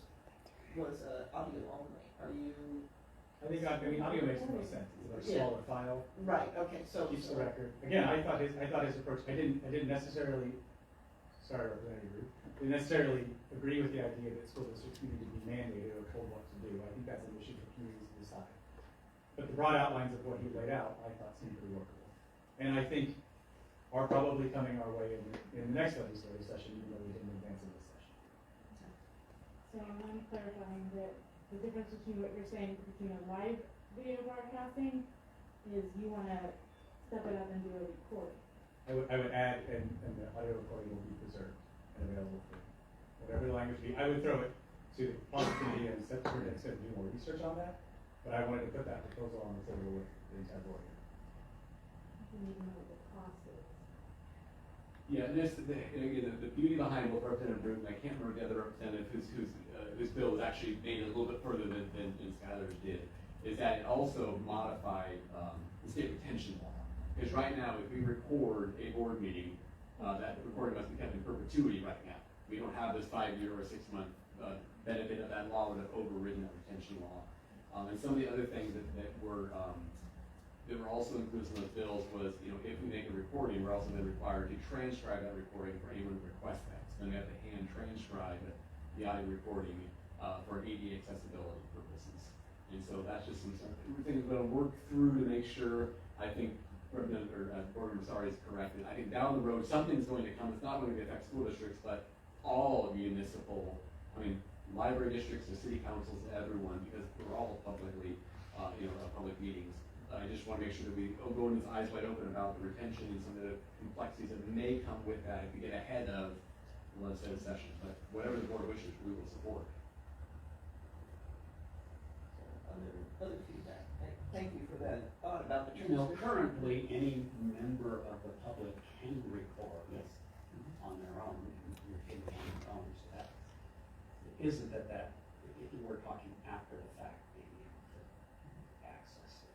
was audio only. Are you? I think audio makes the most sense. It's a smaller file. Right. Okay. So keeps the record. Again, I thought his approach. I didn't necessarily. Sorry, Representative Rude. Didn't necessarily agree with the idea that school districts need to be mandated or told what to do. I think that's an issue for communities to decide. But the broad outlines of what he laid out, I thought seemed pretty workable, and I think are probably coming our way in the next legislative session, even though we didn't advance in this session. So I'm clarifying that the difference between what you're saying between a live video broadcasting is you want to step it up and do a recording. I would add, and the audio recording will be preserved and available for whatever the language be. I would throw it to the policy committee and set to do more research on that. But I wanted to put that proposal on the table with the entire board. You need to know what the cost is. Yeah, again, the beauty behind what Representative Bruton, I can't remember the other representative whose bill was actually made a little bit further than Skyler's did, is that it also modified the state retention law. Because right now, if we record a board meeting, that recording must be kept in perpetuity right now. We don't have this 5-year or 6-month benefit of that law would have overridden the retention law. And some of the other things that were also included in those bills was, you know, if we make a recording, we're also then required to transcribe that recording for anyone who requests that. So then we have to hand transcribe the audio recording for ADA accessibility purposes. And so that's just some things we're going to work through to make sure. I think Board Member Sari is correct. I think down the road something's going to come. It's not going to affect school districts, but all municipal. I mean, library districts, to city councils, to everyone, because we're all publicly, public meetings. I just want to make sure that we go in with eyes wide open about the retention and some of the complexities that may come with that if we get ahead of the legislative session. But whatever the board wishes, we will support. Other feedback. Thank you for that thought about the transcript. Currently, any member of the public can record on their own, in their own, so that it isn't that we're talking after the fact being able to access it.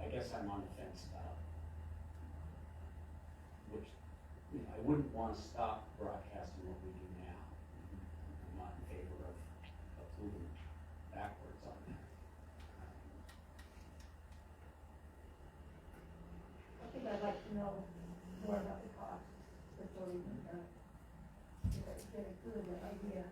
I guess I'm on the fence about which, I wouldn't want to stop broadcasting what we do now. I'm not in favor of moving backwards on that. I think I'd like to know more about the cost before we can, get a good idea.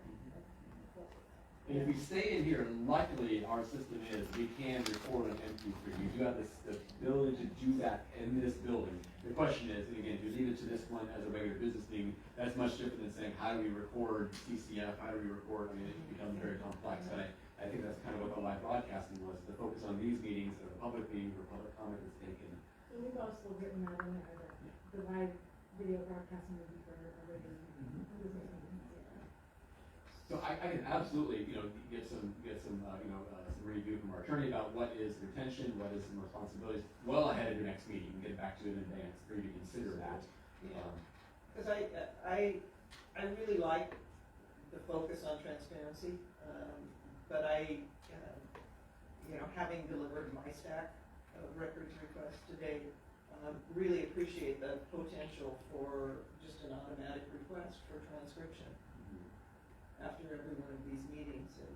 And if we stay in here, luckily our system is we can record on MP3. We do have this the ability to do that in this building. The question is, and again, if you leave it to this one as a regular business meeting, that's much different than saying how do we record CCF, how do we record, I mean, it becomes very complex. But I think that's kind of what the live broadcasting was, to focus on these meetings, the public meetings where public comment is taken. So we've also written that in there, that the live video broadcasting would be for a regular business meeting. So I can absolutely, get some review from our attorney about what is retention, what is some responsibilities, well ahead of your next meeting, and get back to it in advance for you to consider that. Because I really like the focus on transparency, but having delivered my stack of records requests today, really appreciate the potential for just an automatic request for transcription after every one of these meetings, and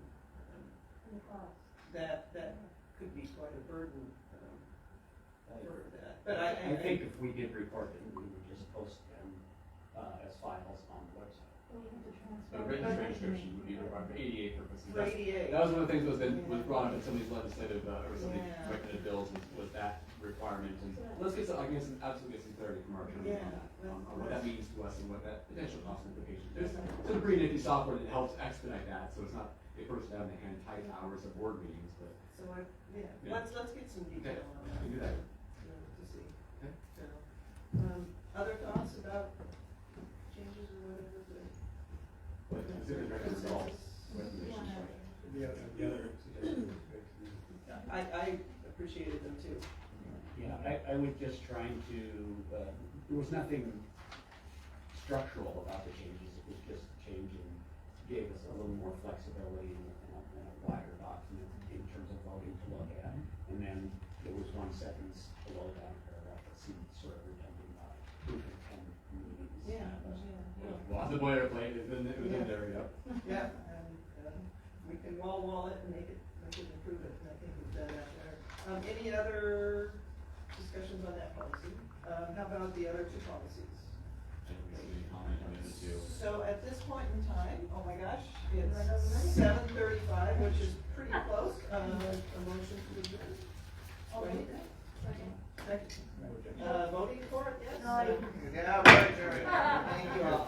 that could be quite a burden for that. But I think if we did record them, we would just post them as files on the website. The written transcription would be required for ADA purposes. For ADA. That was one of the things that was brought up in some of these legislative or some of these recommended bills was that requirement. And let's get some, absolutely get some clarity from our attorney on that, on what that means to us and what that potential cost implications. There's some pretty nifty software that helps expedite that, so it's not a person having to hand type hours of board meetings, but. So let's get some detail on that. We can do that. To see. Okay. So, other thoughts about changes or whatever? I appreciated them too. Yeah, I was just trying to, there was nothing structural about the changes, it was just changing, gave us a little more flexibility and a wider document in terms of voting to look at. And then there was one sentence below that paragraph that seemed sort of redundant about proof of 10 meetings. Well, the boilerplate is in there, Yeah, and we can wall it and make it improve it, and I think we've done that there. Any other discussions on that policy? How about the other two policies? So at this point in time, oh my gosh, it's 7:35, which is pretty close. A motion to adjourn. Right? Second. Voting for it, yes? Yeah, right, thank you all.